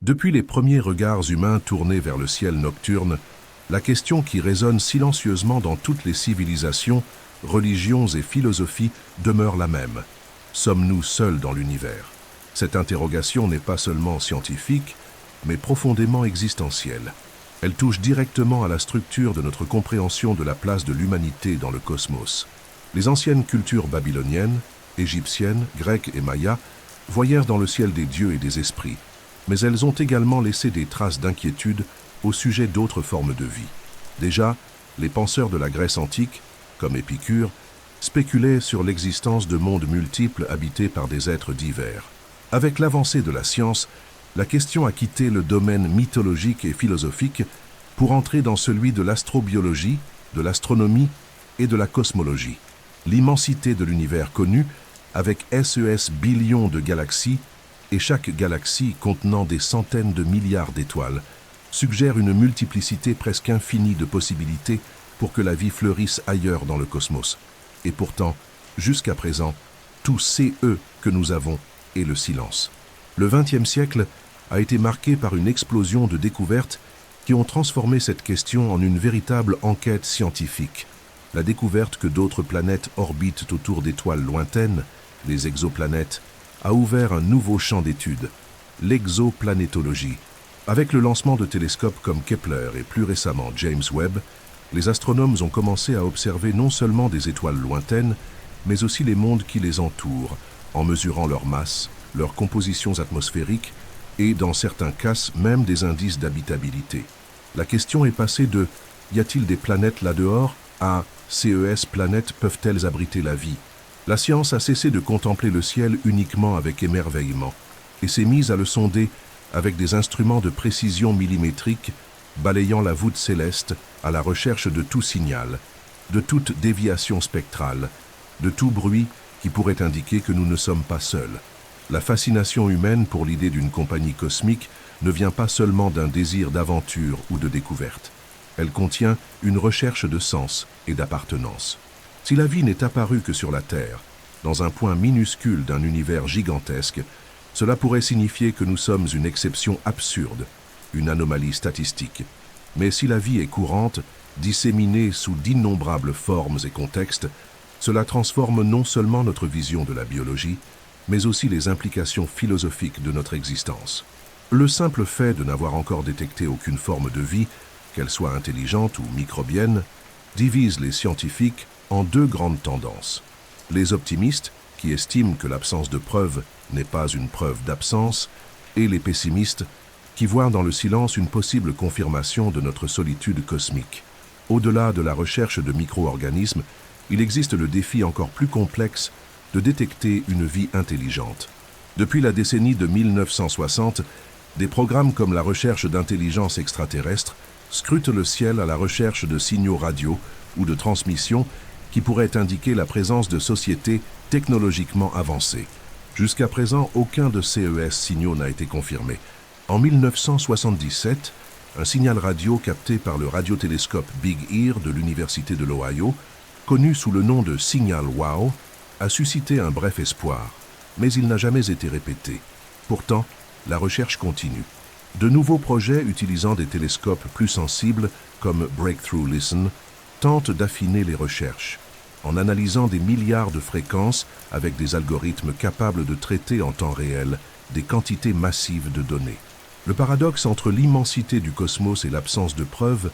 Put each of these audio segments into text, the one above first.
Depuis les premiers regards humains tournés vers le ciel nocturne, la question qui résonne silencieusement dans toutes les civilisations, religions et philosophies demeure la même. Sommes-nous seuls dans l'univers? Cette interrogation n'est pas seulement scientifique, mais profondément existentielle. Elle touche directement à la structure de notre compréhension de la place de l'humanité dans le cosmos. Les anciennes cultures babyloniennes, égyptiennes, grecques et mayas voyèrent dans le ciel des dieux et des esprits, mais elles ont également laissé des traces d'inquiétude au sujet d'autres formes de vie. Déjà, les penseurs de la Grèce antique, comme Épicure, spéculaient sur l'existence de mondes multiples habités par des êtres divers. Avec l'avancée de la science, la question a quitté le domaine mythologique et philosophique pour entrer dans celui de l'astrobiologie, de l'astronomie et de la cosmologie. L'immensité de l'univers connu, avec SES billions de galaxies, et chaque galaxie contenant des centaines de milliards d'étoiles, suggère une multiplicité presque infinie de possibilités pour que la vie fleurisse ailleurs dans le cosmos. Et pourtant, jusqu'à présent, tout CE que nous avons est le silence. Le XXe siècle a été marqué par une explosion de découvertes qui ont transformé cette question en une véritable enquête scientifique. La découverte que d'autres planètes orbitent autour d'étoiles lointaines, les exoplanètes, a ouvert un nouveau champ d'études, l'exoplanétologie. Avec le lancement de télescopes comme Kepler et plus récemment James Webb, les astronomes ont commencé à observer non seulement des étoiles lointaines, mais aussi les mondes qui les entourent, en mesurant leur masse, leurs compositions atmosphériques et, dans certains cas, même des indices d'habitabilité. La question est passée de « y a-t-il des planètes là-dehors » à « CES planètes peuvent-elles abriter la vie ?» La science a cessé de contempler le ciel uniquement avec émerveillement et s'est mise à le sonder avec des instruments de précision millimétrique balayant la voûte céleste à la recherche de tout signal, de toute déviation spectrale, de tout bruit qui pourrait indiquer que nous ne sommes pas seuls. La fascination humaine pour l'idée d'une compagnie cosmique ne vient pas seulement d'un désir d'aventure ou de découverte. Elle contient une recherche de sens et d'appartenance. Si la vie n'est apparue que sur la Terre, dans un point minuscule d'un univers gigantesque, cela pourrait signifier que nous sommes une exception absurde, une anomalie statistique. Mais si la vie est courante, disséminée sous d'innombrables formes et contextes, cela transforme non seulement notre vision de la biologie, mais aussi les implications philosophiques de notre existence. Le simple fait de n'avoir encore détecté aucune forme de vie, qu'elle soit intelligente ou microbienne, divise les scientifiques en deux grandes tendances. Les optimistes, qui estiment que l'absence de preuves n'est pas une preuve d'absence, et les pessimistes, qui voient dans le silence une possible confirmation de notre solitude cosmique. Au-delà de la recherche de micro-organismes, il existe le défi encore plus complexe de détecter une vie intelligente. Depuis la décennie de 1960, des programmes comme la recherche d'intelligence extraterrestre scrutent le ciel à la recherche de signaux radio ou de transmissions qui pourraient indiquer la présence de sociétés technologiquement avancées. Jusqu'à présent, aucun de ces signaux n'a été confirmé. En 1977, un signal radio capté par le radiotélescope Big Ear de l'Université de l'Ohio, connu sous le nom de signal WOW, a suscité un bref espoir, mais il n'a jamais été répété. Pourtant, la recherche continue. De nouveaux projets utilisant des télescopes plus sensibles, comme Breakthrough Listen, tentent d'affiner les recherches, en analysant des milliards de fréquences avec des algorithmes capables de traiter en temps réel des quantités massives de données. Le paradoxe entre l'immensité du cosmos et l'absence de preuves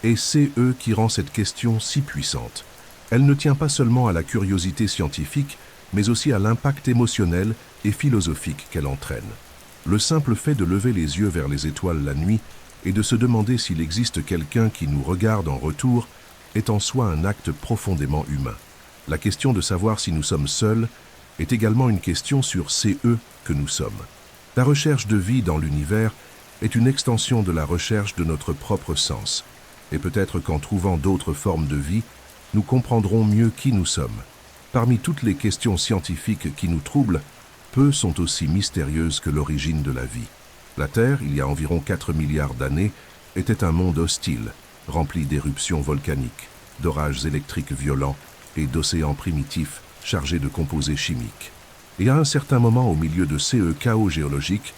est CE qui rend cette question si puissante. Elle ne tient pas seulement à la curiosité scientifique, mais aussi à l'impact émotionnel et philosophique qu'elle entraîne. Le simple fait de lever les yeux vers les étoiles la nuit et de se demander s'il existe quelqu'un qui nous regarde en retour est en soi un acte profondément humain. La question de savoir si nous sommes seuls est également une question sur CE que nous sommes. La recherche de vie dans l'univers est une extension de la recherche de notre propre sens. Et peut-être qu'en trouvant d'autres formes de vie, nous comprendrons mieux qui nous sommes. Parmi toutes les questions scientifiques qui nous troublent, peu sont aussi mystérieuses que l'origine de la vie. La Terre, il y a environ 4 milliards d'années, était un monde hostile, rempli d'éruptions volcaniques, d'orages électriques violents et d'océans primitifs chargés de composés chimiques. Et à un certain moment au milieu de ce chaos géologique,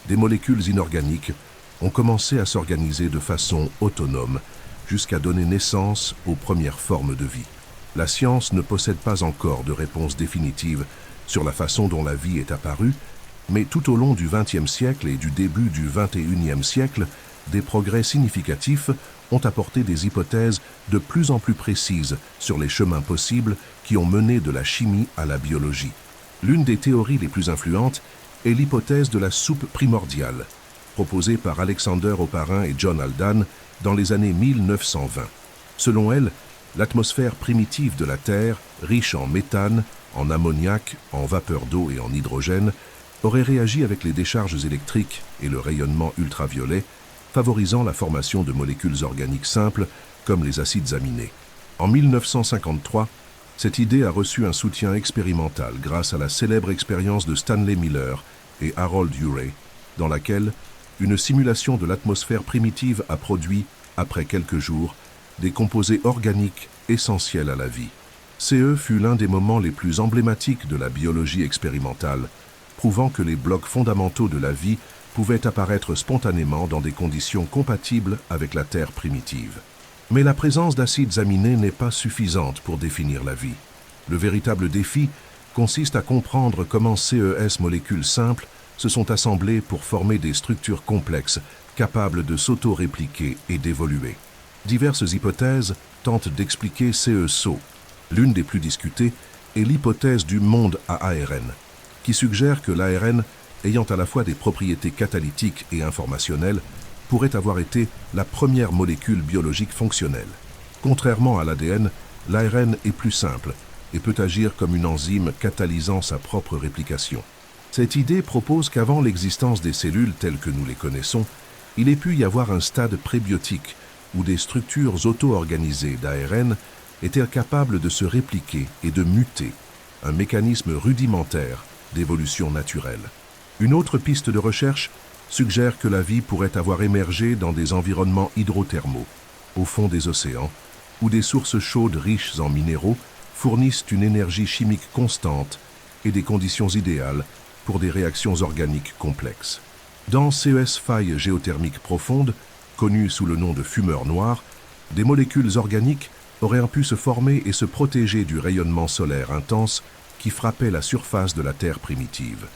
des molécules inorganiques ont commencé à s'organiser de façon autonome jusqu'à donner naissance aux premières formes de vie. La science ne possède pas encore de réponse définitive sur la façon dont la vie est apparue, mais tout au long du XXe siècle et du début du XXIe siècle, des progrès significatifs ont apporté des hypothèses de plus en plus précises sur les chemins possibles qui ont mené de la chimie à la biologie. L'une des théories les plus influentes est l'hypothèse de la soupe primordiale, proposée par Alexander Oparin et John Haldane dans les années 1920. Selon elle, l'atmosphère primitive de la Terre, riche en méthane, en ammoniac, en vapeur d'eau et en hydrogène, aurait réagi avec les décharges électriques et le rayonnement ultraviolet, favorisant la formation de molécules organiques simples comme les acides aminés. En 1953, cette idée a reçu un soutien expérimental grâce à la célèbre expérience de Stanley Miller et Harold Urey, dans laquelle une simulation de l'atmosphère primitive a produit, après quelques jours, des composés organiques essentiels à la vie. CE fut l'un des moments les plus emblématiques de la biologie expérimentale, prouvant que les blocs fondamentaux de la vie pouvaient apparaître spontanément dans des conditions compatibles avec la Terre primitive. Mais la présence d'acides aminés n'est pas suffisante pour définir la vie. Le véritable défi consiste à comprendre comment CES molécules simples se sont assemblées pour former des structures complexes capables de s'auto-répliquer et d'évoluer. Diverses hypothèses tentent d'expliquer CE-SO. L'une des plus discutées est l'hypothèse du monde à ARN, qui suggère que l'ARN, ayant à la fois des propriétés catalytiques et informationnelles, pourrait avoir été la première molécule biologique fonctionnelle. Contrairement à l'ADN, l'ARN est plus simple et peut agir comme une enzyme catalysant sa propre réplication. Cette idée propose qu'avant l'existence des cellules telles que nous les connaissons, il ait pu y avoir un stade prébiotique où des structures auto-organisées d'ARN étaient capables de se répliquer et de muter, un mécanisme rudimentaire d'évolution naturelle. Une autre piste de recherche suggère que la vie pourrait avoir émergé dans des environnements hydrothermaux, au fond des océans, où des sources chaudes riches en minéraux fournissent une énergie chimique constante et des conditions idéales pour des réactions organiques complexes. Dans ces failles géothermiques profondes, connues sous le nom de fumeurs noirs, des molécules organiques auraient pu se former et se protéger du rayonnement solaire intense qui frappait la surface de la Terre primitive.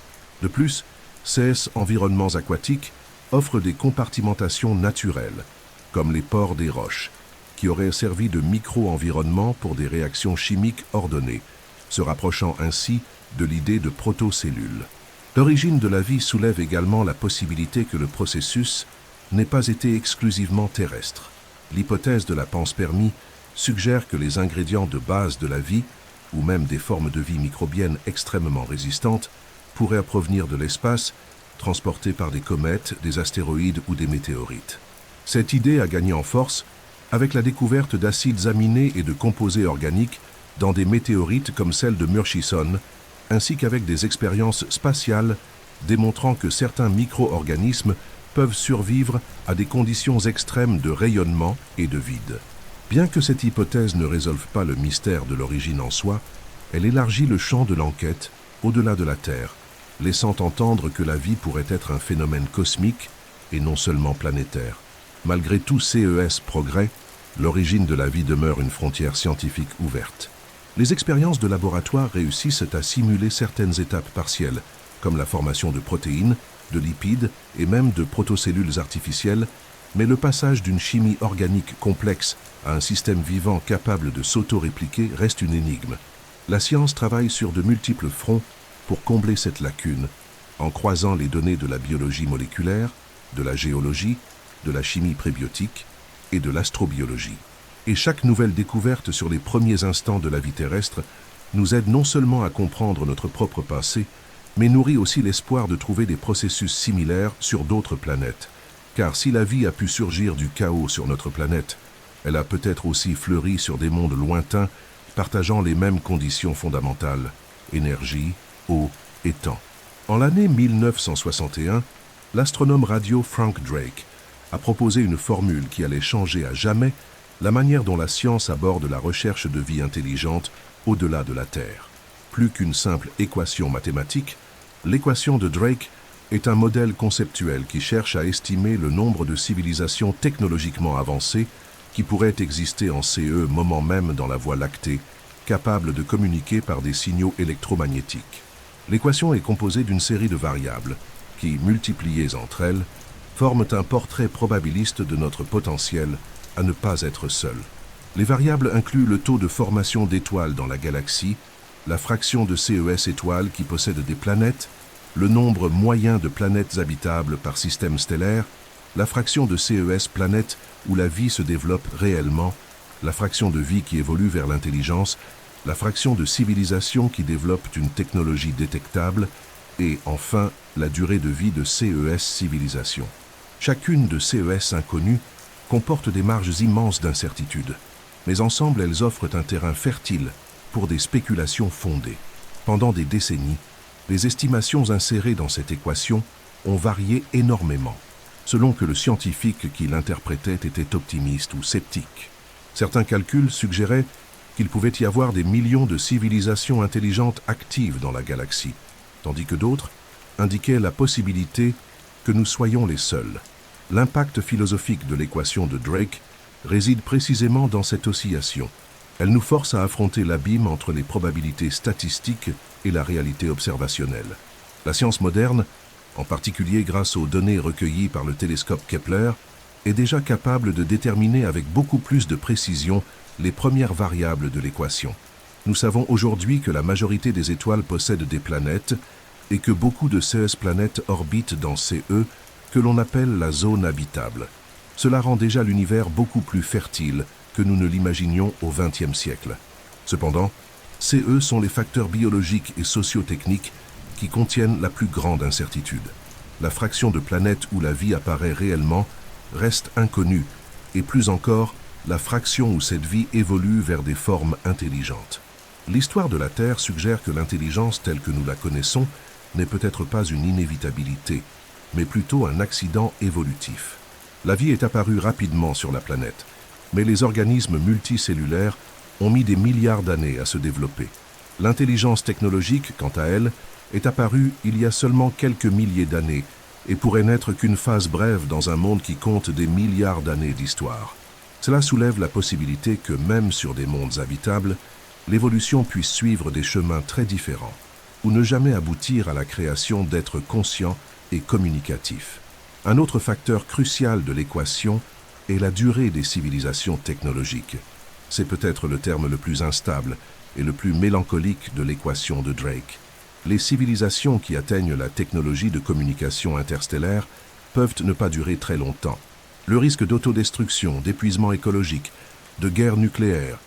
De plus, ces environnements aquatiques offrent des compartimentations naturelles, comme les pores des roches, qui auraient servi de micro-environnement pour des réactions chimiques ordonnées, se rapprochant ainsi de l'idée de protocellules. L'origine de la vie soulève également la possibilité que le processus n'ait pas été exclusivement terrestre. L'hypothèse de la panspermie suggère que les ingrédients de base de la vie, ou même des formes de vie microbiennes extrêmement résistantes, pourraient provenir de l'espace, transportés par des comètes, des astéroïdes ou des météorites. Cette idée a gagné en force avec la découverte d'acides aminés et de composés organiques dans des météorites comme celle de Murchison, ainsi qu'avec des expériences spatiales démontrant que certains micro-organismes peuvent survivre à des conditions extrêmes de rayonnement et de vide. Bien que cette hypothèse ne résolve pas le mystère de l'origine en soi, elle élargit le champ de l'enquête au-delà de la Terre, laissant entendre que la vie pourrait être un phénomène cosmique et non seulement planétaire. Malgré tous ces progrès, l'origine de la vie demeure une frontière scientifique ouverte. Les expériences de laboratoire réussissent à simuler certaines étapes partielles, comme la formation de protéines, de lipides et même de protocellules artificielles, mais le passage d'une chimie organique complexe à un système vivant capable de s'auto-répliquer reste une énigme. La science travaille sur de multiples fronts pour combler cette lacune, en croisant les données de la biologie moléculaire, de la géologie, de la chimie prébiotique et de l'astrobiologie. Et chaque nouvelle découverte sur les premiers instants de la vie terrestre nous aide non seulement à comprendre notre propre passé, mais nourrit aussi l'espoir de trouver des processus similaires sur d'autres planètes. Car si la vie a pu surgir du chaos sur notre planète, elle a peut-être aussi fleuri sur des mondes lointains partageant les mêmes conditions fondamentales, énergie, eau et temps. En l'année 1961, l'astronome radio Frank Drake a proposé une formule qui allait changer à jamais la manière dont la science aborde la recherche de vie intelligente au-delà de la Terre. Plus qu'une simple équation mathématique, l'équation de Drake est un modèle conceptuel qui cherche à estimer le nombre de civilisations technologiquement avancées qui pourraient exister en CE moment même dans la Voie lactée, capables de communiquer par des signaux électromagnétiques. L'équation est composée d'une série de variables qui, multipliées entre elles, forment un portrait probabiliste de notre potentiel à ne pas être seul. Les variables incluent le taux de formation d'étoiles dans la galaxie, la fraction de CES étoiles qui possèdent des planètes, le nombre moyen de planètes habitables par système stellaire, la fraction de CES planètes où la vie se développe réellement, la fraction de vie qui évolue vers l'intelligence, la fraction de civilisation qui développe une technologie détectable et, enfin, la durée de vie de CES civilisation. Chacune de CES inconnues comporte des marges immenses d'incertitude, mais ensemble elles offrent un terrain fertile pour des spéculations fondées. Pendant des décennies, les estimations insérées dans cette équation ont varié énormément, selon que le scientifique qui l'interprétait était optimiste ou sceptique. Certains calculs suggéraient qu'il pouvait y avoir des millions de civilisations intelligentes actives dans la galaxie, tandis que d'autres indiquaient la possibilité que nous soyons les seuls. L'impact philosophique de l'équation de Drake réside précisément dans cette oscillation. Elle nous force à affronter l'abîme entre les probabilités statistiques et la réalité observationnelle. La science moderne, en particulier grâce aux données recueillies par le télescope Kepler, est déjà capable de déterminer avec beaucoup plus de précision les premières variables de l'équation. Nous savons aujourd'hui que la majorité des étoiles possèdent des planètes et que beaucoup de ces planètes orbitent dans CE que l'on appelle la zone habitable. Cela rend déjà l'univers beaucoup plus fertile que nous ne l'imaginions au XXe siècle. Cependant, CE sont les facteurs biologiques et socio-techniques qui contiennent la plus grande incertitude. La fraction de planètes où la vie apparaît réellement reste inconnue, et plus encore, la fraction où cette vie évolue vers des formes intelligentes. L'histoire de la Terre suggère que l'intelligence telle que nous la connaissons n'est peut-être pas une inévitabilité, mais plutôt un accident évolutif. La vie est apparue rapidement sur la planète, mais les organismes multicellulaires ont mis des milliards d'années à se développer. L'intelligence technologique, quant à elle, est apparue il y a seulement quelques milliers d'années et pourrait n'être qu'une phase brève dans un monde qui compte des milliards d'années d'histoire. Cela soulève la possibilité que, même sur des mondes habitables, l'évolution puisse suivre des chemins très différents, ou ne jamais aboutir à la création d'êtres conscients et communicatifs. Un autre facteur crucial de l'équation est la durée des civilisations technologiques. C'est peut-être le terme le plus instable et le plus mélancolique de l'équation de Drake. Les civilisations qui atteignent la technologie de communication interstellaire peuvent ne pas durer très longtemps. Le risque d'autodestruction, d'épuisement écologique, de guerre nucléaire,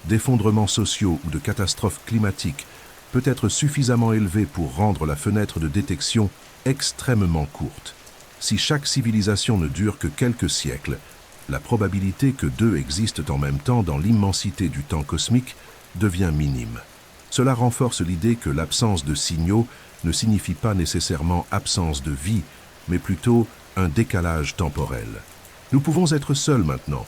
d'effondrements sociaux ou de catastrophes climatiques peut être suffisamment élevé pour rendre la fenêtre de détection extrêmement courte. Si chaque civilisation ne dure que quelques siècles, la probabilité que deux existent en même temps dans l'immensité du temps cosmique devient minime. Cela renforce l'idée que l'absence de signaux ne signifie pas nécessairement absence de vie, mais plutôt un décalage temporel. Nous pouvons être seuls maintenant,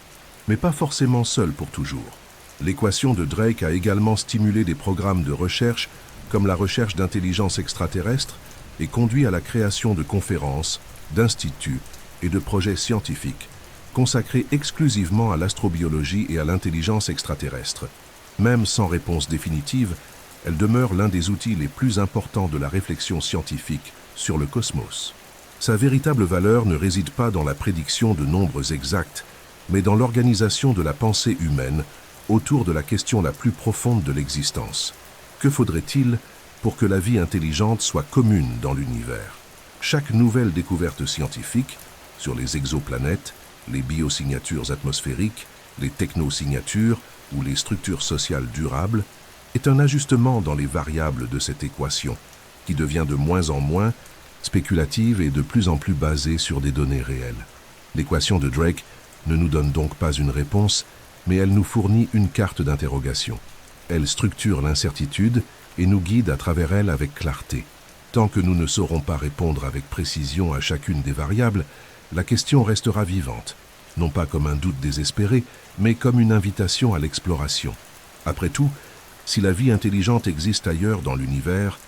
mais pas forcément seuls pour toujours. L'équation de Drake a également stimulé des programmes de recherche comme la recherche d'intelligence extraterrestre et conduit à la création de conférences, d'instituts et de projets scientifiques consacrés exclusivement à l'astrobiologie et à l'intelligence extraterrestre. Même sans réponse définitive, elle demeure l'un des outils les plus importants de la réflexion scientifique sur le cosmos. Sa véritable valeur ne réside pas dans la prédiction de nombres exacts, mais dans l'organisation de la pensée humaine autour de la question la plus profonde de l'existence. Que faudrait-il pour que la vie intelligente soit commune dans l'univers? Chaque nouvelle découverte scientifique sur les exoplanètes, les biosignatures atmosphériques, les technosignatures ou les structures sociales durables est un ajustement dans les variables de cette équation, qui devient de moins en moins spéculative et de plus en plus basée sur des données réelles. L'équation de Drake ne nous donne donc pas une réponse, mais elle nous fournit une carte d'interrogation. Elle structure l'incertitude et nous guide à travers elle avec clarté. Tant que nous ne saurons pas répondre avec précision à chacune des variables, la question restera vivante, non pas comme un doute désespéré, mais comme une invitation à l'exploration. Après tout, si la vie intelligente existe ailleurs dans l'univers,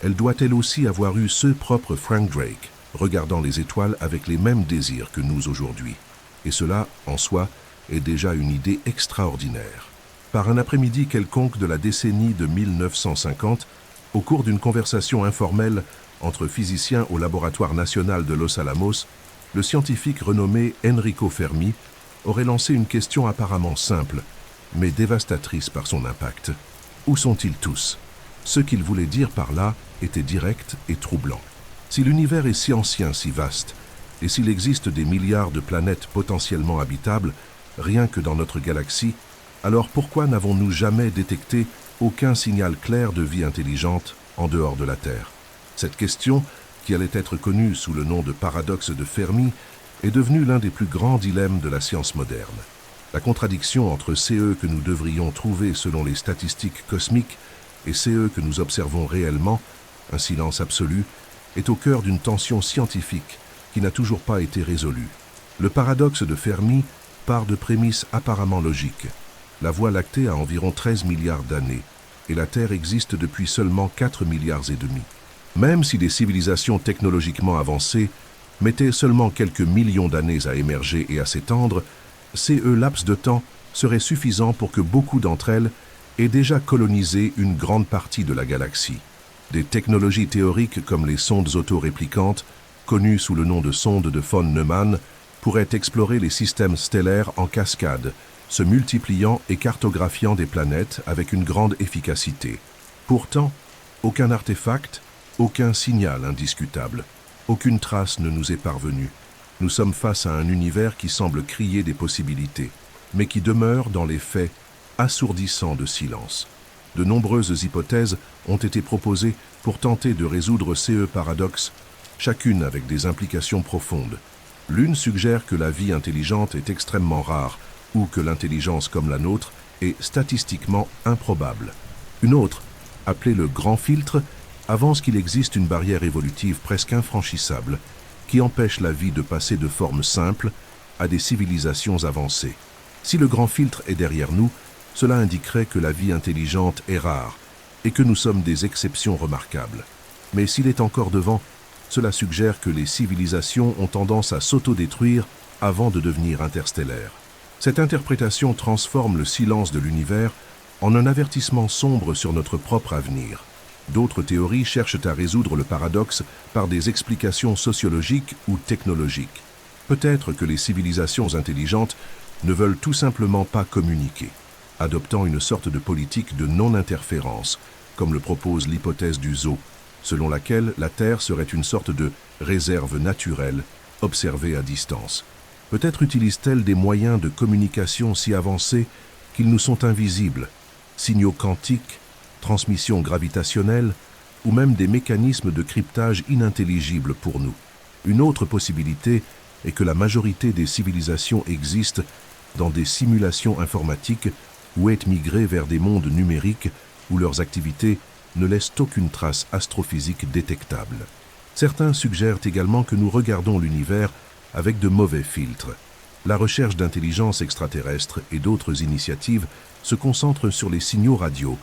elle doit elle aussi avoir eu ce propre Frank Drake, regardant les étoiles avec les mêmes désirs que nous aujourd'hui. Et cela, en soi, est déjà une idée extraordinaire. Par un après-midi quelconque de la décennie de 1950, au cours d'une conversation informelle entre physiciens au laboratoire national de Los Alamos, le scientifique renommé Enrico Fermi aurait lancé une question apparemment simple, mais dévastatrice par son impact. Où sont-ils tous? Ce qu'il voulait dire par là était direct et troublant. Si l'univers est si ancien, si vaste, et s'il existe des milliards de planètes potentiellement habitables, rien que dans notre galaxie, alors pourquoi n'avons-nous jamais détecté aucun signal clair de vie intelligente en dehors de la Terre? Cette question, qui allait être connue sous le nom de paradoxe de Fermi, est devenue l'un des plus grands dilemmes de la science moderne. La contradiction entre CE que nous devrions trouver selon les statistiques cosmiques et CE que nous observons réellement, un silence absolu, est au cœur d'une tension scientifique qui n'a toujours pas été résolue. Le paradoxe de Fermi part de prémices apparemment logiques. La Voie lactée a environ 13 milliards d'années et la Terre existe depuis seulement 4 milliards et demi. Même si des civilisations technologiquement avancées mettaient seulement quelques millions d'années à émerger et à s'étendre, ces laps de temps seraient suffisants pour que beaucoup d'entre elles aient déjà colonisé une grande partie de la galaxie. Des technologies théoriques comme les sondes autoréplicantes, connues sous le nom de sondes de von Neumann, pourraient explorer les systèmes stellaires en cascade, se multipliant et cartographiant des planètes avec une grande efficacité. Pourtant, aucun artefact, aucun signal indiscutable, aucune trace ne nous est parvenue. Nous sommes face à un univers qui semble crier des possibilités, mais qui demeure dans les faits assourdissant de silence. De nombreuses hypothèses ont été proposées pour tenter de résoudre ces paradoxes, chacune avec des implications profondes. L'une suggère que la vie intelligente est extrêmement rare, ou que l'intelligence comme la nôtre est statistiquement improbable. Une autre, appelée le grand filtre, avance qu'il existe une barrière évolutive presque infranchissable qui empêche la vie de passer de formes simples à des civilisations avancées. Si le grand filtre est derrière nous, cela indiquerait que la vie intelligente est rare et que nous sommes des exceptions remarquables. Mais s'il est encore devant, cela suggère que les civilisations ont tendance à s'autodétruire avant de devenir interstellaires. Cette interprétation transforme le silence de l'univers en un avertissement sombre sur notre propre avenir. D'autres théories cherchent à résoudre le paradoxe par des explications sociologiques ou technologiques. Peut-être que les civilisations intelligentes ne veulent tout simplement pas communiquer, adoptant une sorte de politique de non-interférence, comme le propose l'hypothèse du zoo, selon laquelle la Terre serait une sorte de réserve naturelle, observée à distance. Peut-être utilise-t-elle des moyens de communication si avancés qu'ils nous sont invisibles, signaux quantiques, transmission gravitationnelle ou même des mécanismes de cryptage inintelligibles pour nous. Une autre possibilité est que la majorité des civilisations existent dans des simulations informatiques ou aient migré vers des mondes numériques où leurs activités ne laissent aucune trace astrophysique détectable. Certains suggèrent également que nous regardons l'univers avec de mauvais filtres. La recherche d'intelligence extraterrestre et d'autres initiatives se concentrent sur les signaux radio,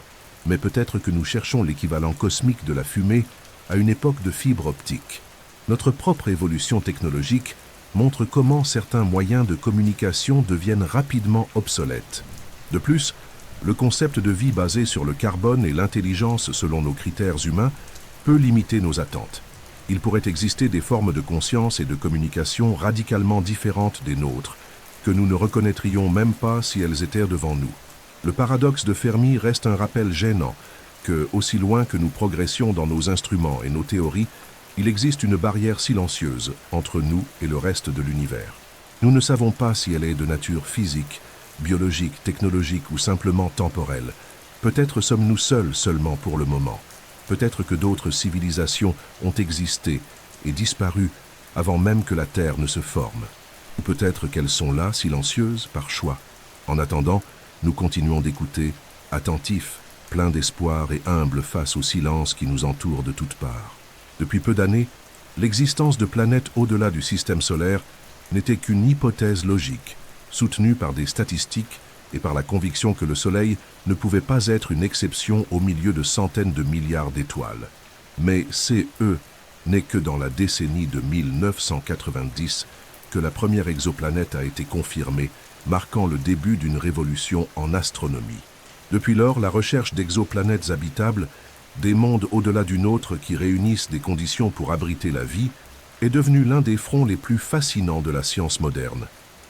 mais peut-être que nous cherchons l'équivalent cosmique de la fumée à une époque de fibre optique. Notre propre évolution technologique montre comment certains moyens de communication deviennent rapidement obsolètes. De plus, le concept de vie basé sur le carbone et l'intelligence selon nos critères humains peut limiter nos attentes. Il pourrait exister des formes de conscience et de communication radicalement différentes des nôtres, que nous ne reconnaîtrions même pas si elles étaient devant nous. Le paradoxe de Fermi reste un rappel gênant que, aussi loin que nous progressions dans nos instruments et nos théories, il existe une barrière silencieuse entre nous et le reste de l'univers. Nous ne savons pas si elle est de nature physique, biologique, technologique ou simplement temporelle. Peut-être sommes-nous seuls seulement pour le moment. Peut-être que d'autres civilisations ont existé et disparu avant même que la Terre ne se forme. Ou peut-être qu'elles sont là, silencieuses, par choix. En attendant, nous continuons d'écouter, attentifs, pleins d'espoir et humbles face au silence qui nous entoure de toutes parts. Depuis peu d'années, l'existence de planètes au-delà du système solaire n'était qu'une hypothèse logique, soutenue par des statistiques et par la conviction que le Soleil ne pouvait pas être une exception au milieu de centaines de milliards d'étoiles. Mais CE n'est que dans la décennie de 1990 que la première exoplanète a été confirmée, marquant le début d'une révolution en astronomie. Depuis lors, la recherche d'exoplanètes habitables, des mondes au-delà du nôtre qui réunissent des conditions pour abriter la vie, est devenue l'un des fronts les plus fascinants de la science moderne.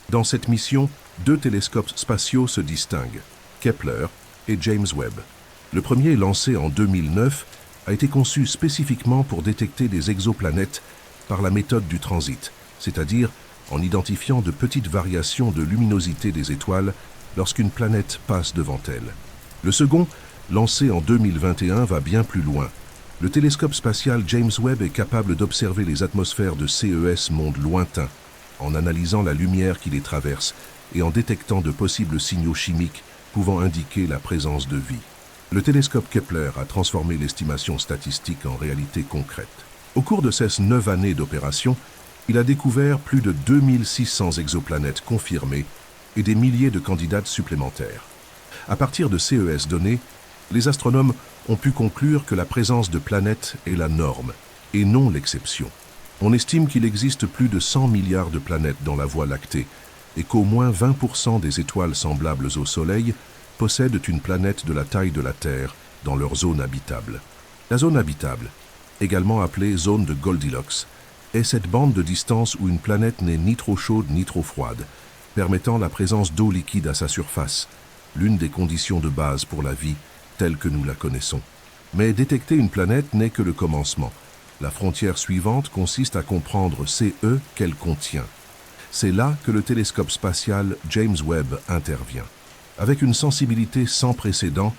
Dans cette mission, 2 télescopes spatiaux se distinguent, Kepler et James Webb. Le premier, lancé en 2009, a été conçu spécifiquement pour détecter des exoplanètes par la méthode du transit, c'est-à-dire en identifiant de petites variations de luminosité des étoiles lorsqu'une planète passe devant elle. Le second, lancé en 2021, va bien plus loin. Le télescope spatial James Webb est capable d'observer les atmosphères de CES mondes lointains, en analysant la lumière qui les traverse et en détectant de possibles signaux chimiques pouvant indiquer la présence de vie. Le télescope Kepler a transformé l'estimation statistique en réalité concrète. Au cours de ces 9 années d'opération, il a découvert plus de 2600 exoplanètes confirmées et des milliers de candidates supplémentaires. À partir de CES données, les astronomes ont pu conclure que la présence de planètes est la norme et non l'exception. On estime qu'il existe plus de 100 milliards de planètes dans la Voie lactée et qu'au moins 20% des étoiles semblables au Soleil possèdent une planète de la taille de la Terre dans leur zone habitable. La zone habitable, également appelée zone de Goldilocks, est cette bande de distance où une planète n'est ni trop chaude ni trop froide, permettant la présence d'eau liquide à sa surface, l'une des conditions de base pour la vie telle que nous la connaissons. Mais détecter une planète n'est que le commencement. La frontière suivante consiste à comprendre CE qu'elle contient. C'est là que le télescope spatial James Webb intervient. Avec une sensibilité sans précédent,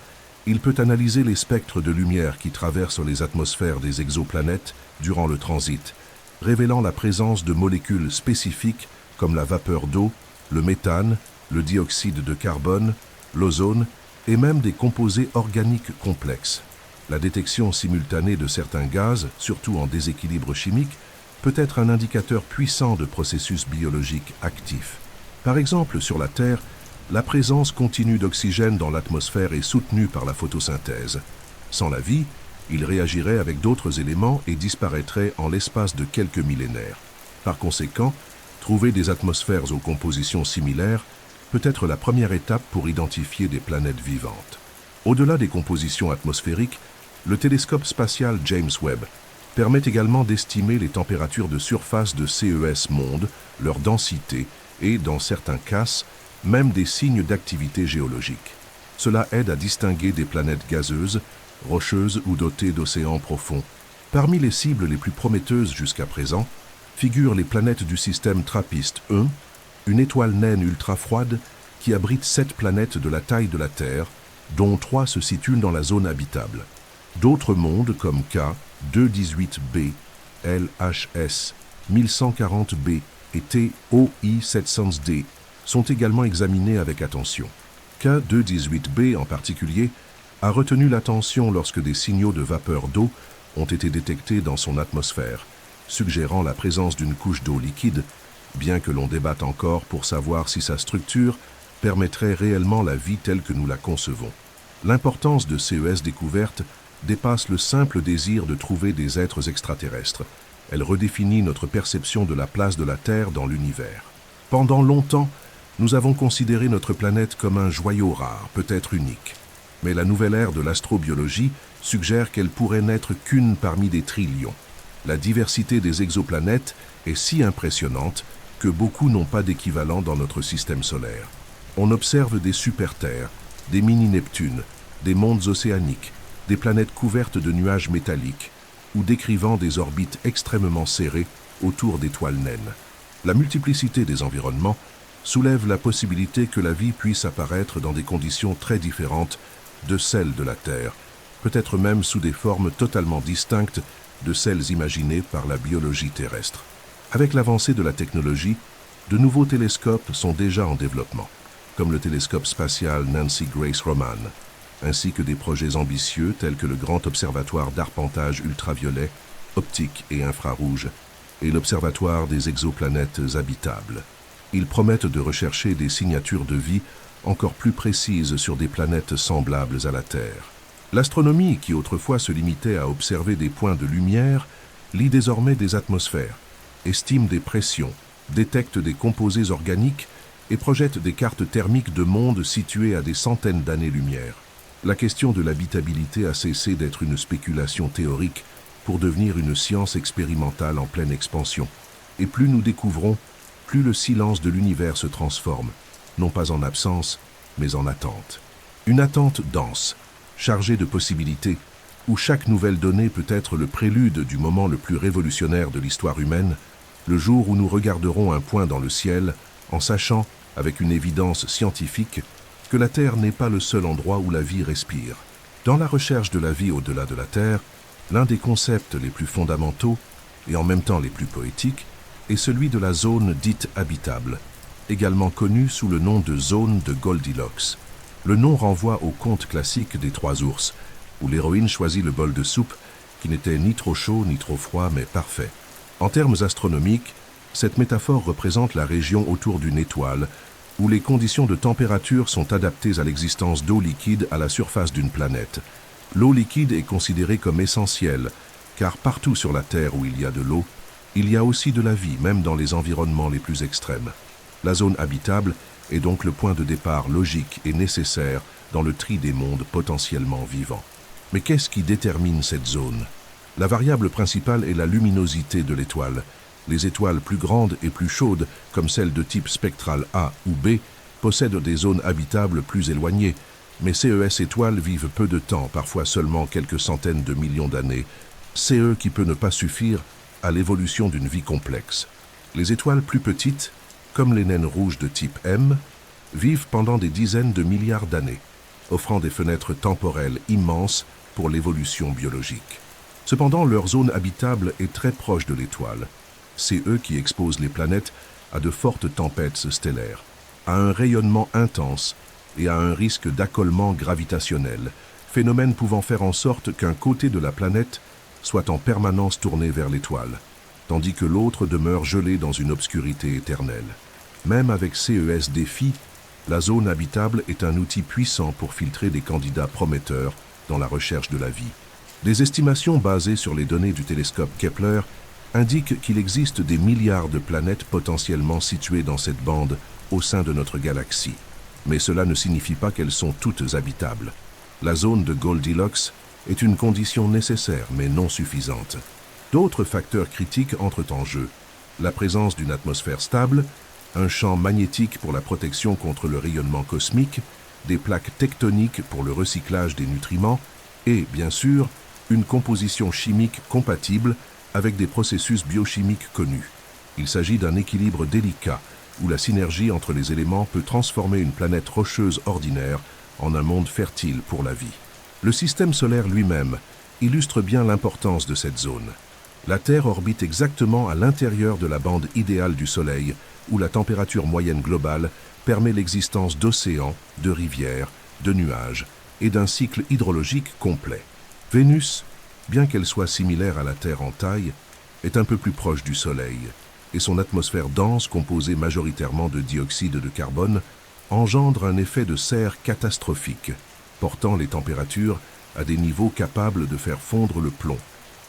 il peut analyser les spectres de lumière qui traversent les atmosphères des exoplanètes durant le transit, révélant la présence de molécules spécifiques comme la vapeur d'eau, le méthane, le dioxyde de carbone, l'ozone et même des composés organiques complexes. La détection simultanée de certains gaz, surtout en déséquilibre chimique, peut être un indicateur puissant de processus biologiques actifs. Par exemple, sur la Terre, la présence continue d'oxygène dans l'atmosphère est soutenue par la photosynthèse. Sans la vie, il réagirait avec d'autres éléments et disparaîtrait en l'espace de quelques millénaires. Par conséquent, trouver des atmosphères aux compositions similaires peut être la première étape pour identifier des planètes vivantes. Au-delà des compositions atmosphériques, le télescope spatial James Webb permet également d'estimer les températures de surface de CES mondes, leur densité et, dans certains cas, même des signes d'activité géologique. Cela aide à distinguer des planètes gazeuses, rocheuses ou dotées d'océans profonds. Parmi les cibles les plus prometteuses jusqu'à présent figurent les planètes du système TRAPPIST-1, une étoile naine ultra-froide qui abrite 7 planètes de la taille de la Terre, dont 3 se situent dans la zone habitable. D'autres mondes comme K, 218b, LHS, 1140b et TOI 700d sont également examinés avec attention. K218b en particulier a retenu l'attention lorsque des signaux de vapeur d'eau ont été détectés dans son atmosphère, suggérant la présence d'une couche d'eau liquide, bien que l'on débatte encore pour savoir si sa structure permettrait réellement la vie telle que nous la concevons. L'importance de CES découvertes dépasse le simple désir de trouver des êtres extraterrestres. Elle redéfinit notre perception de la place de la Terre dans l'univers. Pendant longtemps, nous avons considéré notre planète comme un joyau rare, peut-être unique. Mais la nouvelle ère de l'astrobiologie suggère qu'elle pourrait n'être qu'une parmi des trillions. La diversité des exoplanètes est si impressionnante que beaucoup n'ont pas d'équivalent dans notre système solaire. On observe des super-terres, des mini-Neptunes, des mondes océaniques, des planètes couvertes de nuages métalliques ou décrivant des orbites extrêmement serrées autour d'étoiles naines. La multiplicité des environnements soulève la possibilité que la vie puisse apparaître dans des conditions très différentes de celles de la Terre, peut-être même sous des formes totalement distinctes de celles imaginées par la biologie terrestre. Avec l'avancée de la technologie, de nouveaux télescopes sont déjà en développement, comme le télescope spatial Nancy Grace Roman, ainsi que des projets ambitieux tels que le Grand Observatoire d'arpentage ultraviolet, optique et infrarouge, et l'Observatoire des exoplanètes habitables. Ils promettent de rechercher des signatures de vie encore plus précises sur des planètes semblables à la Terre. L'astronomie, qui autrefois se limitait à observer des points de lumière, lit désormais des atmosphères, estime des pressions, détecte des composés organiques et projette des cartes thermiques de mondes situés à des centaines d'années-lumière. La question de l'habitabilité a cessé d'être une spéculation théorique pour devenir une science expérimentale en pleine expansion. Et plus nous découvrons, plus le silence de l'univers se transforme, non pas en absence, mais en attente. Une attente dense, chargée de possibilités, où chaque nouvelle donnée peut être le prélude du moment le plus révolutionnaire de l'histoire humaine, le jour où nous regarderons un point dans le ciel en sachant, avec une évidence scientifique, que la Terre n'est pas le seul endroit où la vie respire. Dans la recherche de la vie au-delà de la Terre, l'un des concepts les plus fondamentaux, et en même temps les plus poétiques, est celui de la zone dite habitable, également connue sous le nom de zone de Goldilocks. Le nom renvoie au conte classique des trois ours, où l'héroïne choisit le bol de soupe qui n'était ni trop chaud ni trop froid mais parfait. En termes astronomiques, cette métaphore représente la région autour d'une étoile où les conditions de température sont adaptées à l'existence d'eau liquide à la surface d'une planète. L'eau liquide est considérée comme essentielle, car partout sur la Terre où il y a de l'eau, il y a aussi de la vie, même dans les environnements les plus extrêmes. La zone habitable est donc le point de départ logique et nécessaire dans le tri des mondes potentiellement vivants. Mais qu'est-ce qui détermine cette zone? La variable principale est la luminosité de l'étoile. Les étoiles plus grandes et plus chaudes, comme celles de type spectral A ou B, possèdent des zones habitables plus éloignées, mais CES étoiles vivent peu de temps, parfois seulement quelques centaines de millions d'années, CE qui peut ne pas suffire à l'évolution d'une vie complexe. Les étoiles plus petites, comme les naines rouges de type M, vivent pendant des dizaines de milliards d'années, offrant des fenêtres temporelles immenses pour l'évolution biologique. Cependant, leur zone habitable est très proche de l'étoile. C'est eux qui exposent les planètes à de fortes tempêtes stellaires, à un rayonnement intense et à un risque d'accollement gravitationnel, phénomène pouvant faire en sorte qu'un côté de la planète soit en permanence tourné vers l'étoile, tandis que l'autre demeure gelé dans une obscurité éternelle. Même avec CES défi, la zone habitable est un outil puissant pour filtrer des candidats prometteurs dans la recherche de la vie. Des estimations basées sur les données du télescope Kepler indiquent qu'il existe des milliards de planètes potentiellement situées dans cette bande au sein de notre galaxie. Mais cela ne signifie pas qu'elles sont toutes habitables. La zone de Goldilocks est une condition nécessaire mais non suffisante. D'autres facteurs critiques entrent en jeu. La présence d'une atmosphère stable, un champ magnétique pour la protection contre le rayonnement cosmique, des plaques tectoniques pour le recyclage des nutriments et, bien sûr, une composition chimique compatible avec des processus biochimiques connus. Il s'agit d'un équilibre délicat où la synergie entre les éléments peut transformer une planète rocheuse ordinaire en un monde fertile pour la vie. Le système solaire lui-même illustre bien l'importance de cette zone. La Terre orbite exactement à l'intérieur de la bande idéale du Soleil, où la température moyenne globale permet l'existence d'océans, de rivières, de nuages et d'un cycle hydrologique complet. Vénus, bien qu'elle soit similaire à la Terre en taille, est un peu plus proche du Soleil, et son atmosphère dense, composée majoritairement de dioxyde de carbone, engendre un effet de serre catastrophique, portant les températures à des niveaux capables de faire fondre le plomb.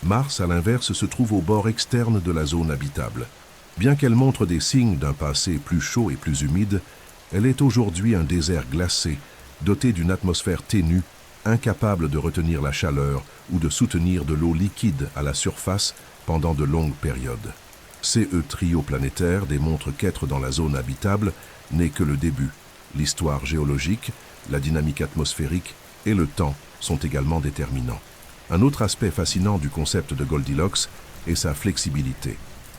Mars, à l'inverse, se trouve au bord externe de la zone habitable. Bien qu'elle montre des signes d'un passé plus chaud et plus humide, elle est aujourd'hui un désert glacé, doté d'une atmosphère ténue, incapable de retenir la chaleur ou de soutenir de l'eau liquide à la surface pendant de longues périodes. CE trio planétaire démontre qu'être dans la zone habitable n'est que le début. L'histoire géologique, la dynamique atmosphérique et le temps sont également déterminants. Un autre aspect fascinant du concept de Goldilocks est sa flexibilité.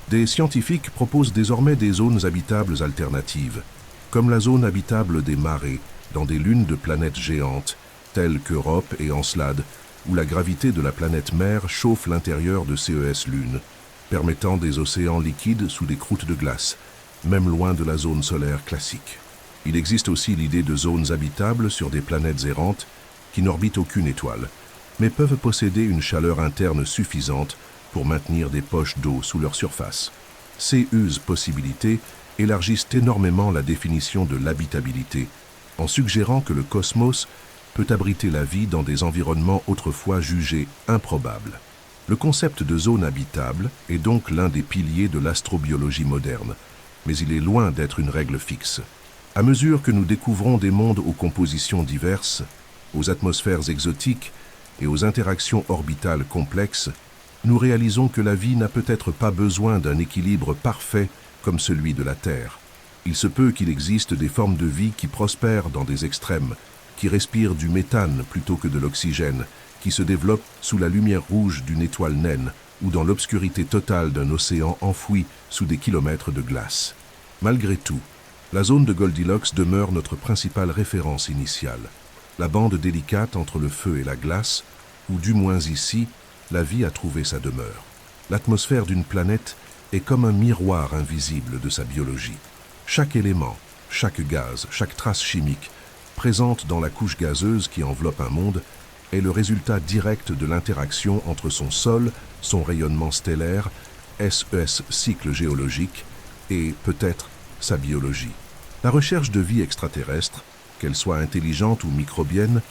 Des scientifiques proposent désormais des zones habitables alternatives, comme la zone habitable des marées, dans des lunes de planètes géantes, telles qu'Europe et Encelade, où la gravité de la planète mère chauffe l'intérieur de CES lunes, permettant des océans liquides sous des croûtes de glace, même loin de la zone solaire classique. Il existe aussi l'idée de zones habitables sur des planètes errantes qui n'orbitent aucune étoile, mais peuvent posséder une chaleur interne suffisante pour maintenir des poches d'eau sous leur surface. Ces possibilités élargissent énormément la définition de l'habitabilité, en suggérant que le cosmos peut abriter la vie dans des environnements autrefois jugés improbables. Le concept de zone habitable est donc l'un des piliers de l'astrobiologie moderne, mais il est loin d'être une règle fixe. À mesure que nous découvrons des mondes aux compositions diverses, aux atmosphères exotiques et aux interactions orbitales complexes, nous réalisons que la vie n'a peut-être pas besoin d'un équilibre parfait comme celui de la Terre. Il se peut qu'il existe des formes de vie qui prospèrent dans des extrêmes, qui respirent du méthane plutôt que de l'oxygène, qui se développent sous la lumière rouge d'une étoile naine ou dans l'obscurité totale d'un océan enfoui sous des kilomètres de glace. Malgré tout, la zone de Goldilocks demeure notre principale référence initiale, la bande délicate entre le feu et la glace, où du moins ici, la vie a trouvé sa demeure. L'atmosphère d'une planète est comme un miroir invisible de sa biologie. Chaque élément, chaque gaz, chaque trace chimique, présente dans la couche gazeuse qui enveloppe un monde, est le résultat direct de l'interaction entre son sol, son rayonnement stellaire, SES cycle géologique, et peut-être sa biologie. La recherche de vie extraterrestre, qu'elle soit intelligente ou microbienne,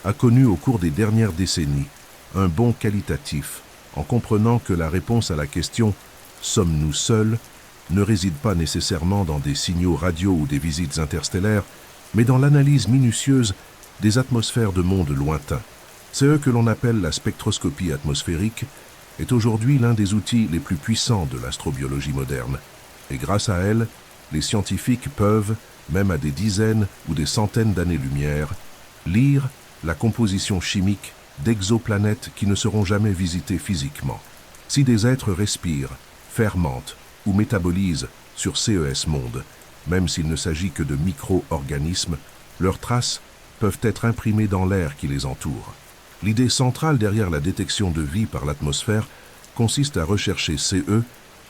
a connu au cours des dernières décennies un bond qualitatif en comprenant que la réponse à la question « Sommes-nous seuls ?» ne réside pas nécessairement dans des signaux radio ou des visites interstellaires, mais dans l'analyse minutieuse des atmosphères de mondes lointains. Ce que l'on appelle la spectroscopie atmosphérique est aujourd'hui l'un des outils les plus puissants de l'astrobiologie moderne. Et grâce à elle, les scientifiques peuvent, même à des dizaines ou des centaines d'années-lumière, lire la composition chimique d'exoplanètes qui ne seront jamais visitées physiquement. Si des êtres respirent, fermentent ou métabolisent sur CES Monde, même s'il ne s'agit que de micro-organismes, leurs traces peuvent être imprimées dans l'air qui les entoure. L'idée centrale derrière la détection de vie par l'atmosphère consiste à rechercher CE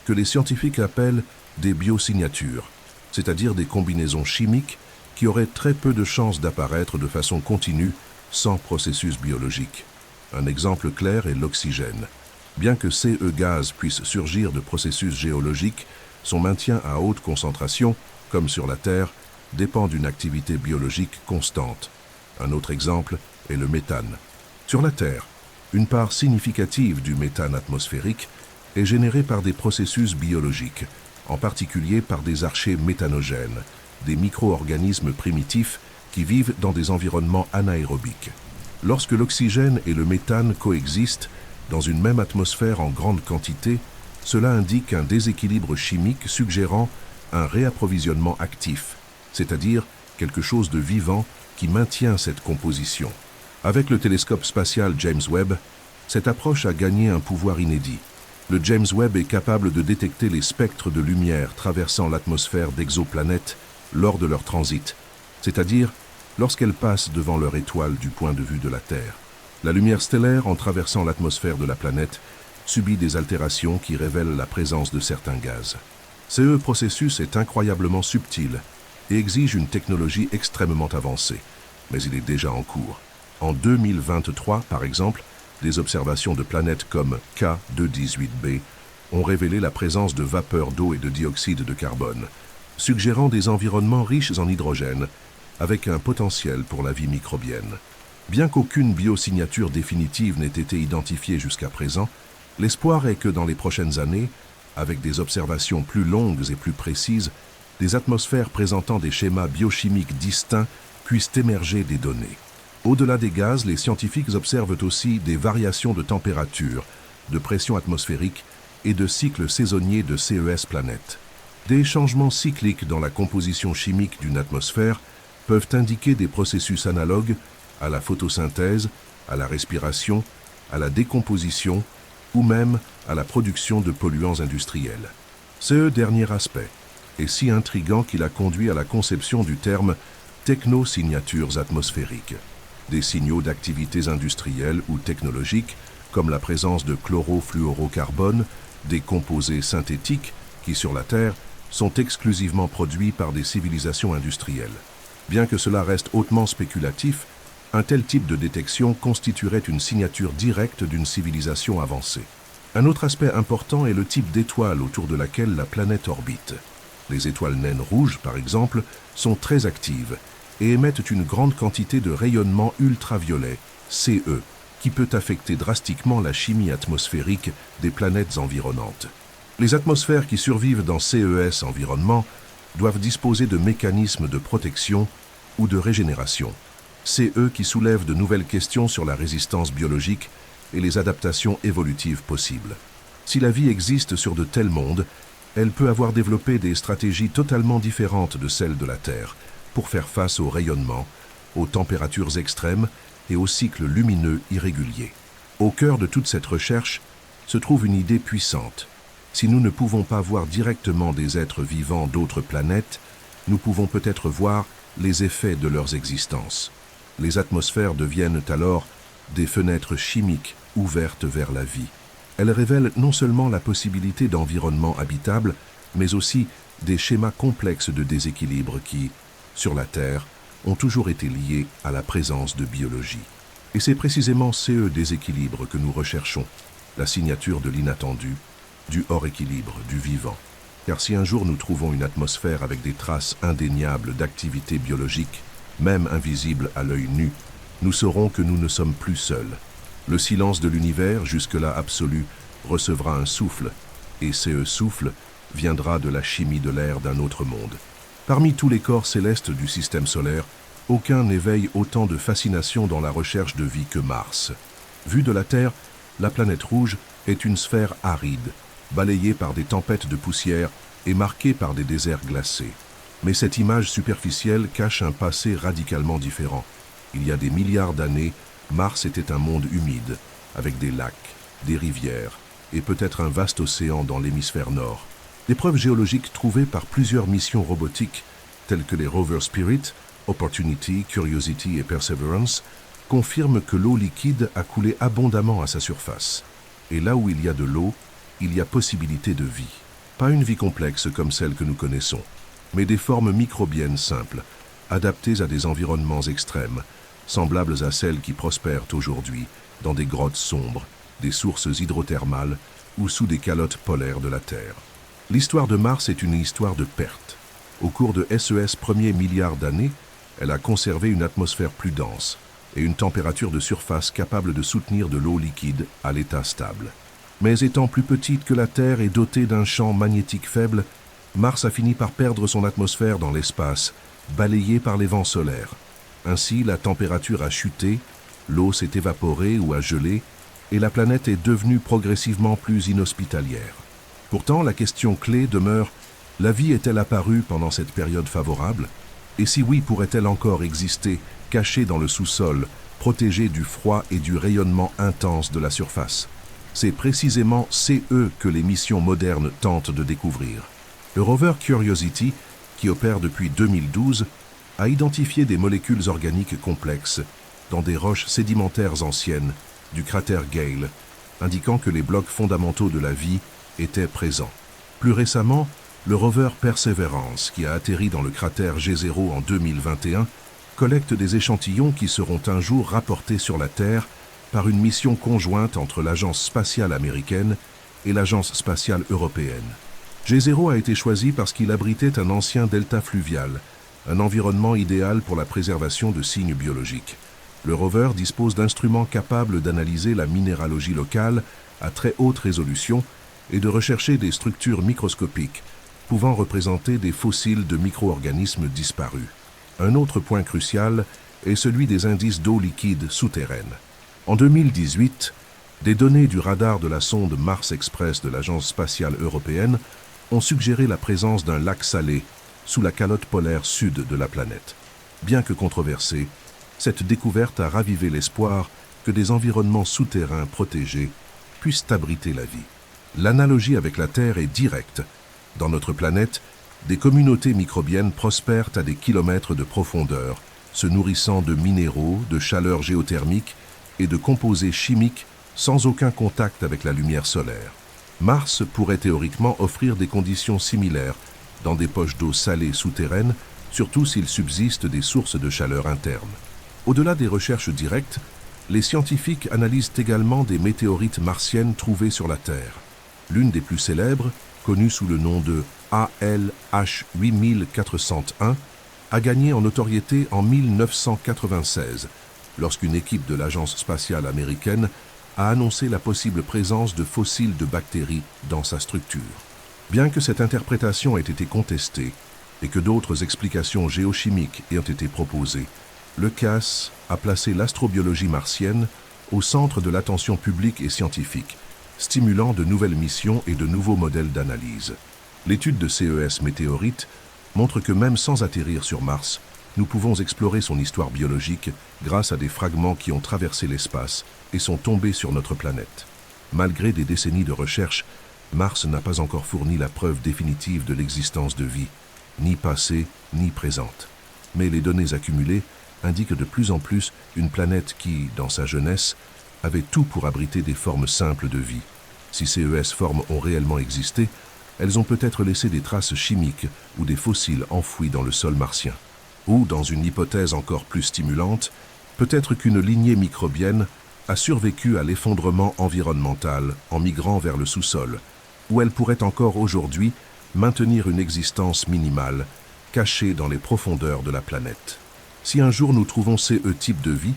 que les scientifiques appellent des biosignatures, c'est-à-dire des combinaisons chimiques qui auraient très peu de chances d'apparaître de façon continue sans processus biologique. Un exemple clair est l'oxygène. Bien que CE gaz puisse surgir de processus géologiques, son maintien à haute concentration, comme sur la Terre, dépend d'une activité biologique constante. Un autre exemple est le méthane. Sur la Terre, une part significative du méthane atmosphérique est générée par des processus biologiques, en particulier par des archées méthanogènes, des micro-organismes primitifs qui vivent dans des environnements anaérobiques. Lorsque l'oxygène et le méthane coexistent dans une même atmosphère en grande quantité, cela indique un déséquilibre chimique suggérant un réapprovisionnement actif, c'est-à-dire quelque chose de vivant qui maintient cette composition. Avec le télescope spatial James Webb, cette approche a gagné un pouvoir inédit. Le James Webb est capable de détecter les spectres de lumière traversant l'atmosphère d'exoplanètes lors de leur transit, c'est-à-dire lorsqu'elles passent devant leur étoile du point de vue de la Terre. La lumière stellaire, en traversant l'atmosphère de la planète, subit des altérations qui révèlent la présence de certains gaz. Ce processus est incroyablement subtil et exige une technologie extrêmement avancée, mais il est déjà en cours. En 2023, par exemple, des observations de planètes comme K218b ont révélé la présence de vapeur d'eau et de dioxyde de carbone, suggérant des environnements riches en hydrogène, avec un potentiel pour la vie microbienne. Bien qu'aucune biosignature définitive n'ait été identifiée jusqu'à présent, l'espoir est que dans les prochaines années, avec des observations plus longues et plus précises, des atmosphères présentant des schémas biochimiques distincts puissent émerger des données. Au-delà des gaz, les scientifiques observent aussi des variations de température, de pression atmosphérique et de cycles saisonniers de CES planètes. Des changements cycliques dans la composition chimique d'une atmosphère peuvent indiquer des processus analogues à la photosynthèse, à la respiration, à la décomposition ou même à la production de polluants industriels. Ce dernier aspect est si intriguant qu'il a conduit à la conception du terme technosignatures atmosphériques. Des signaux d'activités industrielles ou technologiques, comme la présence de chlorofluorocarbone, des composés synthétiques qui, sur la Terre, sont exclusivement produits par des civilisations industrielles. Bien que cela reste hautement spéculatif, un tel type de détection constituerait une signature directe d'une civilisation avancée. Un autre aspect important est le type d'étoile autour de laquelle la planète orbite. Les étoiles naines rouges, par exemple, sont très actives et émettent une grande quantité de rayonnement ultraviolet, CE, qui peut affecter drastiquement la chimie atmosphérique des planètes environnantes. Les atmosphères qui survivent dans CES environnement doivent disposer de mécanismes de protection ou de régénération. C'est eux qui soulèvent de nouvelles questions sur la résistance biologique et les adaptations évolutives possibles. Si la vie existe sur de tels mondes, elle peut avoir développé des stratégies totalement différentes de celles de la Terre pour faire face au rayonnement, aux températures extrêmes et aux cycles lumineux irréguliers. Au cœur de toute cette recherche se trouve une idée puissante. Si nous ne pouvons pas voir directement des êtres vivants d'autres planètes, nous pouvons peut-être voir les effets de leurs existences. Les atmosphères deviennent alors des fenêtres chimiques ouvertes vers la vie. Elles révèlent non seulement la possibilité d'environnements habitables, mais aussi des schémas complexes de déséquilibre qui, sur la Terre, ont toujours été liés à la présence de biologie. Et c'est précisément ces déséquilibres que nous recherchons, la signature de l'inattendu, du hors-équilibre, du vivant. Car si un jour nous trouvons une atmosphère avec des traces indéniables d'activité biologique, même invisibles à l'œil nu, nous saurons que nous ne sommes plus seuls. Le silence de l'univers, jusque-là absolu, recevra un souffle, et ce souffle viendra de la chimie de l'air d'un autre monde. Parmi tous les corps célestes du système solaire, aucun n'éveille autant de fascination dans la recherche de vie que Mars. Vue de la Terre, la planète rouge est une sphère aride, balayée par des tempêtes de poussière et marquée par des déserts glacés. Mais cette image superficielle cache un passé radicalement différent. Il y a des milliards d'années, Mars était un monde humide, avec des lacs, des rivières et peut-être un vaste océan dans l'hémisphère nord. Les preuves géologiques trouvées par plusieurs missions robotiques, telles que les rovers Spirit, Opportunity, Curiosity et Perseverance, confirment que l'eau liquide a coulé abondamment à sa surface. Et là où il y a de l'eau, il y a possibilité de vie. Pas une vie complexe comme celle que nous connaissons, mais des formes microbiennes simples, adaptées à des environnements extrêmes, semblables à celles qui prospèrent aujourd'hui dans des grottes sombres, des sources hydrothermales ou sous des calottes polaires de la Terre. L'histoire de Mars est une histoire de perte. Au cours de SES premiers milliards d'années, elle a conservé une atmosphère plus dense et une température de surface capable de soutenir de l'eau liquide à l'état stable. Mais étant plus petite que la Terre et dotée d'un champ magnétique faible, Mars a fini par perdre son atmosphère dans l'espace, balayée par les vents solaires. Ainsi, la température a chuté, l'eau s'est évaporée ou a gelé, et la planète est devenue progressivement plus inhospitalière. Pourtant, la question clé demeure, la vie est-elle apparue pendant cette période favorable? Et si oui, pourrait-elle encore exister, cachée dans le sous-sol, protégée du froid et du rayonnement intense de la surface? C'est précisément CE que les missions modernes tentent de découvrir. Le rover Curiosity, qui opère depuis 2012, a identifié des molécules organiques complexes dans des roches sédimentaires anciennes du cratère Gale, indiquant que les blocs fondamentaux de la vie étaient présents. Plus récemment, le rover Perseverance, qui a atterri dans le cratère G0 en 2021, collecte des échantillons qui seront un jour rapportés sur la Terre par une mission conjointe entre l'Agence spatiale américaine et l'Agence spatiale européenne. G0 a été choisi parce qu'il abritait un ancien delta fluvial, un environnement idéal pour la préservation de signes biologiques. Le rover dispose d'instruments capables d'analyser la minéralogie locale à très haute résolution et de rechercher des structures microscopiques pouvant représenter des fossiles de micro-organismes disparus. Un autre point crucial est celui des indices d'eau liquide souterraine. En 2018, des données du radar de la sonde Mars Express de l'Agence spatiale européenne ont suggéré la présence d'un lac salé sous la calotte polaire sud de la planète. Bien que controversée, cette découverte a ravivé l'espoir que des environnements souterrains protégés puissent abriter la vie. L'analogie avec la Terre est directe. Dans notre planète, des communautés microbiennes prospèrent à des kilomètres de profondeur, se nourrissant de minéraux, de chaleur géothermique et de composés chimiques sans aucun contact avec la lumière solaire. Mars pourrait théoriquement offrir des conditions similaires dans des poches d'eau salée souterraines, surtout s'il subsiste des sources de chaleur internes. Au-delà des recherches directes, les scientifiques analysent également des météorites martiennes trouvées sur la Terre. L'une des plus célèbres, connue sous le nom de ALH 8401, a gagné en notoriété en 1996, lorsqu'une équipe de l'Agence spatiale américaine a annoncé la possible présence de fossiles de bactéries dans sa structure. Bien que cette interprétation ait été contestée et que d'autres explications géochimiques aient été proposées, le CAS a placé l'astrobiologie martienne au centre de l'attention publique et scientifique, stimulant de nouvelles missions et de nouveaux modèles d'analyse. L'étude de CES Météorite montre que même sans atterrir sur Mars, nous pouvons explorer son histoire biologique grâce à des fragments qui ont traversé l'espace et sont tombés sur notre planète. Malgré des décennies de recherche, Mars n'a pas encore fourni la preuve définitive de l'existence de vie, ni passée ni présente. Mais les données accumulées indiquent de plus en plus une planète qui, dans sa jeunesse, avait tout pour abriter des formes simples de vie. Si ces ES-formes ont réellement existé, elles ont peut-être laissé des traces chimiques ou des fossiles enfouis dans le sol martien. Ou, dans une hypothèse encore plus stimulante, peut-être qu'une lignée microbienne a survécu à l'effondrement environnemental en migrant vers le sous-sol, où elle pourrait encore aujourd'hui maintenir une existence minimale, cachée dans les profondeurs de la planète. Si un jour nous trouvons ces types de vie,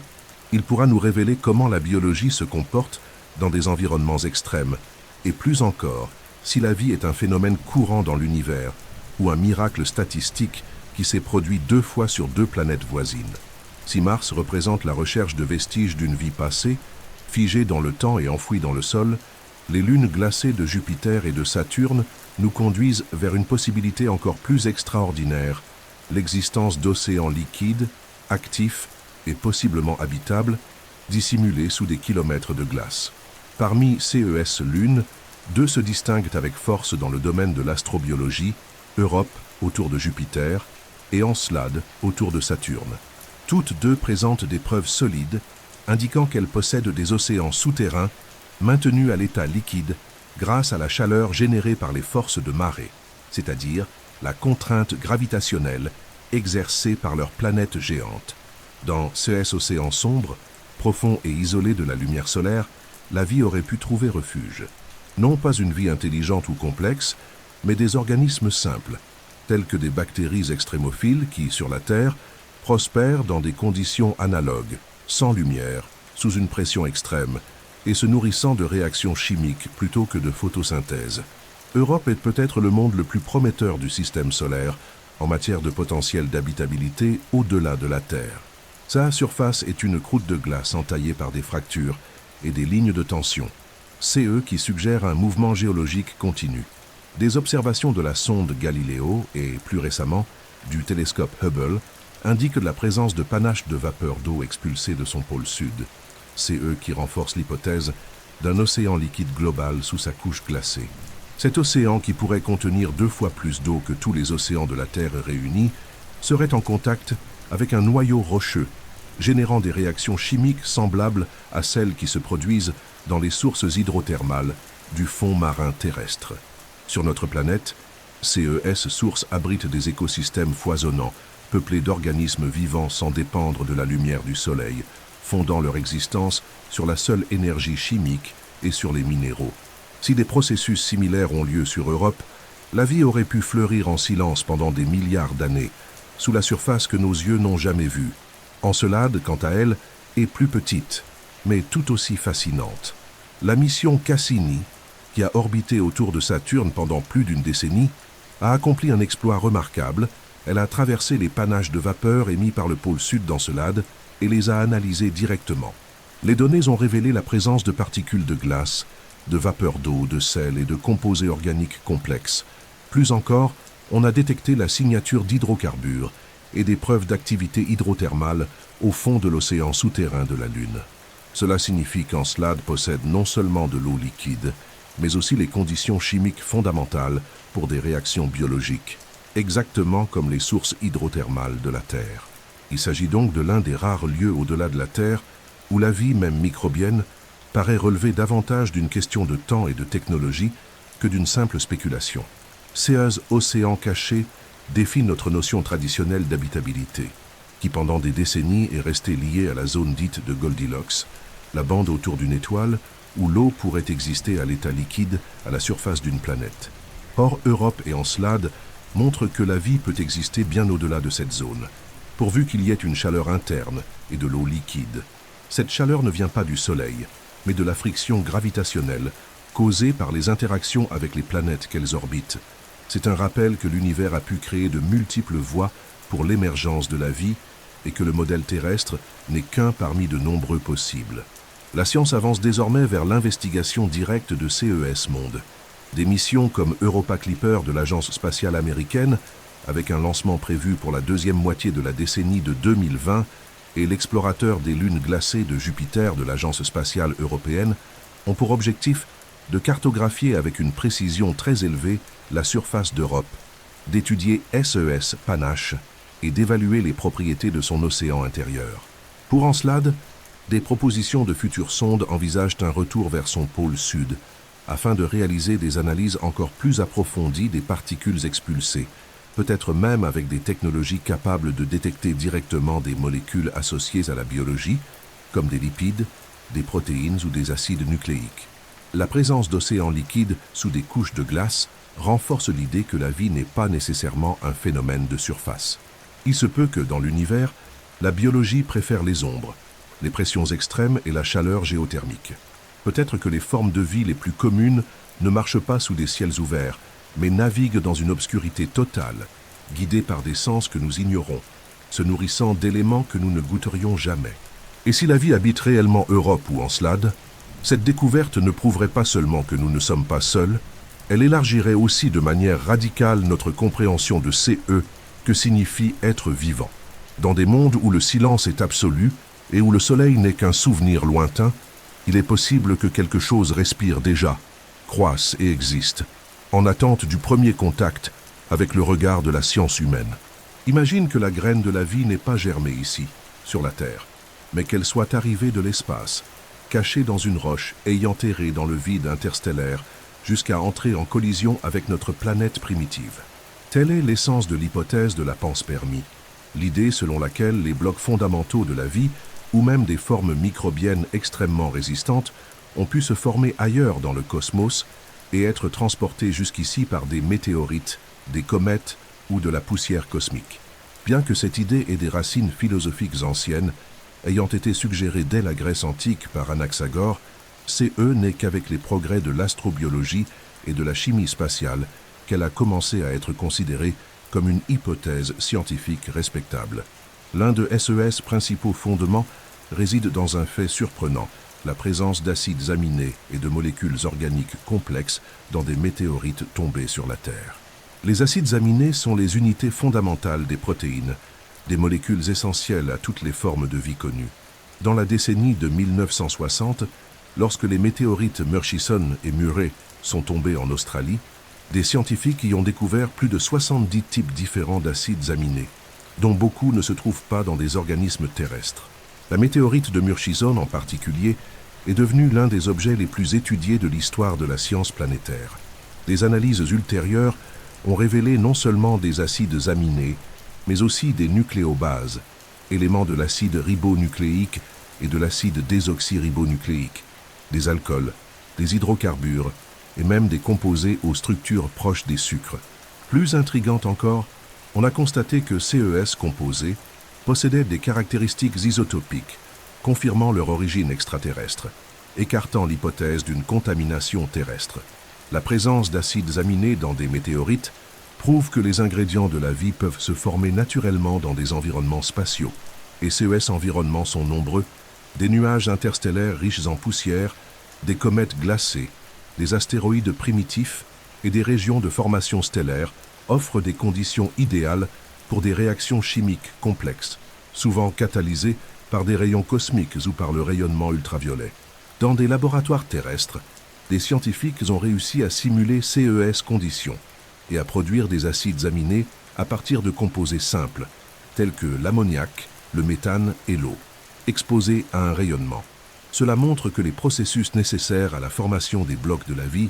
il pourra nous révéler comment la biologie se comporte dans des environnements extrêmes, et plus encore, si la vie est un phénomène courant dans l'univers, ou un miracle statistique qui s'est produit 2 fois sur 2 planètes voisines. Si Mars représente la recherche de vestiges d'une vie passée, figée dans le temps et enfouie dans le sol, les lunes glacées de Jupiter et de Saturne nous conduisent vers une possibilité encore plus extraordinaire, l'existence d'océans liquides, actifs et possiblement habitables, dissimulés sous des kilomètres de glace. Parmi CES lunes, 2 se distinguent avec force dans le domaine de l'astrobiologie, Europe autour de Jupiter et Encelade autour de Saturne. Toutes 2 présentent des preuves solides indiquant qu'elles possèdent des océans souterrains maintenus à l'état liquide grâce à la chaleur générée par les forces de marée, c'est-à-dire la contrainte gravitationnelle exercée par leurs planètes géantes. Dans ces océans sombres, profonds et isolés de la lumière solaire, la vie aurait pu trouver refuge. Non pas une vie intelligente ou complexe, mais des organismes simples, tels que des bactéries extrémophiles qui, sur la Terre, prospèrent dans des conditions analogues, sans lumière, sous une pression extrême, et se nourrissant de réactions chimiques plutôt que de photosynthèse. Europe est peut-être le monde le plus prometteur du système solaire en matière de potentiel d'habitabilité au-delà de la Terre. Sa surface est une croûte de glace entaillée par des fractures et des lignes de tension, CE qui suggèrent un mouvement géologique continu. Des observations de la sonde Galileo et, plus récemment, du télescope Hubble indiquent la présence de panaches de vapeur d'eau expulsées de son pôle sud, CE qui renforce l'hypothèse d'un océan liquide global sous sa couche glacée. Cet océan, qui pourrait contenir 2 fois plus d'eau que tous les océans de la Terre réunis, serait en contact avec un noyau rocheux, générant des réactions chimiques semblables à celles qui se produisent dans les sources hydrothermales du fond marin terrestre. Sur notre planète, CES sources abritent des écosystèmes foisonnants, peuplés d'organismes vivants sans dépendre de la lumière du soleil, fondant leur existence sur la seule énergie chimique et sur les minéraux. Si des processus similaires ont lieu sur Europe, la vie aurait pu fleurir en silence pendant des milliards d'années, sous la surface que nos yeux n'ont jamais vue. Encelade, quant à elle, est plus petite, mais tout aussi fascinante. La mission Cassini, qui a orbité autour de Saturne pendant plus d'une décennie, a accompli un exploit remarquable. Elle a traversé les panaches de vapeur émis par le pôle sud d'Encelade et les a analysés directement. Les données ont révélé la présence de particules de glace, de vapeur d'eau, de sel et de composés organiques complexes. Plus encore, on a détecté la signature d'hydrocarbures et des preuves d'activité hydrothermale au fond de l'océan souterrain de la Lune. Cela signifie qu'Encelade possède non seulement de l'eau liquide, mais aussi les conditions chimiques fondamentales pour des réactions biologiques, exactement comme les sources hydrothermales de la Terre. Il s'agit donc de l'un des rares lieux au-delà de la Terre où la vie, même microbienne, paraît relever davantage d'une question de temps et de technologie que d'une simple spéculation. Ces océans cachés défient notre notion traditionnelle d'habitabilité, qui pendant des décennies est restée liée à la zone dite de Goldilocks, la bande autour d'une étoile où l'eau pourrait exister à l'état liquide à la surface d'une planète. Or, Europe et Encelade montrent que la vie peut exister bien au-delà de cette zone. pourvu qu'il y ait une chaleur interne et de l'eau liquide. Cette chaleur ne vient pas du Soleil, mais de la friction gravitationnelle causée par les interactions avec les planètes qu'elles orbitent. C'est un rappel que l'univers a pu créer de multiples voies pour l'émergence de la vie et que le modèle terrestre n'est qu'un parmi de nombreux possibles. La science avance désormais vers l'investigation directe de CES Monde. Des missions comme Europa Clipper de l'Agence spatiale américaine, avec un lancement prévu pour la deuxième moitié de la décennie de 2020, et l'explorateur des lunes glacées de Jupiter de l'Agence spatiale européenne, ont pour objectif de cartographier avec une précision très élevée la surface d'Europe, d'étudier SES Panache et d'évaluer les propriétés de son océan intérieur. Pour Encelade, des propositions de futures sondes envisagent un retour vers son pôle sud, afin de réaliser des analyses encore plus approfondies des particules expulsées, peut-être même avec des technologies capables de détecter directement des molécules associées à la biologie, comme des lipides, des protéines ou des acides nucléiques. La présence d'océans liquides sous des couches de glace renforce l'idée que la vie n'est pas nécessairement un phénomène de surface. Il se peut que, dans l'univers, la biologie préfère les ombres, les pressions extrêmes et la chaleur géothermique. Peut-être que les formes de vie les plus communes ne marchent pas sous des ciels ouverts, mais naviguent dans une obscurité totale, guidées par des sens que nous ignorons, se nourrissant d'éléments que nous ne goûterions jamais. Et si la vie habite réellement Europe ou Encelade, cette découverte ne prouverait pas seulement que nous ne sommes pas seuls, elle élargirait aussi de manière radicale notre compréhension de CE que signifie être vivant. Dans des mondes où le silence est absolu et où le soleil n'est qu'un souvenir lointain, il est possible que quelque chose respire déjà, croisse et existe, en attente du premier contact avec le regard de la science humaine. Imagine que la graine de la vie n'ait pas germé ici, sur la Terre, mais qu'elle soit arrivée de l'espace, cachée dans une roche ayant erré dans le vide interstellaire jusqu'à entrer en collision avec notre planète primitive. Telle est l'essence de l'hypothèse de la panspermie, l'idée selon laquelle les blocs fondamentaux de la vie, ou même des formes microbiennes extrêmement résistantes, ont pu se former ailleurs dans le cosmos et être transportés jusqu'ici par des météorites, des comètes ou de la poussière cosmique. Bien que cette idée ait des racines philosophiques anciennes, ayant été suggérée dès la Grèce antique par Anaxagore, CE n'est qu'avec les progrès de l'astrobiologie et de la chimie spatiale qu'elle a commencé à être considérée comme une hypothèse scientifique respectable. L'un de SES principaux fondements réside dans un fait surprenant, la présence d'acides aminés et de molécules organiques complexes dans des météorites tombées sur la Terre. Les acides aminés sont les unités fondamentales des protéines, des molécules essentielles à toutes les formes de vie connues. Dans la décennie de 1960, lorsque les météorites Murchison et Murray sont tombés en Australie, des scientifiques y ont découvert plus de 70 types différents d'acides aminés, dont beaucoup ne se trouvent pas dans des organismes terrestres. La météorite de Murchison en particulier est devenue l'un des objets les plus étudiés de l'histoire de la science planétaire. Des analyses ultérieures ont révélé non seulement des acides aminés, mais aussi des nucléobases, éléments de l'acide ribonucléique et de l'acide désoxyribonucléique, des alcools, des hydrocarbures et même des composés aux structures proches des sucres. Plus intrigant encore, on a constaté que CES composés possédaient des caractéristiques isotopiques, confirmant leur origine extraterrestre, écartant l'hypothèse d'une contamination terrestre. La présence d'acides aminés dans des météorites prouve que les ingrédients de la vie peuvent se former naturellement dans des environnements spatiaux. Et ces environnements sont nombreux, des nuages interstellaires riches en poussière, des comètes glacées, des astéroïdes primitifs et des régions de formation stellaire offrent des conditions idéales pour des réactions chimiques complexes, souvent catalysées par des rayons cosmiques ou par le rayonnement ultraviolet. Dans des laboratoires terrestres, des scientifiques ont réussi à simuler CES conditions et à produire des acides aminés à partir de composés simples, tels que l'ammoniac, le méthane et l'eau, exposés à un rayonnement. Cela montre que les processus nécessaires à la formation des blocs de la vie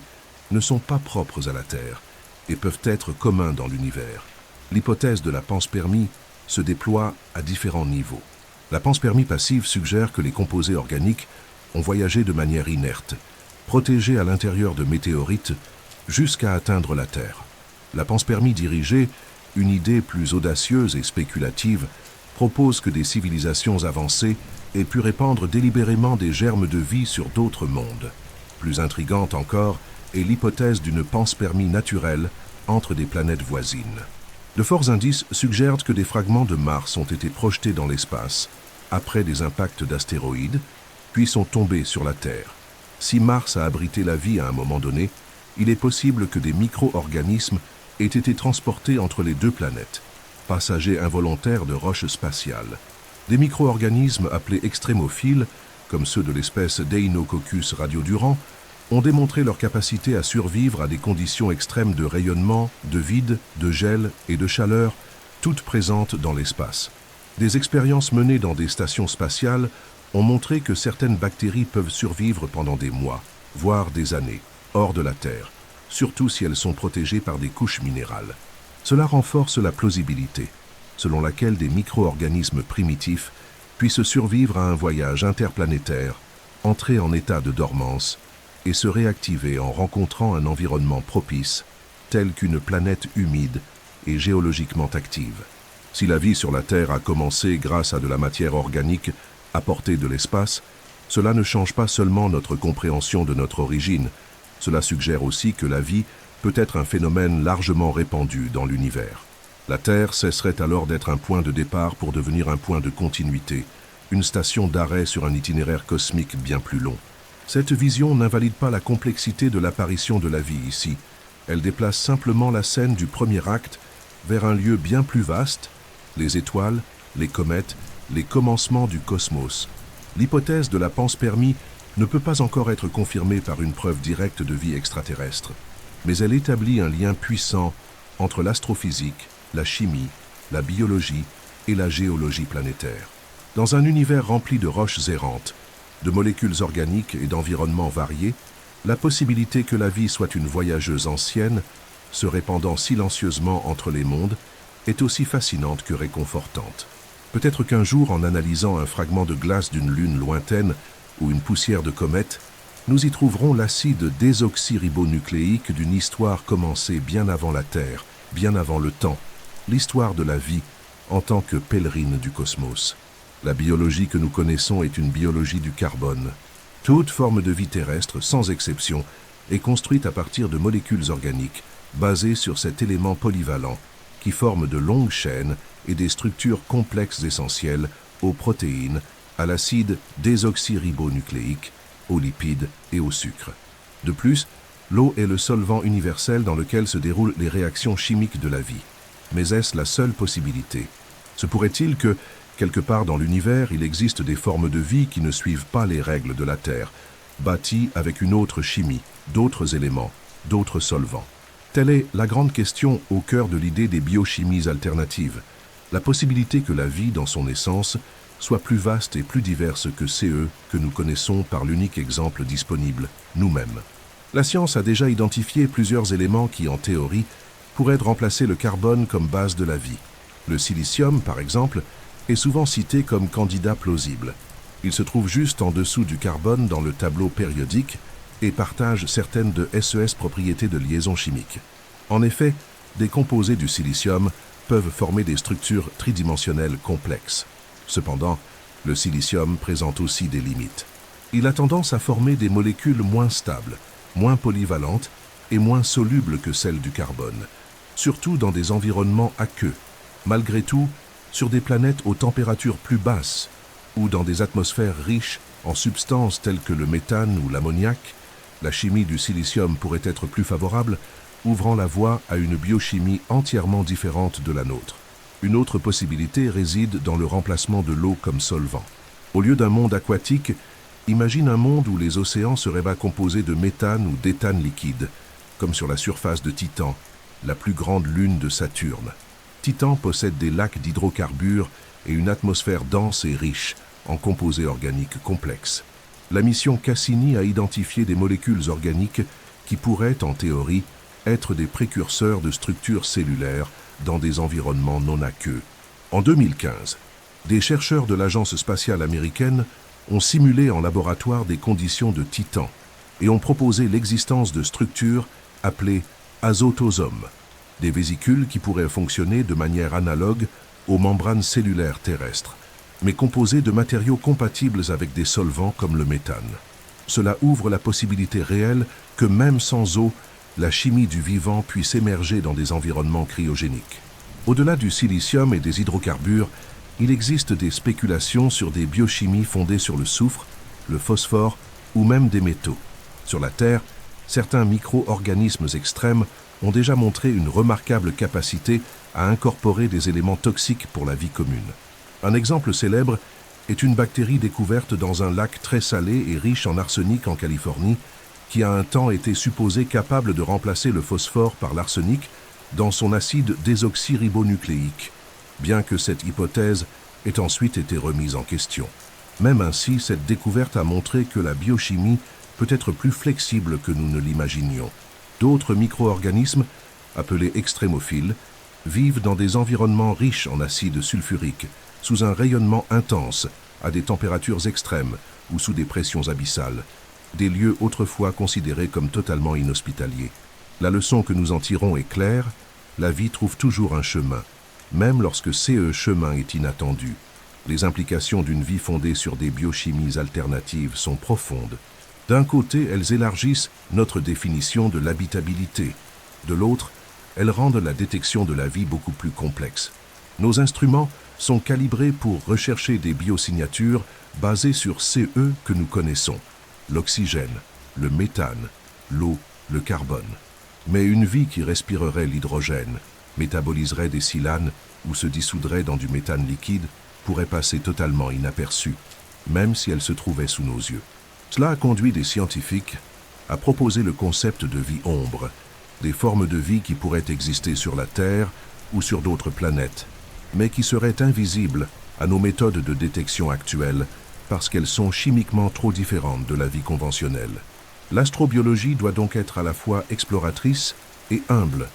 ne sont pas propres à la Terre et peuvent être communs dans l'univers. L'hypothèse de la panspermie se déploie à différents niveaux. La panspermie passive suggère que les composés organiques ont voyagé de manière inerte, protégés à l'intérieur de météorites, jusqu'à atteindre la Terre. La panspermie dirigée, une idée plus audacieuse et spéculative, propose que des civilisations avancées aient pu répandre délibérément des germes de vie sur d'autres mondes. Plus intrigante encore est l'hypothèse d'une panspermie naturelle entre des planètes voisines. De forts indices suggèrent que des fragments de Mars ont été projetés dans l'espace après des impacts d'astéroïdes, puis sont tombés sur la Terre. Si Mars a abrité la vie à un moment donné, il est possible que des micro-organismes aient été transportés entre les deux planètes, passagers involontaires de roches spatiales. Des micro-organismes appelés extrémophiles, comme ceux de l'espèce Deinococcus radiodurans, ont démontré leur capacité à survivre à des conditions extrêmes de rayonnement, de vide, de gel et de chaleur, toutes présentes dans l'espace. Des expériences menées dans des stations spatiales ont montré que certaines bactéries peuvent survivre pendant des mois, voire des années, hors de la Terre, surtout si elles sont protégées par des couches minérales. Cela renforce la plausibilité, selon laquelle des micro-organismes primitifs puissent survivre à un voyage interplanétaire, entrer en état de dormance et se réactiver en rencontrant un environnement propice, tel qu'une planète humide et géologiquement active. Si la vie sur la Terre a commencé grâce à de la matière organique apportée de l'espace, cela ne change pas seulement notre compréhension de notre origine, cela suggère aussi que la vie peut être un phénomène largement répandu dans l'univers. La Terre cesserait alors d'être un point de départ pour devenir un point de continuité, une station d'arrêt sur un itinéraire cosmique bien plus long. Cette vision n'invalide pas la complexité de l'apparition de la vie ici. Elle déplace simplement la scène du premier acte vers un lieu bien plus vaste, les étoiles, les comètes, les commencements du cosmos. L'hypothèse de la panspermie ne peut pas encore être confirmée par une preuve directe de vie extraterrestre, mais elle établit un lien puissant entre l'astrophysique, la chimie, la biologie et la géologie planétaire. Dans un univers rempli de roches errantes, de molécules organiques et d'environnements variés, la possibilité que la vie soit une voyageuse ancienne, se répandant silencieusement entre les mondes, est aussi fascinante que réconfortante. Peut-être qu'un jour, en analysant un fragment de glace d'une lune lointaine ou une poussière de comète, nous y trouverons l'acide désoxyribonucléique d'une histoire commencée bien avant la Terre, bien avant le temps, l'histoire de la vie en tant que pèlerine du cosmos. La biologie que nous connaissons est une biologie du carbone. Toute forme de vie terrestre, sans exception, est construite à partir de molécules organiques basées sur cet élément polyvalent qui forme de longues chaînes et des structures complexes essentielles aux protéines, à l'acide désoxyribonucléique, aux lipides et au sucre. De plus, l'eau est le solvant universel dans lequel se déroulent les réactions chimiques de la vie. Mais est-ce la seule possibilité? Se pourrait-il que, quelque part dans l'univers, il existe des formes de vie qui ne suivent pas les règles de la Terre, bâties avec une autre chimie, d'autres éléments, d'autres solvants? Telle est la grande question au cœur de l'idée des biochimies alternatives, la possibilité que la vie, dans son essence, soit plus vaste et plus diverse que CE que nous connaissons par l'unique exemple disponible, nous-mêmes. La science a déjà identifié plusieurs éléments qui, en théorie, pourraient remplacer le carbone comme base de la vie. Le silicium, par exemple, est souvent cité comme candidat plausible. Il se trouve juste en dessous du carbone dans le tableau périodique et partage certaines de SES propriétés de liaison chimique. En effet, des composés du silicium peuvent former des structures tridimensionnelles complexes. Cependant, le silicium présente aussi des limites. Il a tendance à former des molécules moins stables, moins polyvalentes et moins solubles que celles du carbone, surtout dans des environnements aqueux. Malgré tout, sur des planètes aux températures plus basses ou dans des atmosphères riches en substances telles que le méthane ou l'ammoniac, la chimie du silicium pourrait être plus favorable, ouvrant la voie à une biochimie entièrement différente de la nôtre. Une autre possibilité réside dans le remplacement de l'eau comme solvant. Au lieu d'un monde aquatique, imagine un monde où les océans seraient composés de méthane ou d'éthane liquide, comme sur la surface de Titan, la plus grande lune de Saturne. Titan possède des lacs d'hydrocarbures et une atmosphère dense et riche en composés organiques complexes. La mission Cassini a identifié des molécules organiques qui pourraient, en théorie, être des précurseurs de structures cellulaires dans des environnements non aqueux. En 2015, des chercheurs de l'Agence spatiale américaine ont simulé en laboratoire des conditions de Titan et ont proposé l'existence de structures appelées azotosomes, des vésicules qui pourraient fonctionner de manière analogue aux membranes cellulaires terrestres, mais composée de matériaux compatibles avec des solvants comme le méthane. Cela ouvre la possibilité réelle que même sans eau, la chimie du vivant puisse émerger dans des environnements cryogéniques. Au-delà du silicium et des hydrocarbures, il existe des spéculations sur des biochimies fondées sur le soufre, le phosphore ou même des métaux. Sur la Terre, certains micro-organismes extrêmes ont déjà montré une remarquable capacité à incorporer des éléments toxiques pour la vie commune. Un exemple célèbre est une bactérie découverte dans un lac très salé et riche en arsenic en Californie, qui a un temps été supposée capable de remplacer le phosphore par l'arsenic dans son acide désoxyribonucléique, bien que cette hypothèse ait ensuite été remise en question. Même ainsi, cette découverte a montré que la biochimie peut être plus flexible que nous ne l'imaginions. D'autres micro-organismes, appelés extrémophiles, vivent dans des environnements riches en acide sulfurique, sous un rayonnement intense, à des températures extrêmes ou sous des pressions abyssales, des lieux autrefois considérés comme totalement inhospitaliers. La leçon que nous en tirons est claire, la vie trouve toujours un chemin, même lorsque ce chemin est inattendu. Les implications d'une vie fondée sur des biochimies alternatives sont profondes. D'un côté, elles élargissent notre définition de l'habitabilité. De l'autre, elles rendent la détection de la vie beaucoup plus complexe. Nos instruments sont calibrés pour rechercher des biosignatures basées sur CE que nous connaissons: l'oxygène, le méthane, l'eau, le carbone. Mais une vie qui respirerait l'hydrogène, métaboliserait des silanes ou se dissoudrait dans du méthane liquide pourrait passer totalement inaperçue, même si elle se trouvait sous nos yeux. Cela a conduit des scientifiques à proposer le concept de vie ombre, des formes de vie qui pourraient exister sur la Terre ou sur d'autres planètes, mais qui seraient invisibles à nos méthodes de détection actuelles parce qu'elles sont chimiquement trop différentes de la vie conventionnelle. L'astrobiologie doit donc être à la fois exploratrice et humble.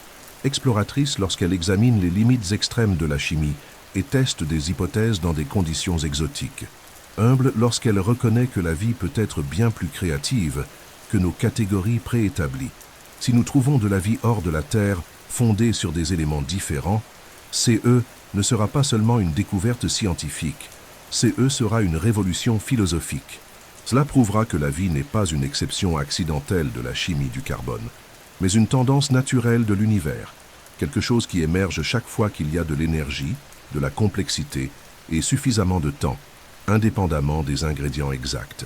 Exploratrice lorsqu'elle examine les limites extrêmes de la chimie et teste des hypothèses dans des conditions exotiques. Humble lorsqu'elle reconnaît que la vie peut être bien plus créative que nos catégories préétablies. Si nous trouvons de la vie hors de la Terre, fondée sur des éléments différents, CE ne sera pas seulement une découverte scientifique, CE sera une révolution philosophique. Cela prouvera que la vie n'est pas une exception accidentelle de la chimie du carbone, mais une tendance naturelle de l'univers, quelque chose qui émerge chaque fois qu'il y a de l'énergie, de la complexité et suffisamment de temps, indépendamment des ingrédients exacts.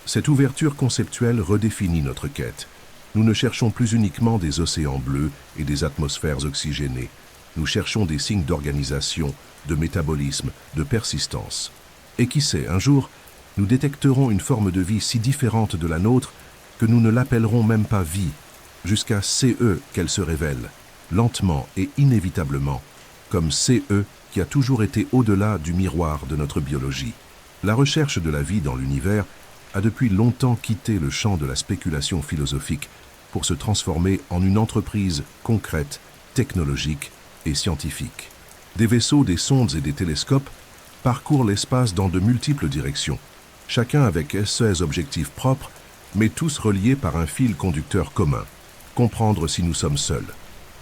Cette ouverture conceptuelle redéfinit notre quête. Nous ne cherchons plus uniquement des océans bleus et des atmosphères oxygénées. Nous cherchons des signes d'organisation, de métabolisme, de persistance. Et qui sait, un jour, nous détecterons une forme de vie si différente de la nôtre que nous ne l'appellerons même pas vie, jusqu'à CE qu'elle se révèle, lentement et inévitablement, comme CE qui a toujours été au-delà du miroir de notre biologie. La recherche de la vie dans l'univers a depuis longtemps quitté le champ de la spéculation philosophique pour se transformer en une entreprise concrète, technologique et scientifique. Des vaisseaux, des sondes et des télescopes parcourent l'espace dans de multiples directions, chacun avec ses objectifs propres, mais tous reliés par un fil conducteur commun: comprendre si nous sommes seuls.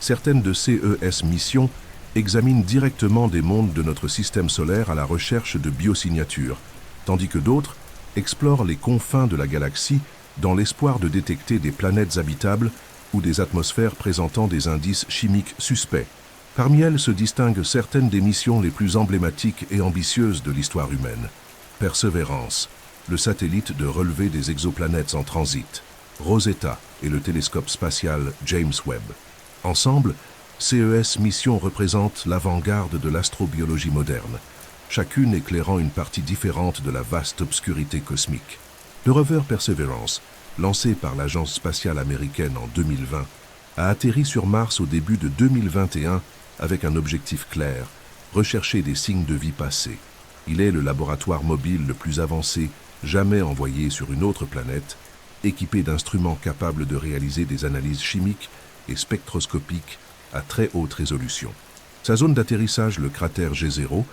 Certaines de ces missions examinent directement des mondes de notre système solaire à la recherche de biosignatures, tandis que d'autres explorent les confins de la galaxie dans l'espoir de détecter des planètes habitables ou des atmosphères présentant des indices chimiques suspects. Parmi elles se distinguent certaines des missions les plus emblématiques et ambitieuses de l'histoire humaine. Perseverance, le satellite de relevé des exoplanètes en transit; Rosetta et le télescope spatial James Webb. Ensemble, CES missions représentent l'avant-garde de l'astrobiologie moderne, chacune éclairant une partie différente de la vaste obscurité cosmique. Le rover Perseverance, lancé par l'Agence spatiale américaine en 2020, a atterri sur Mars au début de 2021 avec un objectif clair: rechercher des signes de vie passée. Il est le laboratoire mobile le plus avancé jamais envoyé sur une autre planète, équipé d'instruments capables de réaliser des analyses chimiques et spectroscopiques à très haute résolution. Sa zone d'atterrissage, le cratère G0,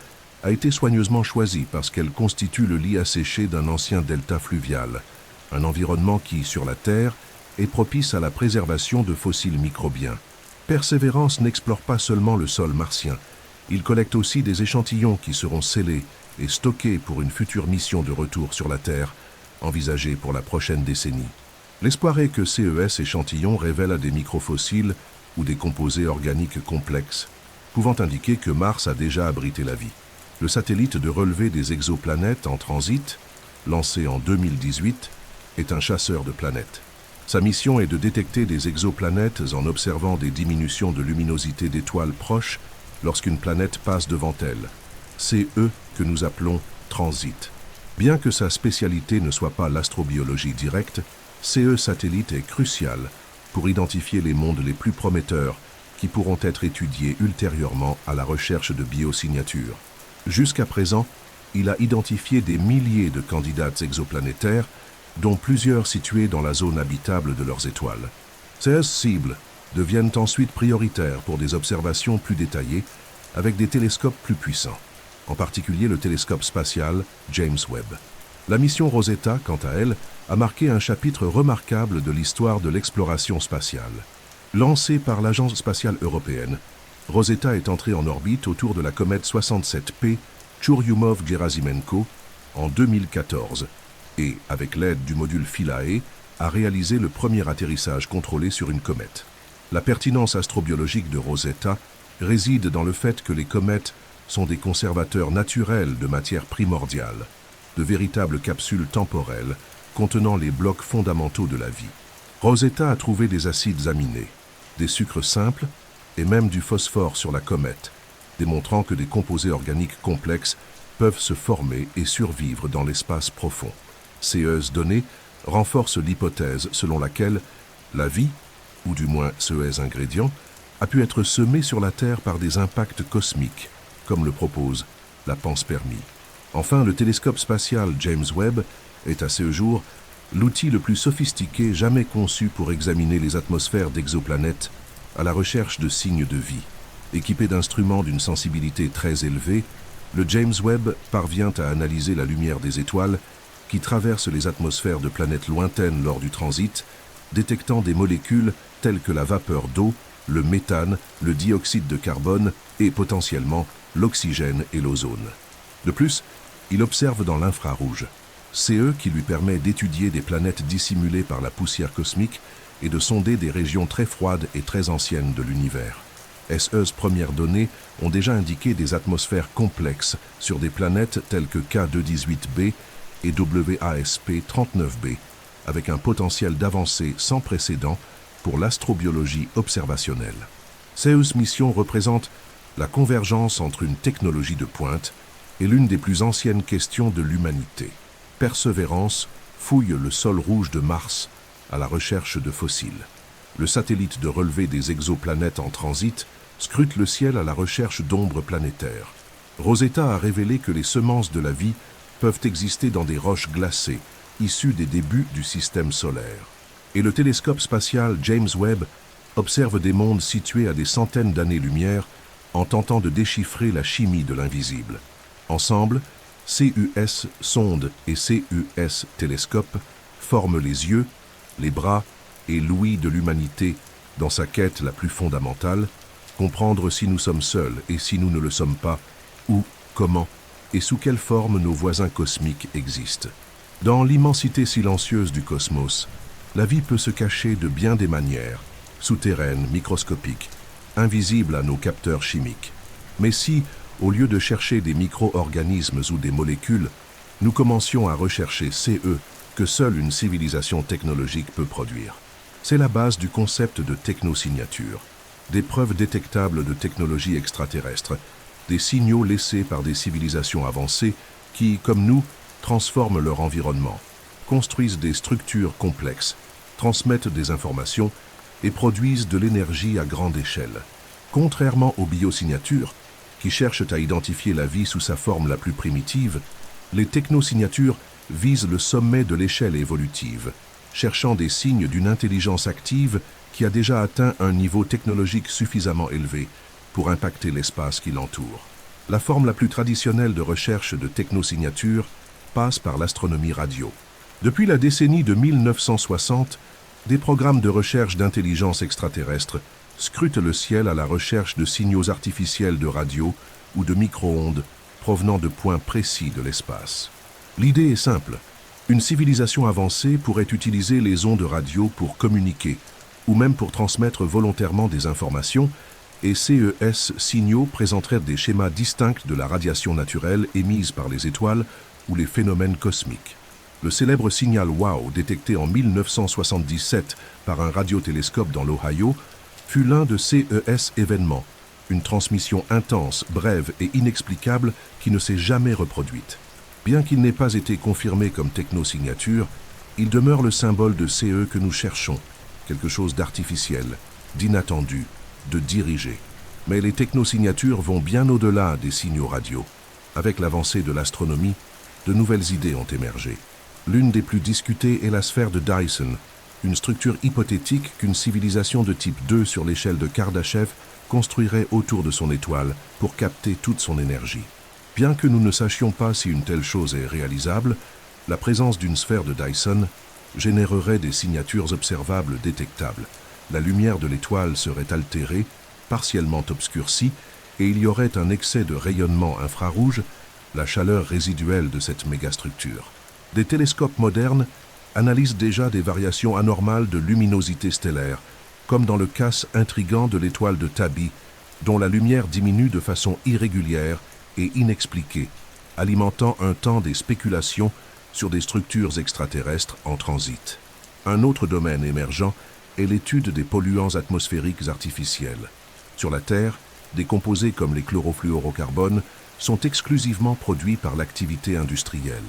a été soigneusement choisie parce qu'elle constitue le lit asséché d'un ancien delta fluvial, un environnement qui, sur la Terre, est propice à la préservation de fossiles microbiens. Persévérance n'explore pas seulement le sol martien, Il collecte aussi des échantillons qui seront scellés et stockés pour une future mission de retour sur la Terre, envisagée pour la prochaine décennie. L'espoir est que ces échantillons révèlent des microfossiles ou des composés organiques complexes, pouvant indiquer que Mars a déjà abrité la vie. Le satellite de relevé des exoplanètes en transit, lancé en 2018, est un chasseur de planètes. Sa mission est de détecter des exoplanètes en observant des diminutions de luminosité d'étoiles proches lorsqu'une planète passe devant elle. C'est eux que nous appelons transit. Bien que sa spécialité ne soit pas l'astrobiologie directe, CE satellite est crucial pour identifier les mondes les plus prometteurs qui pourront être étudiés ultérieurement à la recherche de biosignatures. Jusqu'à présent, il a identifié des milliers de candidates exoplanétaires, dont plusieurs situées dans la zone habitable de leurs étoiles. Ces cibles deviennent ensuite prioritaires pour des observations plus détaillées avec des télescopes plus puissants, en particulier le télescope spatial James Webb. La mission Rosetta, quant à elle, a marqué un chapitre remarquable de l'histoire de l'exploration spatiale. Lancée par l'Agence spatiale européenne, Rosetta est entrée en orbite autour de la comète 67P Churyumov-Gerasimenko en 2014 et, avec l'aide du module Philae, a réalisé le premier atterrissage contrôlé sur une comète. La pertinence astrobiologique de Rosetta réside dans le fait que les comètes sont des conservateurs naturels de matière primordiale, de véritables capsules temporelles contenant les blocs fondamentaux de la vie. Rosetta a trouvé des acides aminés, des sucres simples et même du phosphore sur la comète, démontrant que des composés organiques complexes peuvent se former et survivre dans l'espace profond. Ces données renforcent l'hypothèse selon laquelle la vie, ou du moins ces ingrédients, a pu être semée sur la Terre par des impacts cosmiques, comme le propose la panspermie. Enfin, le télescope spatial James Webb est à ce jour l'outil le plus sophistiqué jamais conçu pour examiner les atmosphères d'exoplanètes à la recherche de signes de vie. Équipé d'instruments d'une sensibilité très élevée, le James Webb parvient à analyser la lumière des étoiles qui traversent les atmosphères de planètes lointaines lors du transit, détectant des molécules telles que la vapeur d'eau, le méthane, le dioxyde de carbone et potentiellement l'oxygène et l'ozone. De plus, il observe dans l'infrarouge. C'est eux qui lui permet d'étudier des planètes dissimulées par la poussière cosmique et de sonder des régions très froides et très anciennes de l'univers. SE's premières données ont déjà indiqué des atmosphères complexes sur des planètes telles que K218b et WASP-39b, avec un potentiel d'avancée sans précédent pour l'astrobiologie observationnelle. Ces missions représentent la convergence entre une technologie de pointe et l'une des plus anciennes questions de l'humanité. Persévérance fouille le sol rouge de Mars à la recherche de fossiles. Le satellite de relevé des exoplanètes en transit scrute le ciel à la recherche d'ombres planétaires. Rosetta a révélé que les semences de la vie peuvent exister dans des roches glacées, issues des débuts du système solaire. Et le télescope spatial James Webb observe des mondes situés à des centaines d'années-lumière en tentant de déchiffrer la chimie de l'invisible. Ensemble, CUS sonde et CUS télescope forment les yeux, les bras et l'ouïe de l'humanité dans sa quête la plus fondamentale, comprendre si nous sommes seuls et si nous ne le sommes pas, où, comment et sous quelle forme nos voisins cosmiques existent. Dans l'immensité silencieuse du cosmos, la vie peut se cacher de bien des manières, souterraines, microscopiques, invisibles à nos capteurs chimiques. Mais si, au lieu de chercher des micro-organismes ou des molécules, nous commencions à rechercher CE que seule une civilisation technologique peut produire. C'est la base du concept de technosignature, des preuves détectables de technologie extraterrestre, des signaux laissés par des civilisations avancées qui, comme nous, transforment leur environnement, construisent des structures complexes, transmettent des informations et produisent de l'énergie à grande échelle. Contrairement aux biosignatures, qui cherchent à identifier la vie sous sa forme la plus primitive, les technosignatures visent le sommet de l'échelle évolutive, cherchant des signes d'une intelligence active qui a déjà atteint un niveau technologique suffisamment élevé pour impacter l'espace qui l'entoure. La forme la plus traditionnelle de recherche de technosignature passe par l'astronomie radio. Depuis la décennie de 1960, des programmes de recherche d'intelligence extraterrestre scrutent le ciel à la recherche de signaux artificiels de radio ou de micro-ondes provenant de points précis de l'espace. L'idée est simple. Une civilisation avancée pourrait utiliser les ondes radio pour communiquer, ou même pour transmettre volontairement des informations, et CES signaux présenteraient des schémas distincts de la radiation naturelle émise par les étoiles ou les phénomènes cosmiques. Le célèbre signal WOW, détecté en 1977 par un radiotélescope dans l'Ohio, fut l'un de CES événements, une transmission intense, brève et inexplicable qui ne s'est jamais reproduite. Bien qu'il n'ait pas été confirmé comme technosignature, il demeure le symbole de CE que nous cherchons, quelque chose d'artificiel, d'inattendu, de dirigé. Mais les technosignatures vont bien au-delà des signaux radio. Avec l'avancée de l'astronomie, de nouvelles idées ont émergé. L'une des plus discutées est la sphère de Dyson, une structure hypothétique qu'une civilisation de type 2 sur l'échelle de Kardashev construirait autour de son étoile pour capter toute son énergie. Bien que nous ne sachions pas si une telle chose est réalisable, la présence d'une sphère de Dyson générerait des signatures observables détectables. La lumière de l'étoile serait altérée, partiellement obscurcie, et il y aurait un excès de rayonnement infrarouge, la chaleur résiduelle de cette mégastructure. Des télescopes modernes analysent déjà des variations anormales de luminosité stellaire, comme dans le cas intrigant de l'étoile de Tabby, dont la lumière diminue de façon irrégulière et inexpliquée, alimentant un temps des spéculations sur des structures extraterrestres en transit. Un autre domaine émergent est l'étude des polluants atmosphériques artificiels. Sur la Terre, des composés comme les chlorofluorocarbones sont exclusivement produits par l'activité industrielle.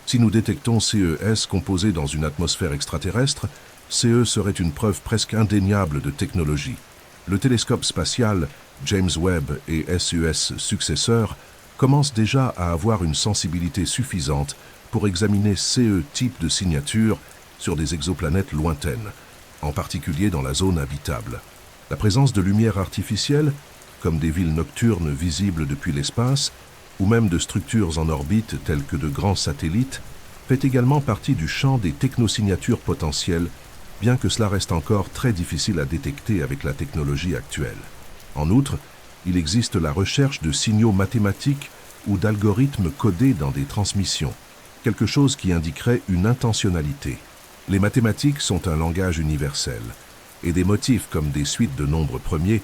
Si nous détectons CES composés dans une atmosphère extraterrestre, CE serait une preuve presque indéniable de technologie. Le télescope spatial James Webb et SES successeurs commencent déjà à avoir une sensibilité suffisante pour examiner CE type de signature sur des exoplanètes lointaines, en particulier dans la zone habitable. La présence de lumière artificielle, comme des villes nocturnes visibles depuis l'espace, ou même de structures en orbite telles que de grands satellites, fait également partie du champ des technosignatures potentielles, bien que cela reste encore très difficile à détecter avec la technologie actuelle. En outre, il existe la recherche de signaux mathématiques ou d'algorithmes codés dans des transmissions, quelque chose qui indiquerait une intentionnalité. Les mathématiques sont un langage universel, et des motifs comme des suites de nombres premiers,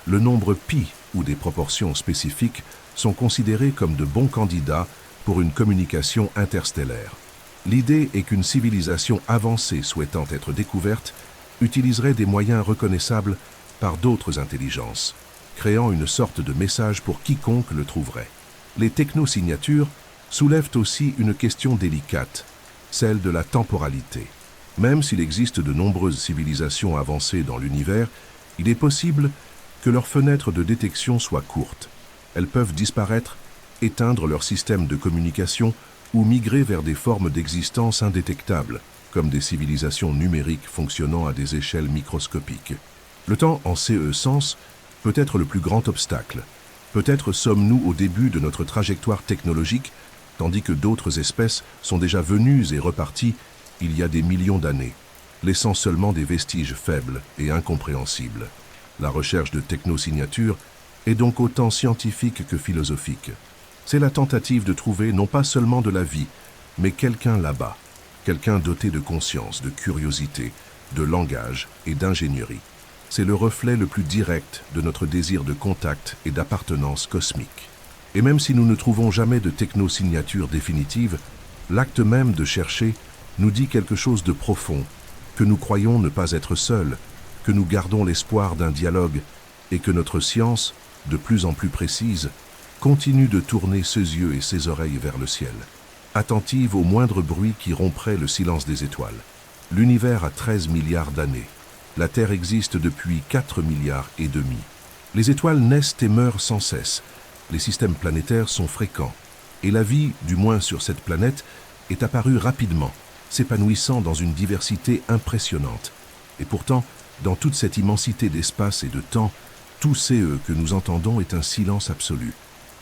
le nombre pi ou des proportions spécifiques sont considérés comme de bons candidats pour une communication interstellaire. L'idée est qu'une civilisation avancée souhaitant être découverte utiliserait des moyens reconnaissables par d'autres intelligences, créant une sorte de message pour quiconque le trouverait. Les technosignatures soulèvent aussi une question délicate, celle de la temporalité. Même s'il existe de nombreuses civilisations avancées dans l'univers, il est possible que leurs fenêtres de détection soient courtes. Elles peuvent disparaître, éteindre leur système de communication ou migrer vers des formes d'existence indétectables, comme des civilisations numériques fonctionnant à des échelles microscopiques. Le temps en CE sens peut être le plus grand obstacle. Peut-être sommes-nous au début de notre trajectoire technologique, tandis que d'autres espèces sont déjà venues et reparties il y a des millions d'années, laissant seulement des vestiges faibles et incompréhensibles. La recherche de technosignatures est donc autant scientifique que philosophique. C'est la tentative de trouver non pas seulement de la vie, mais quelqu'un là-bas, quelqu'un doté de conscience, de curiosité, de langage et d'ingénierie. C'est le reflet le plus direct de notre désir de contact et d'appartenance cosmique. Et même si nous ne trouvons jamais de technosignature définitive, l'acte même de chercher nous dit quelque chose de profond, que nous croyons ne pas être seuls, que nous gardons l'espoir d'un dialogue et que notre science, de plus en plus précise, continue de tourner ses yeux et ses oreilles vers le ciel, attentive au moindre bruit qui romprait le silence des étoiles. L'univers a 13 milliards d'années. La Terre existe depuis 4 milliards et demi. Les étoiles naissent et meurent sans cesse. Les systèmes planétaires sont fréquents. Et la vie, du moins sur cette planète, est apparue rapidement, s'épanouissant dans une diversité impressionnante. Et pourtant, dans toute cette immensité d'espace et de temps, tout CE que nous entendons est un silence absolu.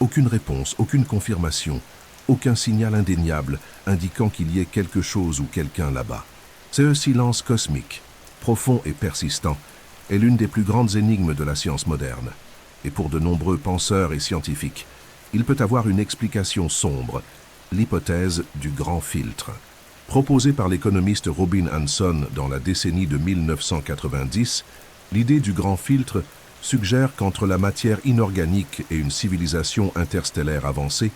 Aucune réponse, aucune confirmation, aucun signal indéniable indiquant qu'il y ait quelque chose ou quelqu'un là-bas. Ce silence cosmique, profond et persistant, est l'une des plus grandes énigmes de la science moderne. Et pour de nombreux penseurs et scientifiques, il peut avoir une explication sombre, l'hypothèse du grand filtre. Proposée par l'économiste Robin Hanson dans la décennie de 1990, l'idée du grand filtre suggère qu'entre la matière inorganique et une civilisation interstellaire avancée,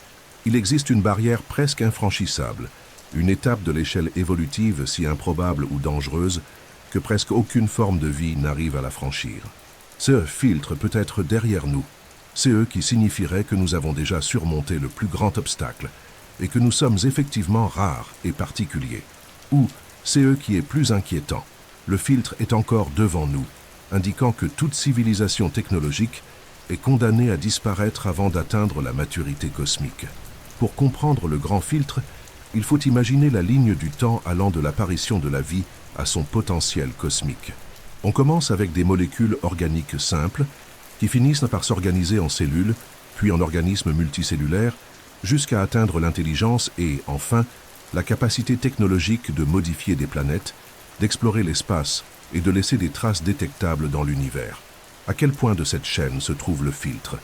il existe une barrière presque infranchissable, une étape de l'échelle évolutive si improbable ou dangereuse que presque aucune forme de vie n'arrive à la franchir. Ce filtre peut être derrière nous, CE qui signifierait que nous avons déjà surmonté le plus grand obstacle et que nous sommes effectivement rares et particuliers. Ou CE qui est plus inquiétant, le filtre est encore devant nous, indiquant que toute civilisation technologique est condamnée à disparaître avant d'atteindre la maturité cosmique. Pour comprendre le grand filtre, il faut imaginer la ligne du temps allant de l'apparition de la vie à son potentiel cosmique. On commence avec des molécules organiques simples qui finissent par s'organiser en cellules, puis en organismes multicellulaires, jusqu'à atteindre l'intelligence et, enfin, la capacité technologique de modifier des planètes, d'explorer l'espace et de laisser des traces détectables dans l'univers. À quel point de cette chaîne se trouve le filtre?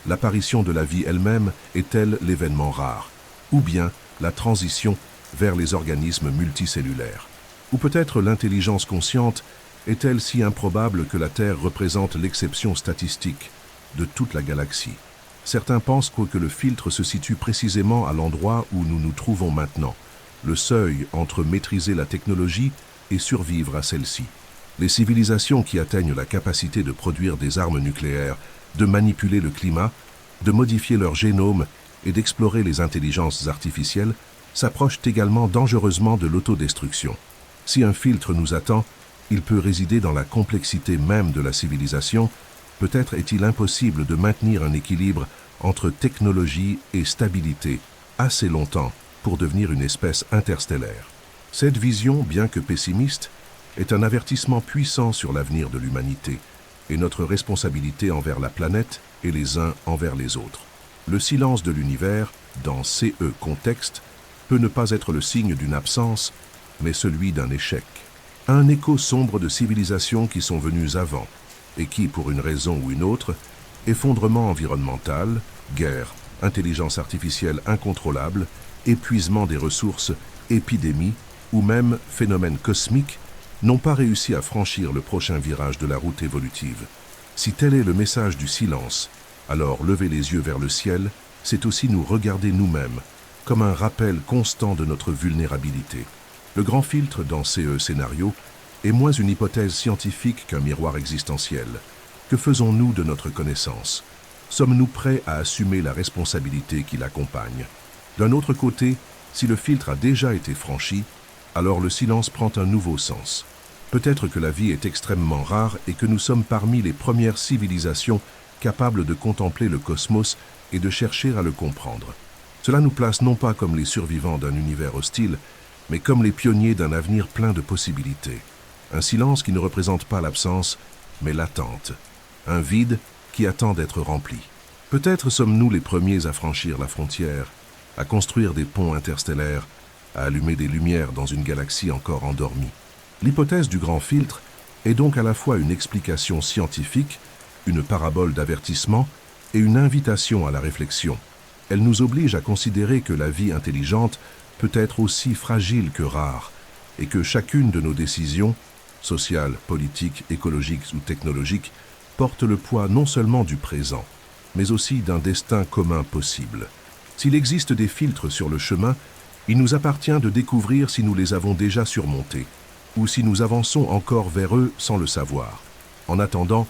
L'apparition de la vie elle-même est-elle l'événement rare? Ou bien la transition vers les organismes multicellulaires? Ou peut-être l'intelligence consciente est-elle si improbable que la Terre représente l'exception statistique de toute la galaxie? Certains pensent que le filtre se situe précisément à l'endroit où nous nous trouvons maintenant, le seuil entre maîtriser la technologie et survivre à celle-ci. Les civilisations qui atteignent la capacité de produire des armes nucléaires, de manipuler le climat, de modifier leur génome et d'explorer les intelligences artificielles s'approchent également dangereusement de l'autodestruction. Si un filtre nous attend, il peut résider dans la complexité même de la civilisation. Peut-être est-il impossible de maintenir un équilibre entre technologie et stabilité assez longtemps pour devenir une espèce interstellaire. Cette vision, bien que pessimiste, est un avertissement puissant sur l'avenir de l'humanité et notre responsabilité envers la planète et les uns envers les autres. Le silence de l'univers, dans CE contexte, peut ne pas être le signe d'une absence, mais celui d'un échec. Un écho sombre de civilisations qui sont venues avant et qui, pour une raison ou une autre, effondrement environnemental, guerre, intelligence artificielle incontrôlable, épuisement des ressources, épidémie ou même phénomène cosmique, n'ont pas réussi à franchir le prochain virage de la route évolutive. Si tel est le message du silence, alors lever les yeux vers le ciel, c'est aussi nous regarder nous-mêmes, comme un rappel constant de notre vulnérabilité. Le grand filtre dans CE scénario est moins une hypothèse scientifique qu'un miroir existentiel. Que faisons-nous de notre connaissance? Sommes-nous prêts à assumer la responsabilité qui l'accompagne? D'un autre côté, si le filtre a déjà été franchi, alors le silence prend un nouveau sens. Peut-être que la vie est extrêmement rare et que nous sommes parmi les premières civilisations capables de contempler le cosmos et de chercher à le comprendre. Cela nous place non pas comme les survivants d'un univers hostile, mais comme les pionniers d'un avenir plein de possibilités. Un silence qui ne représente pas l'absence, mais l'attente. Un vide qui attend d'être rempli. Peut-être sommes-nous les premiers à franchir la frontière, à construire des ponts interstellaires, à allumer des lumières dans une galaxie encore endormie. L'hypothèse du grand filtre est donc à la fois une explication scientifique, une parabole d'avertissement et une invitation à la réflexion. Elle nous oblige à considérer que la vie intelligente peut être aussi fragile que rare et que chacune de nos décisions, sociales, politiques, écologiques ou technologiques, porte le poids non seulement du présent, mais aussi d'un destin commun possible. S'il existe des filtres sur le chemin, il nous appartient de découvrir si nous les avons déjà surmontés, ou si nous avançons encore vers eux sans le savoir. En attendant,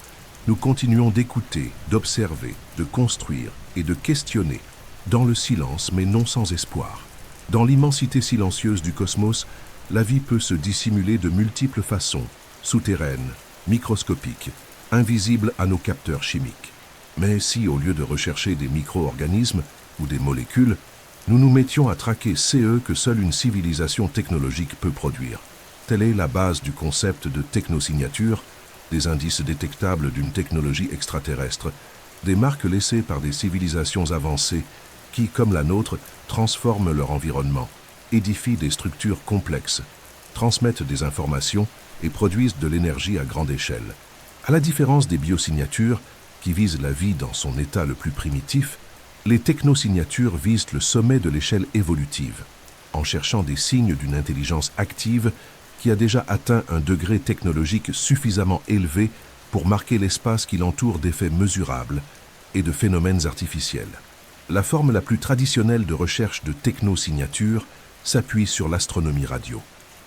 nous continuons d'écouter, d'observer, de construire et de questionner, dans le silence mais non sans espoir. Dans l'immensité silencieuse du cosmos, la vie peut se dissimuler de multiples façons, souterraines, microscopiques, invisibles à nos capteurs chimiques. Mais si, au lieu de rechercher des micro-organismes ou des molécules, nous nous mettions à traquer CE que seule une civilisation technologique peut produire. Telle est la base du concept de technosignature, des indices détectables d'une technologie extraterrestre, des marques laissées par des civilisations avancées qui, comme la nôtre, transforment leur environnement, édifient des structures complexes, transmettent des informations et produisent de l'énergie à grande échelle. À la différence des biosignatures, qui visent la vie dans son état le plus primitif, Les technosignatures visent le sommet de l'échelle évolutive, en cherchant des signes d'une intelligence active qui a déjà atteint un degré technologique suffisamment élevé pour marquer l'espace qui l'entoure d'effets mesurables et de phénomènes artificiels. La forme la plus traditionnelle de recherche de technosignatures s'appuie sur l'astronomie radio.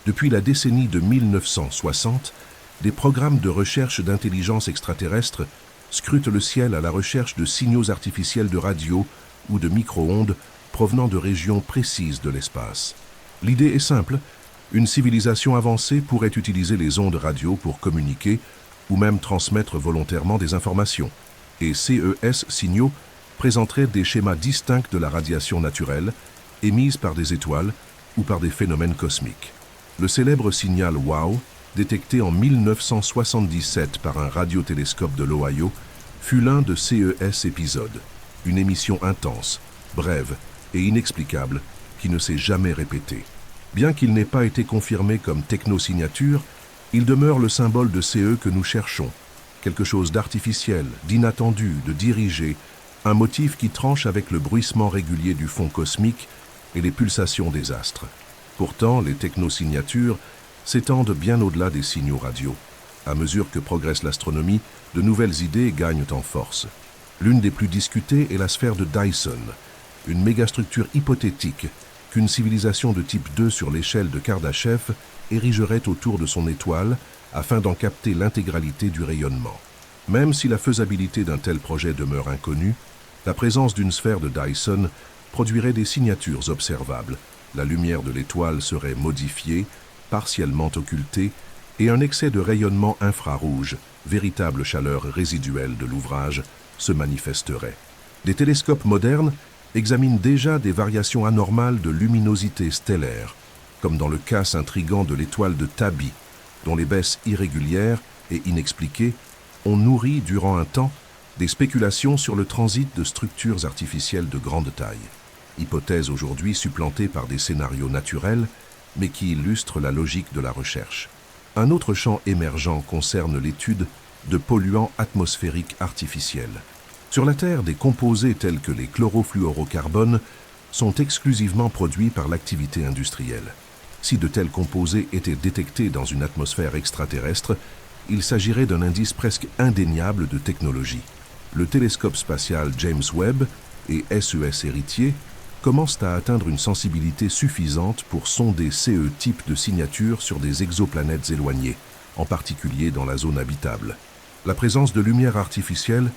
Depuis la décennie de 1960, des programmes de recherche d'intelligence extraterrestre scrutent le ciel à la recherche de signaux artificiels de radio ou de micro-ondes provenant de régions précises de l'espace. L'idée est simple, une civilisation avancée pourrait utiliser les ondes radio pour communiquer ou même transmettre volontairement des informations, et CES signaux présenteraient des schémas distincts de la radiation naturelle émise par des étoiles ou par des phénomènes cosmiques. Le célèbre signal WOW, détecté en 1977 par un radiotélescope de l'Ohio, fut l'un de CES épisodes, une émission intense, brève et inexplicable qui ne s'est jamais répétée. Bien qu'il n'ait pas été confirmé comme technosignature, il demeure le symbole de CE que nous cherchons, quelque chose d'artificiel, d'inattendu, de dirigé, un motif qui tranche avec le bruissement régulier du fond cosmique et les pulsations des astres. Pourtant, les technosignatures s'étendent bien au-delà des signaux radio. À mesure que progresse l'astronomie, de nouvelles idées gagnent en force. L'une des plus discutées est la sphère de Dyson, une mégastructure hypothétique qu'une civilisation de type 2 sur l'échelle de Kardashev érigerait autour de son étoile afin d'en capter l'intégralité du rayonnement. Même si la faisabilité d'un tel projet demeure inconnue, la présence d'une sphère de Dyson produirait des signatures observables. La lumière de l'étoile serait modifiée, partiellement occultée, et un excès de rayonnement infrarouge, véritable chaleur résiduelle de l'ouvrage, se manifesterait. Des télescopes modernes examinent déjà des variations anormales de luminosité stellaire, comme dans le cas intrigant de l'étoile de Tabi, dont les baisses irrégulières et inexpliquées ont nourri durant un temps des spéculations sur le transit de structures artificielles de grande taille. Hypothèse aujourd'hui supplantée par des scénarios naturels, mais qui illustrent la logique de la recherche. Un autre champ émergent concerne l'étude de polluants atmosphériques artificiels. Sur la Terre, des composés tels que les chlorofluorocarbones sont exclusivement produits par l'activité industrielle. Si de tels composés étaient détectés dans une atmosphère extraterrestre, il s'agirait d'un indice presque indéniable de technologie. Le télescope spatial James Webb et SES Héritier commencent à atteindre une sensibilité suffisante pour sonder CE-type de signature sur des exoplanètes éloignées, en particulier dans la zone habitable. La présence de lumière artificielle,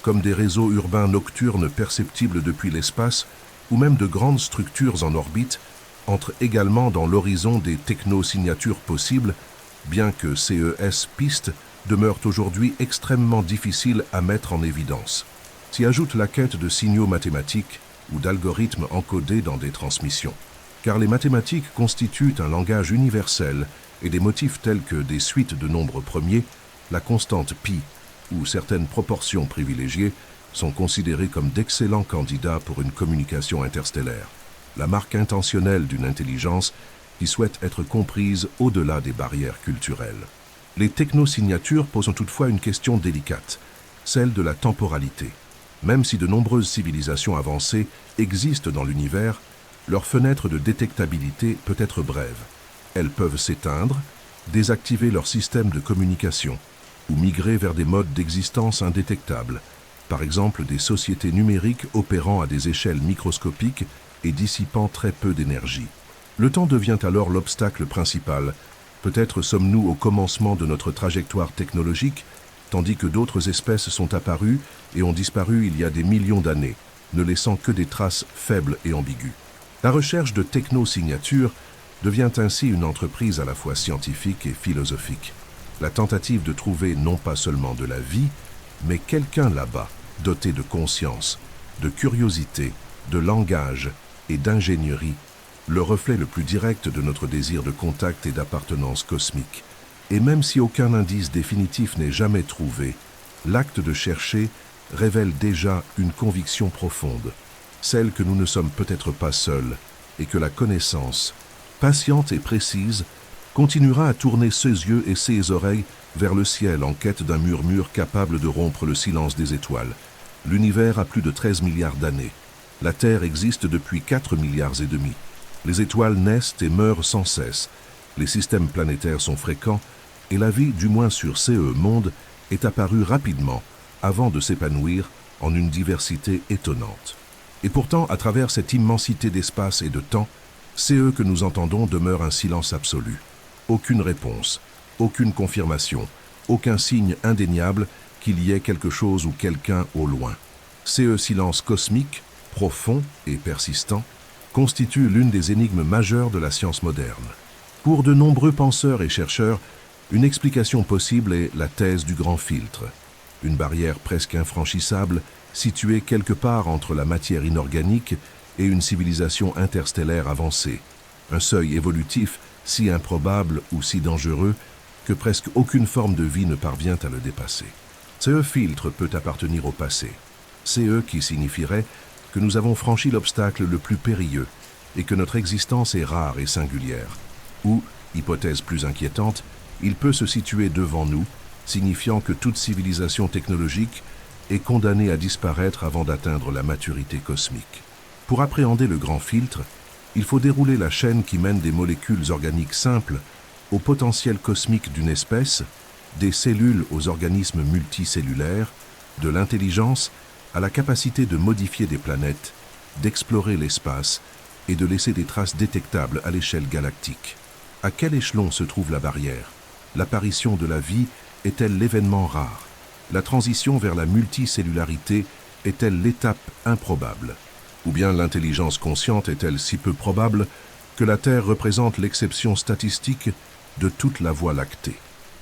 comme des réseaux urbains nocturnes perceptibles depuis l'espace, ou même de grandes structures en orbite, entre également dans l'horizon des technosignatures possibles, bien que CES pistes demeurent aujourd'hui extrêmement difficiles à mettre en évidence. S'y ajoute la quête de signaux mathématiques ou d'algorithmes encodés dans des transmissions. Car les mathématiques constituent un langage universel et des motifs tels que des suites de nombres premiers, la constante pi ou certaines proportions privilégiées sont considérés comme d'excellents candidats pour une communication interstellaire, la marque intentionnelle d'une intelligence qui souhaite être comprise au-delà des barrières culturelles. Les technosignatures posent toutefois une question délicate, celle de la temporalité. Même si de nombreuses civilisations avancées existent dans l'univers, leur fenêtre de détectabilité peut être brève. Elles peuvent s'éteindre, désactiver leur système de communication ou migrer vers des modes d'existence indétectables, par exemple des sociétés numériques opérant à des échelles microscopiques et dissipant très peu d'énergie. Le temps devient alors l'obstacle principal. Peut-être sommes-nous au commencement de notre trajectoire technologique, tandis que d'autres espèces sont apparues et ont disparu il y a des millions d'années, ne laissant que des traces faibles et ambiguës. La recherche de technosignatures devient ainsi une entreprise à la fois scientifique et philosophique. La tentative de trouver non pas seulement de la vie, mais quelqu'un là-bas, doté de conscience, de curiosité, de langage et d'ingénierie, le reflet le plus direct de notre désir de contact et d'appartenance cosmique. Et même si aucun indice définitif n'est jamais trouvé, l'acte de chercher révèle déjà une conviction profonde, celle que nous ne sommes peut-être pas seuls et que la connaissance, patiente et précise, continuera à tourner ses yeux et ses oreilles vers le ciel en quête d'un murmure capable de rompre le silence des étoiles. L'univers a plus de 13 milliards d'années, La Terre existe depuis 4 milliards et demi. Les étoiles naissent et meurent sans cesse. Les systèmes planétaires sont fréquents et la vie, du moins sur CE Monde, est apparue rapidement avant de s'épanouir en une diversité étonnante. Et pourtant, à travers cette immensité d'espace et de temps, CE que nous entendons demeure un silence absolu. Aucune réponse, aucune confirmation, aucun signe indéniable qu'il y ait quelque chose ou quelqu'un au loin. CE silence cosmique, profond et persistant, constitue l'une des énigmes majeures de la science moderne. Pour de nombreux penseurs et chercheurs, une explication possible est la thèse du grand filtre, une barrière presque infranchissable située quelque part entre la matière inorganique et une civilisation interstellaire avancée, un seuil évolutif si improbable ou si dangereux que presque aucune forme de vie ne parvient à le dépasser. Ce filtre peut appartenir au passé, CE qui signifierait que nous avons franchi l'obstacle le plus périlleux et que notre existence est rare et singulière, ou, hypothèse plus inquiétante, il peut se situer devant nous, signifiant que toute civilisation technologique est condamnée à disparaître avant d'atteindre la maturité cosmique. Pour appréhender le grand filtre, il faut dérouler la chaîne qui mène des molécules organiques simples au potentiel cosmique d'une espèce, des cellules aux organismes multicellulaires, de l'intelligence à la capacité de modifier des planètes, d'explorer l'espace et de laisser des traces détectables à l'échelle galactique. À quel échelon se trouve la barrière? L'apparition de la vie est-elle l'événement rare? La transition vers la multicellularité est-elle l'étape improbable? Ou bien l'intelligence consciente est-elle si peu probable que la Terre représente l'exception statistique de toute la Voie lactée?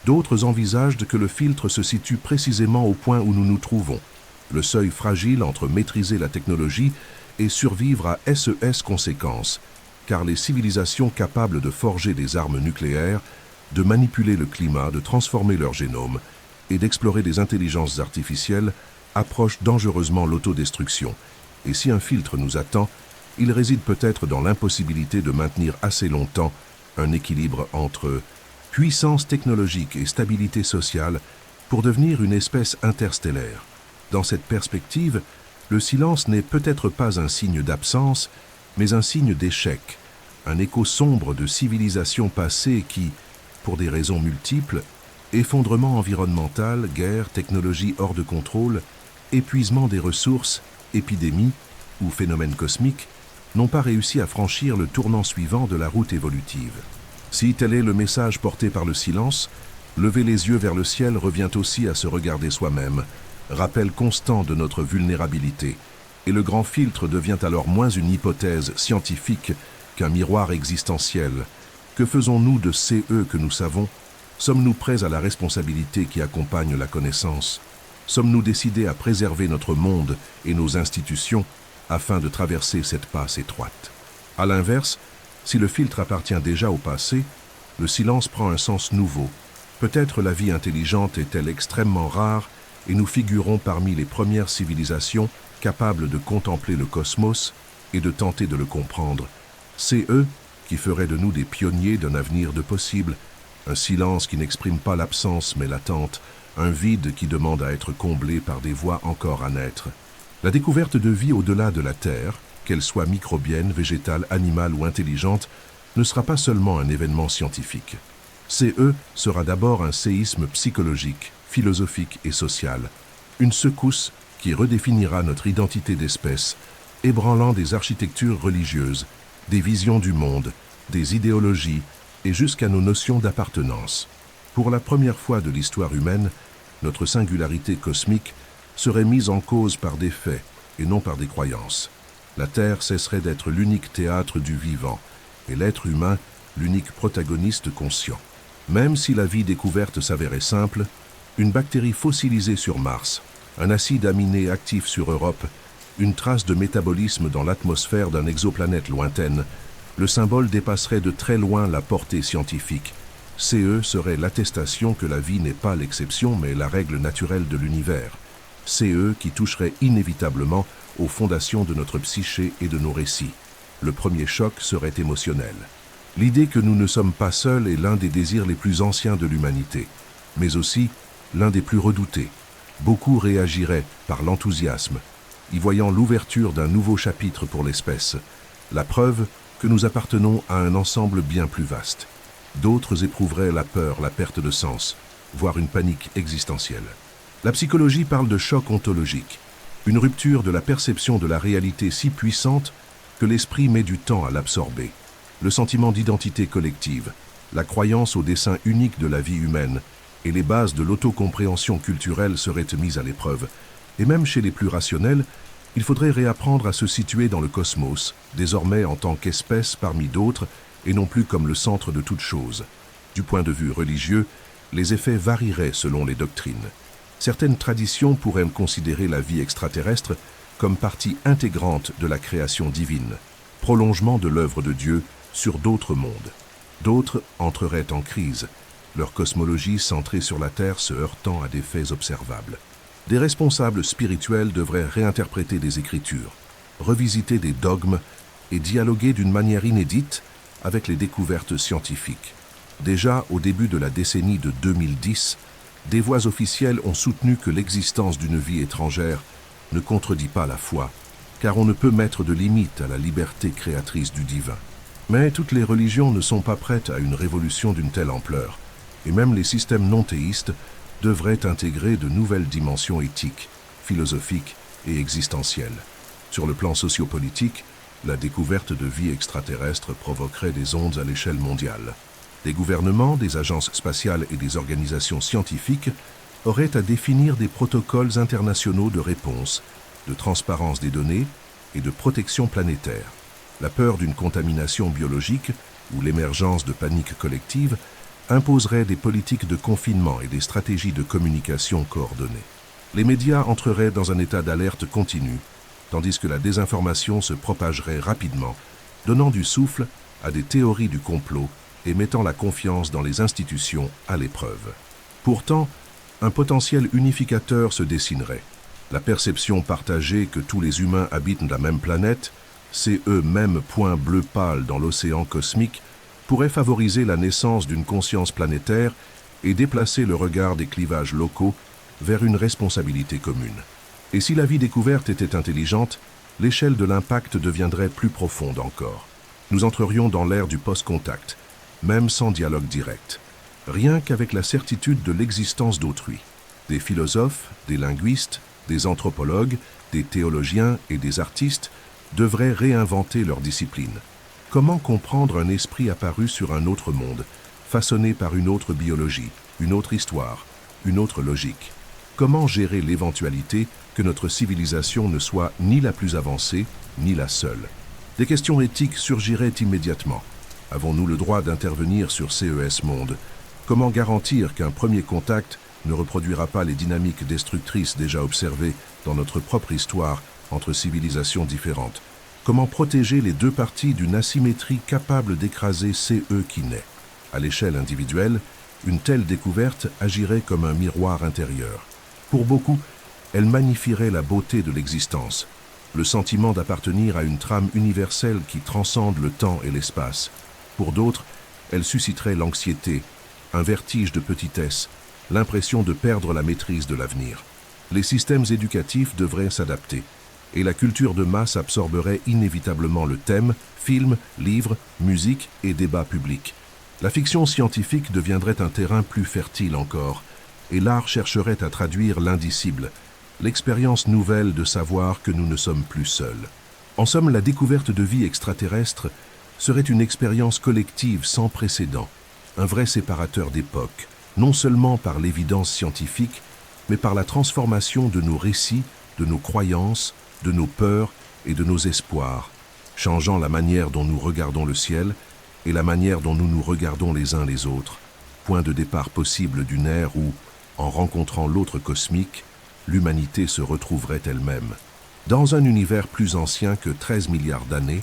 D'autres envisagent que le filtre se situe précisément au point où nous nous trouvons, le seuil fragile entre maîtriser la technologie et survivre à SES conséquences, car les civilisations capables de forger des armes nucléaires, de manipuler le climat, de transformer leur génome et d'explorer des intelligences artificielles approchent dangereusement l'autodestruction. Et si un filtre nous attend, il réside peut-être dans l'impossibilité de maintenir assez longtemps un équilibre entre puissance technologique et stabilité sociale pour devenir une espèce interstellaire. Dans cette perspective, le silence n'est peut-être pas un signe d'absence, mais un signe d'échec, un écho sombre de civilisations passées qui, pour des raisons multiples, effondrement environnemental, guerre, technologie hors de contrôle, épuisement des ressources, épidémies ou phénomènes cosmiques, n'ont pas réussi à franchir le tournant suivant de la route évolutive. Si tel est le message porté par le silence, lever les yeux vers le ciel revient aussi à se regarder soi-même, rappel constant de notre vulnérabilité, et le grand filtre devient alors moins une hypothèse scientifique qu'un miroir existentiel. Que faisons-nous de CE que nous savons? Sommes-nous prêts à la responsabilité qui accompagne la connaissance? Sommes-nous décidés à préserver notre monde et nos institutions afin de traverser cette passe étroite? À l'inverse, si le filtre appartient déjà au passé, le silence prend un sens nouveau. Peut-être la vie intelligente est-elle extrêmement rare et nous figurons parmi les premières civilisations capables de contempler le cosmos et de tenter de le comprendre. C'est eux qui feraient de nous des pionniers d'un avenir de possible, un silence qui n'exprime pas l'absence mais l'attente, un vide qui demande à être comblé par des voies encore à naître. La découverte de vie au-delà de la Terre, qu'elle soit microbienne, végétale, animale ou intelligente, ne sera pas seulement un événement scientifique. CE sera d'abord un séisme psychologique, philosophique et social, une secousse qui redéfinira notre identité d'espèce, ébranlant des architectures religieuses, des visions du monde, des idéologies et jusqu'à nos notions d'appartenance. Pour la première fois de l'histoire humaine, notre singularité cosmique serait mise en cause par des faits et non par des croyances. La Terre cesserait d'être l'unique théâtre du vivant et l'être humain l'unique protagoniste conscient. Même si la vie découverte s'avérait simple, une bactérie fossilisée sur Mars, un acide aminé actif sur Europe, une trace de métabolisme dans l'atmosphère d'une exoplanète lointaine, le symbole dépasserait de très loin la portée scientifique. CE serait l'attestation que la vie n'est pas l'exception mais la règle naturelle de l'univers. CE qui toucherait inévitablement aux fondations de notre psyché et de nos récits. Le premier choc serait émotionnel. L'idée que nous ne sommes pas seuls est l'un des désirs les plus anciens de l'humanité, mais aussi l'un des plus redoutés. Beaucoup réagiraient par l'enthousiasme, y voyant l'ouverture d'un nouveau chapitre pour l'espèce, la preuve que nous appartenons à un ensemble bien plus vaste. D'autres éprouveraient la peur, la perte de sens, voire une panique existentielle. La psychologie parle de choc ontologique, une rupture de la perception de la réalité si puissante que l'esprit met du temps à l'absorber. Le sentiment d'identité collective, la croyance au dessein unique de la vie humaine et les bases de l'autocompréhension culturelle seraient mises à l'épreuve. Et même chez les plus rationnels, il faudrait réapprendre à se situer dans le cosmos, désormais en tant qu'espèce parmi d'autres et non plus comme le centre de toute chose. Du point de vue religieux, les effets varieraient selon les doctrines. Certaines traditions pourraient considérer la vie extraterrestre comme partie intégrante de la création divine, prolongement de l'œuvre de Dieu sur d'autres mondes. D'autres entreraient en crise, leur cosmologie centrée sur la Terre se heurtant à des faits observables. Des responsables spirituels devraient réinterpréter des écritures, revisiter des dogmes et dialoguer d'une manière inédite avec les découvertes scientifiques. Déjà au début de la décennie de 2010, des voix officielles ont soutenu que l'existence d'une vie étrangère ne contredit pas la foi, car on ne peut mettre de limite à la liberté créatrice du divin. Mais toutes les religions ne sont pas prêtes à une révolution d'une telle ampleur, et même les systèmes non théistes devraient intégrer de nouvelles dimensions éthiques, philosophiques et existentielles. Sur le plan sociopolitique, la découverte de vie extraterrestre provoquerait des ondes à l'échelle mondiale. Des gouvernements, des agences spatiales et des organisations scientifiques auraient à définir des protocoles internationaux de réponse, de transparence des données et de protection planétaire. La peur d'une contamination biologique ou l'émergence de panique collective imposerait des politiques de confinement et des stratégies de communication coordonnées. Les médias entreraient dans un état d'alerte continue, tandis que la désinformation se propagerait rapidement, donnant du souffle à des théories du complot et mettant la confiance dans les institutions à l'épreuve. Pourtant, un potentiel unificateur se dessinerait. La perception partagée que tous les humains habitent la même planète, ces mêmes points bleus pâles dans l'océan cosmique, pourrait favoriser la naissance d'une conscience planétaire et déplacer le regard des clivages locaux vers une responsabilité commune. Et si la vie découverte était intelligente, l'échelle de l'impact deviendrait plus profonde encore. Nous entrerions dans l'ère du post-contact, même sans dialogue direct, rien qu'avec la certitude de l'existence d'autrui. Des philosophes, des linguistes, des anthropologues, des théologiens et des artistes devraient réinventer leur discipline. Comment comprendre un esprit apparu sur un autre monde, façonné par une autre biologie, une autre histoire, une autre logique? Comment gérer l'éventualité que notre civilisation ne soit ni la plus avancée, ni la seule? Des questions éthiques surgiraient immédiatement. Avons-nous le droit d'intervenir sur CES Monde? Comment garantir qu'un premier contact ne reproduira pas les dynamiques destructrices déjà observées dans notre propre histoire entre civilisations différentes? Comment protéger les deux parties d'une asymétrie capable d'écraser CE qui naît? À l'échelle individuelle, une telle découverte agirait comme un miroir intérieur. Pour beaucoup, elle magnifierait la beauté de l'existence, le sentiment d'appartenir à une trame universelle qui transcende le temps et l'espace. Pour d'autres, elle susciterait l'anxiété, un vertige de petitesse, l'impression de perdre la maîtrise de l'avenir. Les systèmes éducatifs devraient s'adapter, et la culture de masse absorberait inévitablement le thème, films, livres, musique et débats publics. La fiction scientifique deviendrait un terrain plus fertile encore, et l'art chercherait à traduire l'indicible, l'expérience nouvelle de savoir que nous ne sommes plus seuls. En somme, la découverte de vie extraterrestre serait une expérience collective sans précédent, un vrai séparateur d'époque, non seulement par l'évidence scientifique, mais par la transformation de nos récits, de nos croyances, de nos peurs et de nos espoirs, changeant la manière dont nous regardons le ciel et la manière dont nous nous regardons les uns les autres, point de départ possible d'une ère où, en rencontrant l'autre cosmique, l'humanité se retrouverait elle-même. Dans un univers plus ancien que 13 milliards d'années,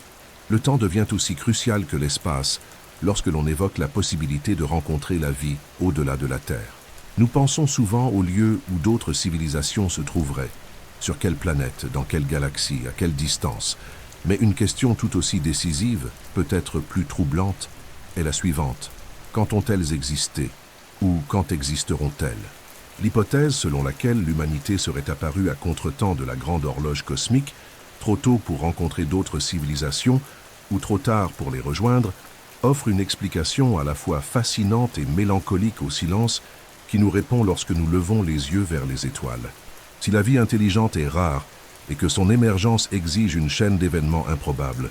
le temps devient aussi crucial que l'espace lorsque l'on évoque la possibilité de rencontrer la vie au-delà de la Terre. Nous pensons souvent aux lieux où d'autres civilisations se trouveraient. Sur quelle planète, dans quelle galaxie, à quelle distance? Mais une question tout aussi décisive, peut-être plus troublante, est la suivante. Quand ont-elles existé? Ou quand existeront-elles? L'hypothèse selon laquelle l'humanité serait apparue à contretemps de la grande horloge cosmique, trop tôt pour rencontrer d'autres civilisations ou trop tard pour les rejoindre, offre une explication à la fois fascinante et mélancolique au silence qui nous répond lorsque nous levons les yeux vers les étoiles. Si la vie intelligente est rare et que son émergence exige une chaîne d'événements improbables,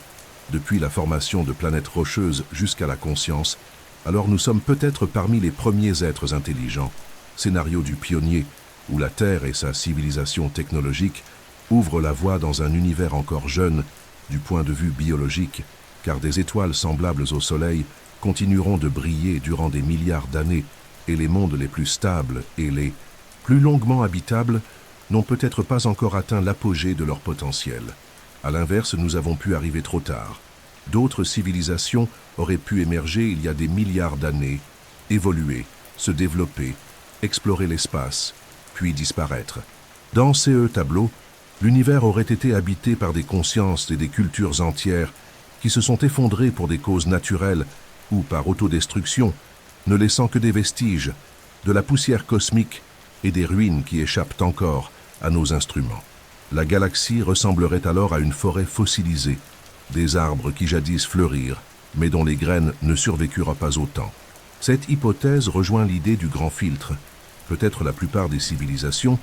depuis la formation de planètes rocheuses jusqu'à la conscience, alors nous sommes peut-être parmi les premiers êtres intelligents. Scénario du pionnier, où la Terre et sa civilisation technologique ouvrent la voie dans un univers encore jeune du point de vue biologique, car des étoiles semblables au Soleil continueront de briller durant des milliards d'années et les mondes les plus stables et les plus longuement habitables n'ont peut-être pas encore atteint l'apogée de leur potentiel. À l'inverse, nous avons pu arriver trop tard. D'autres civilisations auraient pu émerger il y a des milliards d'années, évoluer, se développer, explorer l'espace, puis disparaître. Dans ces tableaux, l'univers aurait été habité par des consciences et des cultures entières qui se sont effondrées pour des causes naturelles ou par autodestruction, ne laissant que des vestiges, de la poussière cosmique et des ruines qui échappent encore à nos instruments. La galaxie ressemblerait alors à une forêt fossilisée, des arbres qui jadis fleurirent, mais dont les graines ne survécurent pas autant. Cette hypothèse rejoint l'idée du grand filtre. Peut-être la plupart des civilisations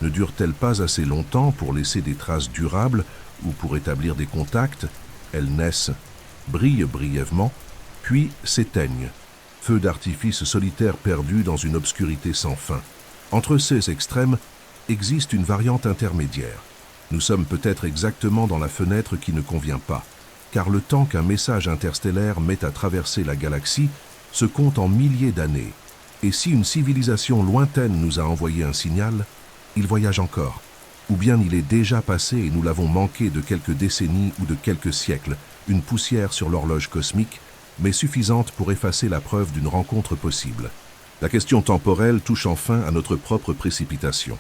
ne durent-elles pas assez longtemps pour laisser des traces durables ou pour établir des contacts. Elles naissent, brillent brièvement, puis s'éteignent. Feu d'artifice solitaire perdu dans une obscurité sans fin. Entre ces extrêmes existe une variante intermédiaire. Nous sommes peut-être exactement dans la fenêtre qui ne convient pas, car le temps qu'un message interstellaire met à traverser la galaxie se compte en milliers d'années. Et si une civilisation lointaine nous a envoyé un signal, il voyage encore. Ou bien il est déjà passé et nous l'avons manqué de quelques décennies ou de quelques siècles, une poussière sur l'horloge cosmique, mais suffisante pour effacer la preuve d'une rencontre possible. La question temporelle touche enfin à notre propre précipitation.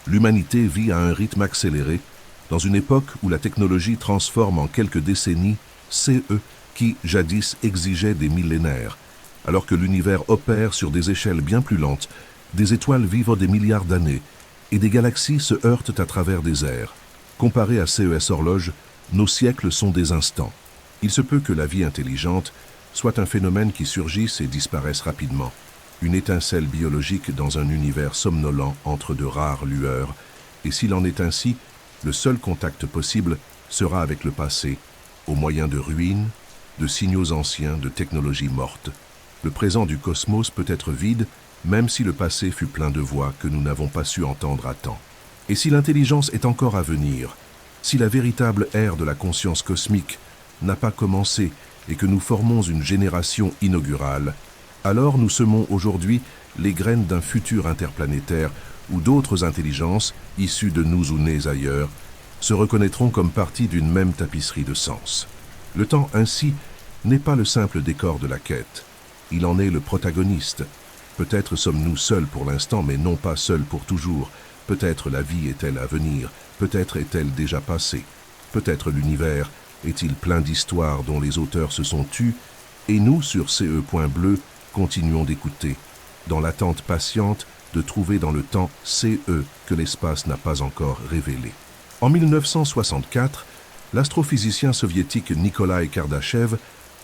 L'humanité vit à un rythme accéléré, dans une époque où la technologie transforme en quelques décennies CE qui, jadis, exigeaient des millénaires, alors que l'univers opère sur des échelles bien plus lentes, des étoiles vivent des milliards d'années, et des galaxies se heurtent à travers des airs. Comparés à CES horloge, nos siècles sont des instants. Il se peut que la vie intelligente soit un phénomène qui surgisse et disparaisse rapidement, une étincelle biologique dans un univers somnolent entre de rares lueurs, et s'il en est ainsi, le seul contact possible sera avec le passé, au moyen de ruines, de signaux anciens, de technologies mortes. Le présent du cosmos peut être vide, même si le passé fut plein de voix que nous n'avons pas su entendre à temps. Et si l'intelligence est encore à venir, si la véritable ère de la conscience cosmique n'a pas commencé et que nous formons une génération inaugurale, alors nous semons aujourd'hui les graines d'un futur interplanétaire où d'autres intelligences, issues de nous ou nées ailleurs, se reconnaîtront comme partie d'une même tapisserie de sens. Le temps ainsi n'est pas le simple décor de la quête. Il en est le protagoniste. Peut-être sommes-nous seuls pour l'instant, mais non pas seuls pour toujours. Peut-être la vie est-elle à venir, peut-être est-elle déjà passée. Peut-être l'univers est-il plein d'histoires dont les auteurs se sont tus, et nous, sur CE.bleu, continuons d'écouter, dans l'attente patiente de trouver dans le temps CE que l'espace n'a pas encore révélé. En 1964, l'astrophysicien soviétique Nikolai Kardashev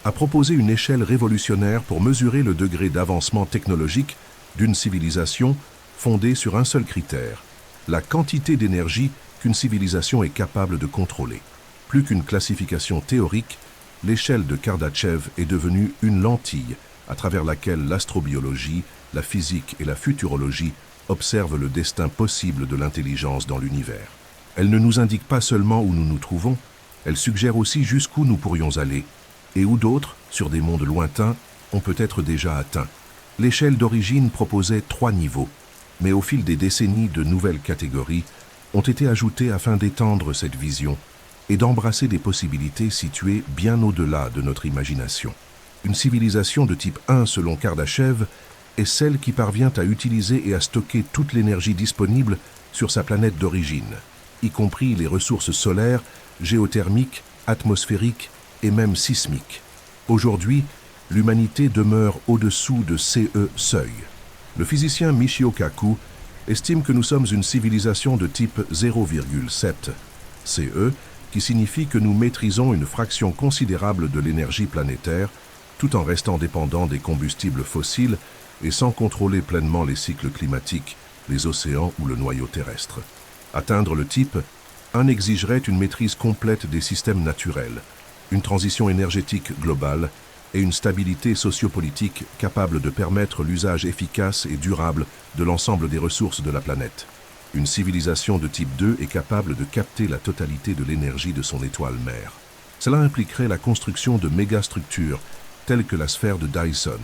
a proposé une échelle révolutionnaire pour mesurer le degré d'avancement technologique d'une civilisation fondée sur un seul critère, la quantité d'énergie qu'une civilisation est capable de contrôler. Plus qu'une classification théorique, l'échelle de Kardashev est devenue une lentille à travers laquelle l'astrobiologie, la physique et la futurologie observent le destin possible de l'intelligence dans l'univers. Elle ne nous indique pas seulement où nous nous trouvons, elle suggère aussi jusqu'où nous pourrions aller, et où d'autres, sur des mondes lointains, ont peut-être déjà atteint. L'échelle d'origine proposait 3 niveaux, mais au fil des décennies, de nouvelles catégories ont été ajoutées afin d'étendre cette vision et d'embrasser des possibilités situées bien au-delà de notre imagination. Une civilisation de type 1, selon Kardashev, est celle qui parvient à utiliser et à stocker toute l'énergie disponible sur sa planète d'origine, y compris les ressources solaires, géothermiques, atmosphériques et même sismiques. Aujourd'hui, l'humanité demeure au-dessous de CE seuil. Le physicien Michio Kaku estime que nous sommes une civilisation de type 0,7 CE, qui signifie que nous maîtrisons une fraction considérable de l'énergie planétaire, tout en restant dépendants des combustibles fossiles et sans contrôler pleinement les cycles climatiques, les océans ou le noyau terrestre. Atteindre le type 1 exigerait une maîtrise complète des systèmes naturels, une transition énergétique globale et une stabilité sociopolitique capable de permettre l'usage efficace et durable de l'ensemble des ressources de la planète. Une civilisation de type 2 est capable de capter la totalité de l'énergie de son étoile mère. Cela impliquerait la construction de mégastructures telles que la sphère de Dyson,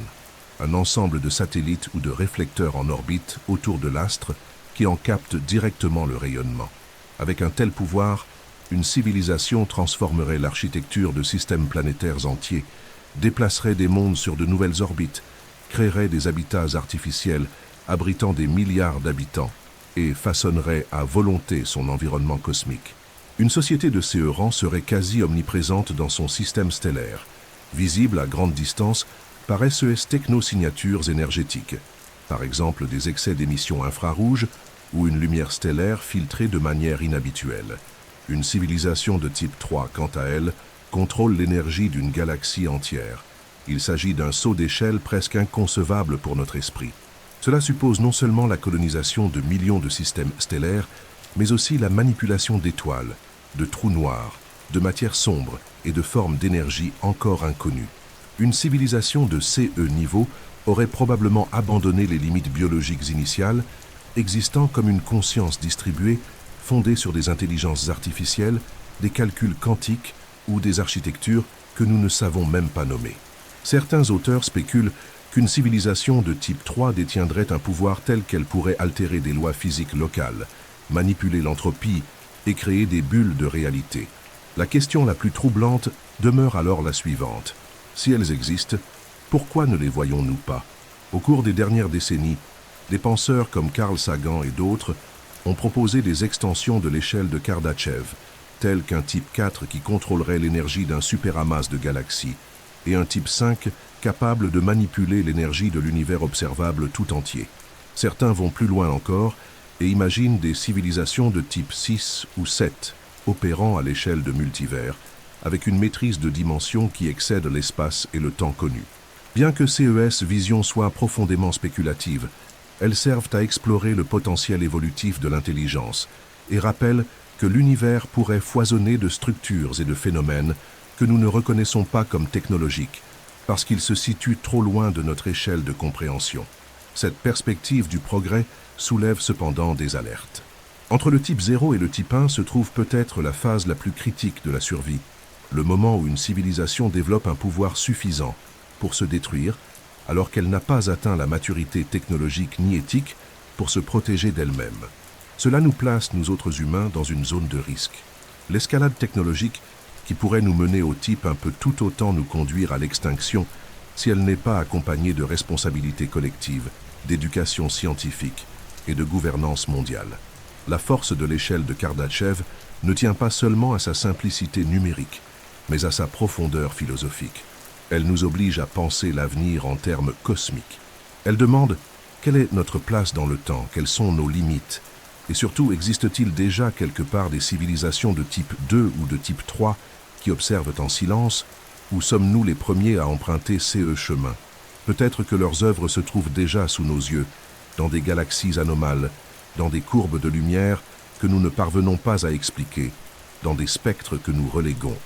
un ensemble de satellites ou de réflecteurs en orbite autour de l'astre qui en captent directement le rayonnement. Avec un tel pouvoir, une civilisation transformerait l'architecture de systèmes planétaires entiers, déplacerait des mondes sur de nouvelles orbites, créerait des habitats artificiels abritant des milliards d'habitants et façonnerait à volonté son environnement cosmique. Une société de ce rang serait quasi omniprésente dans son système stellaire, visible à grande distance par SES technosignatures énergétiques, par exemple des excès d'émissions infrarouges ou une lumière stellaire filtrée de manière inhabituelle. Une civilisation de type 3, quant à elle, contrôle l'énergie d'une galaxie entière. Il s'agit d'un saut d'échelle presque inconcevable pour notre esprit. Cela suppose non seulement la colonisation de millions de systèmes stellaires, mais aussi la manipulation d'étoiles, de trous noirs, de matières sombres et de formes d'énergie encore inconnues. Une civilisation de CE niveau aurait probablement abandonné les limites biologiques initiales, existant comme une conscience distribuée fondée sur des intelligences artificielles, des calculs quantiques ou des architectures que nous ne savons même pas nommer. Certains auteurs spéculent qu'une civilisation de type 3 détiendrait un pouvoir tel qu'elle pourrait altérer des lois physiques locales, manipuler l'entropie et créer des bulles de réalité. La question la plus troublante demeure alors la suivante. Si elles existent, pourquoi ne les voyons-nous pas? Au cours des dernières décennies, des penseurs comme Carl Sagan et d'autres ont proposé des extensions de l'échelle de Kardashev, telles qu'un type 4 qui contrôlerait l'énergie d'un superamas de galaxies, et un type 5 capable de manipuler l'énergie de l'univers observable tout entier. Certains vont plus loin encore et imaginent des civilisations de type 6 ou 7, opérant à l'échelle de multivers, avec une maîtrise de dimensions qui excède l'espace et le temps connu. Bien que CES visions soient profondément spéculatives, elles servent à explorer le potentiel évolutif de l'intelligence et rappellent que l'univers pourrait foisonner de structures et de phénomènes que nous ne reconnaissons pas comme technologiques, parce qu'ils se situent trop loin de notre échelle de compréhension. Cette perspective du progrès soulève cependant des alertes. Entre le type 0 et le type 1 se trouve peut-être la phase la plus critique de la survie, le moment où une civilisation développe un pouvoir suffisant pour se détruire, alors qu'elle n'a pas atteint la maturité technologique ni éthique pour se protéger d'elle-même. Cela nous place, nous autres humains, dans une zone de risque. L'escalade technologique qui pourrait nous mener au type 1 peut tout autant nous conduire à l'extinction si elle n'est pas accompagnée de responsabilités collectives, d'éducation scientifique et de gouvernance mondiale. La force de l'échelle de Kardashev ne tient pas seulement à sa simplicité numérique, mais à sa profondeur philosophique. Elle nous oblige à penser l'avenir en termes cosmiques. Elle demande quelle est notre place dans le temps, quelles sont nos limites, et surtout existe-t-il déjà quelque part des civilisations de type 2 ou de type 3 qui observent en silence, ou sommes-nous les premiers à emprunter ces chemins? Peut-être que leurs œuvres se trouvent déjà sous nos yeux, dans des galaxies anomales, dans des courbes de lumière que nous ne parvenons pas à expliquer, dans des spectres que nous reléguons.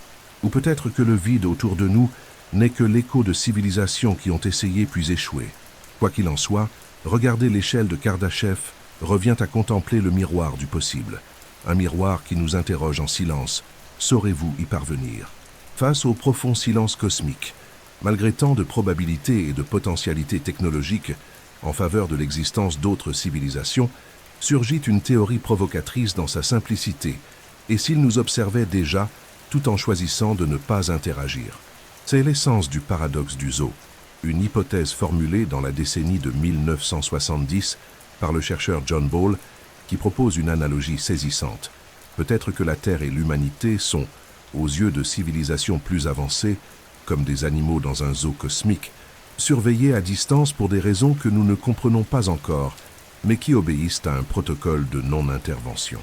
Ou peut-être que le vide autour de nous n'est que l'écho de civilisations qui ont essayé puis échoué. Quoi qu'il en soit, regarder l'échelle de Kardashev revient à contempler le miroir du possible, un miroir qui nous interroge en silence. Saurez-vous y parvenir? Face au profond silence cosmique, malgré tant de probabilités et de potentialités technologiques en faveur de l'existence d'autres civilisations, surgit une théorie provocatrice dans sa simplicité, et s'il nous observait déjà, tout en choisissant de ne pas interagir. C'est l'essence du paradoxe du zoo, une hypothèse formulée dans la décennie de 1970 par le chercheur John Ball, qui propose une analogie saisissante. Peut-être que la Terre et l'humanité sont, aux yeux de civilisations plus avancées, comme des animaux dans un zoo cosmique, surveillés à distance pour des raisons que nous ne comprenons pas encore, mais qui obéissent à un protocole de non-intervention.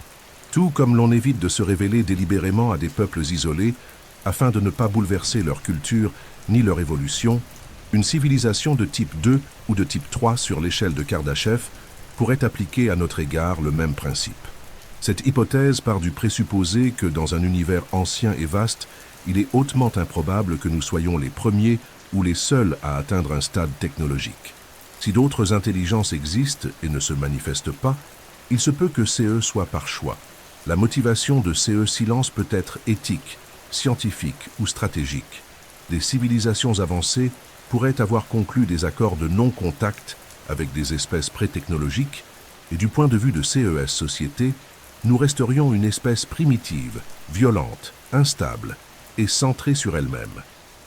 Tout comme l'on évite de se révéler délibérément à des peuples isolés, afin de ne pas bouleverser leur culture ni leur évolution, une civilisation de type 2 ou de type 3 sur l'échelle de Kardashev pourrait appliquer à notre égard le même principe. Cette hypothèse part du présupposé que dans un univers ancien et vaste, il est hautement improbable que nous soyons les premiers ou les seuls à atteindre un stade technologique. Si d'autres intelligences existent et ne se manifestent pas, il se peut que CE soit par choix. La motivation de CE silence peut être éthique, scientifique ou stratégique. Des civilisations avancées pourraient avoir conclu des accords de non-contact avec des espèces pré-technologiques, et du point de vue de CES Société, nous resterions une espèce primitive, violente, instable et centrée sur elle-même.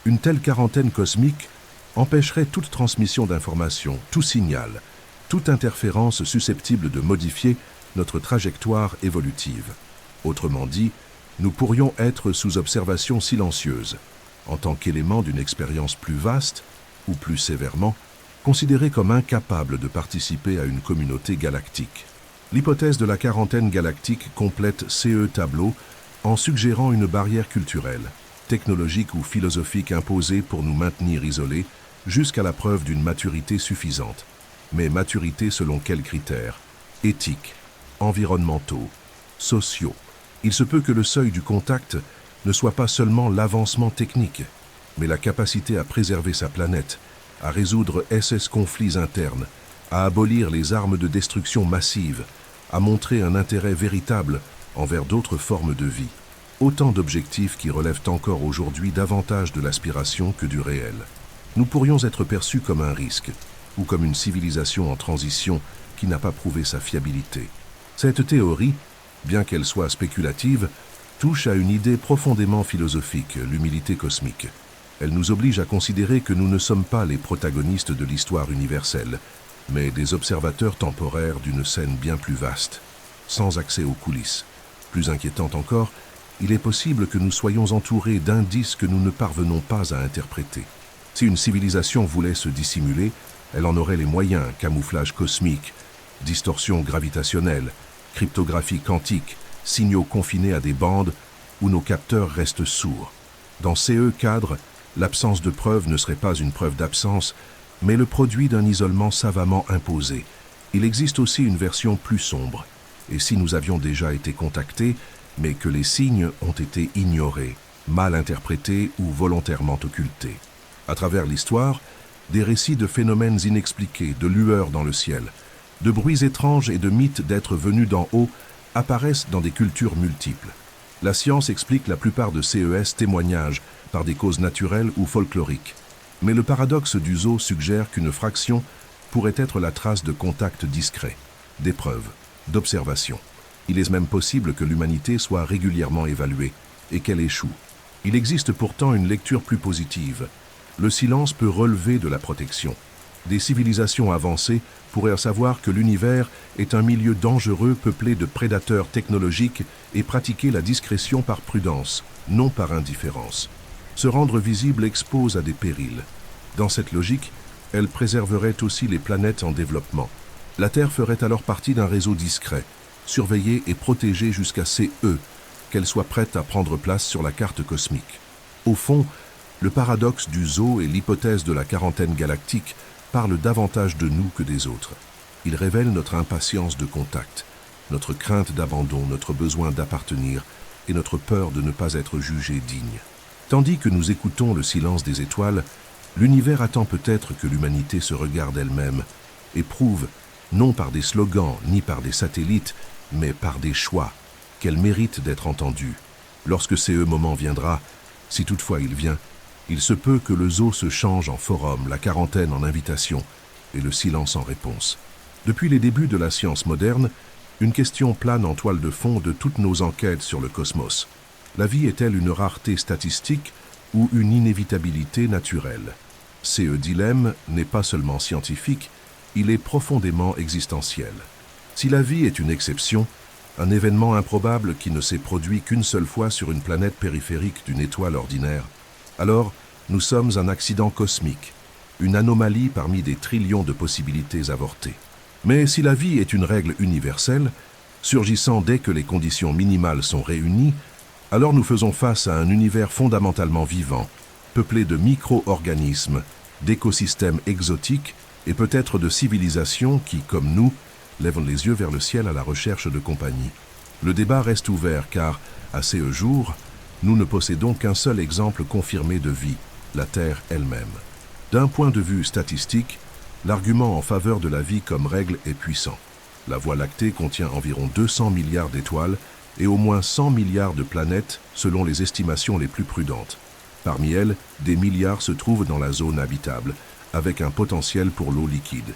Une telle quarantaine cosmique empêcherait toute transmission d'informations, tout signal, toute interférence susceptible de modifier notre trajectoire évolutive. Autrement dit, nous pourrions être sous observation silencieuse, en tant qu'élément d'une expérience plus vaste, ou plus sévèrement, considérés comme incapables de participer à une communauté galactique. L'hypothèse de la quarantaine galactique complète CE tableau en suggérant une barrière culturelle, technologique ou philosophique imposée pour nous maintenir isolés jusqu'à la preuve d'une maturité suffisante. Mais maturité selon quels critères? Éthiques, environnementaux, sociaux. Il se peut que le seuil du contact ne soit pas seulement l'avancement technique, mais la capacité à préserver sa planète, à résoudre conflits internes, à abolir les armes de destruction massive, à montrer un intérêt véritable envers d'autres formes de vie. Autant d'objectifs qui relèvent encore aujourd'hui davantage de l'aspiration que du réel. Nous pourrions être perçus comme un risque, ou comme une civilisation en transition qui n'a pas prouvé sa fiabilité. Cette théorie, bien qu'elle soit spéculative, touche à une idée profondément philosophique, l'humilité cosmique. Elle nous oblige à considérer que nous ne sommes pas les protagonistes de l'histoire universelle, mais des observateurs temporaires d'une scène bien plus vaste, sans accès aux coulisses. Plus inquiétant encore, il est possible que nous soyons entourés d'indices que nous ne parvenons pas à interpréter. Si une civilisation voulait se dissimuler, elle en aurait les moyens: camouflage cosmique, distorsion gravitationnelle, cryptographie quantique, signaux confinés à des bandes où nos capteurs restent sourds. Dans CE cadre, l'absence de preuve ne serait pas une preuve d'absence, mais le produit d'un isolement savamment imposé. Il existe aussi une version plus sombre. Et si nous avions déjà été contactés, mais que les signes ont été ignorés, mal interprétés ou volontairement occultés. À travers l'histoire, des récits de phénomènes inexpliqués, de lueurs dans le ciel, de bruits étranges et de mythes d'êtres venus d'en haut apparaissent dans des cultures multiples. La science explique la plupart de CES témoignages par des causes naturelles ou folkloriques. Mais le paradoxe du zoo suggère qu'une fraction pourrait être la trace de contacts discrets, d'épreuves, d'observations. Il est même possible que l'humanité soit régulièrement évaluée et qu'elle échoue. Il existe pourtant une lecture plus positive. Le silence peut relever de la protection. Des civilisations avancées pourraient savoir que l'univers est un milieu dangereux peuplé de prédateurs technologiques et pratiquer la discrétion par prudence, non par indifférence. Se rendre visible expose à des périls. Dans cette logique, elle préserverait aussi les planètes en développement. La Terre ferait alors partie d'un réseau discret, surveillée et protégée jusqu'à CE, qu'elle soit prête à prendre place sur la carte cosmique. Au fond, le paradoxe du zoo et l'hypothèse de la quarantaine galactique parlent davantage de nous que des autres. Ils révèlent notre impatience de contact, notre crainte d'abandon, notre besoin d'appartenir et notre peur de ne pas être jugé digne. Tandis que nous écoutons le silence des étoiles, l'univers attend peut-être que l'humanité se regarde elle-même et prouve, non par des slogans ni par des satellites, mais par des choix, qu'elle mérite d'être entendue. Lorsque ce moment viendra, si toutefois il vient, il se peut que le zoo se change en forum, la quarantaine en invitation et le silence en réponse. Depuis les débuts de la science moderne, une question plane en toile de fond de toutes nos enquêtes sur le cosmos. La vie est-elle une rareté statistique ou une inévitabilité naturelle? Ce dilemme n'est pas seulement scientifique, il est profondément existentiel. Si la vie est une exception, un événement improbable qui ne s'est produit qu'une seule fois sur une planète périphérique d'une étoile ordinaire, alors nous sommes un accident cosmique, une anomalie parmi des trillions de possibilités avortées. Mais si la vie est une règle universelle, surgissant dès que les conditions minimales sont réunies, alors nous faisons face à un univers fondamentalement vivant, peuplé de micro-organismes, d'écosystèmes exotiques et peut-être de civilisations qui, comme nous, lèvent les yeux vers le ciel à la recherche de compagnie. Le débat reste ouvert car, à ces jours, nous ne possédons qu'un seul exemple confirmé de vie, la Terre elle-même. D'un point de vue statistique, l'argument en faveur de la vie comme règle est puissant. La Voie lactée contient environ 200 milliards d'étoiles et au moins 100 milliards de planètes selon les estimations les plus prudentes. Parmi elles, des milliards se trouvent dans la zone habitable, avec un potentiel pour l'eau liquide.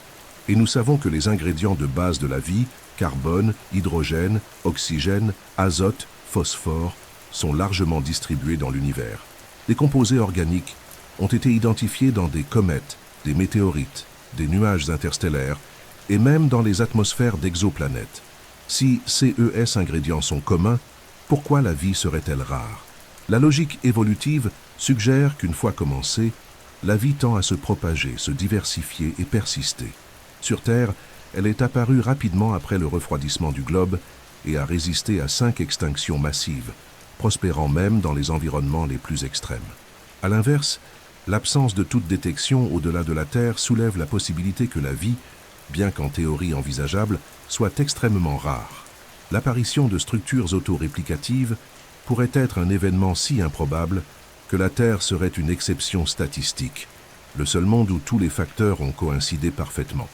Et nous savons que les ingrédients de base de la vie, carbone, hydrogène, oxygène, azote, phosphore, sont largement distribués dans l'univers. Des composés organiques ont été identifiés dans des comètes, des météorites, des nuages interstellaires et même dans les atmosphères d'exoplanètes. Si ces ingrédients sont communs, pourquoi la vie serait-elle rare? La logique évolutive suggère qu'une fois commencée, la vie tend à se propager, se diversifier et persister. Sur Terre, elle est apparue rapidement après le refroidissement du globe et a résisté à 5 extinctions massives, prospérant même dans les environnements les plus extrêmes. À l'inverse, l'absence de toute détection au-delà de la Terre soulève la possibilité que la vie, bien qu'en théorie envisageable, soit extrêmement rare. L'apparition de structures autoréplicatives pourrait être un événement si improbable que la Terre serait une exception statistique, le seul monde où tous les facteurs ont coïncidé parfaitement.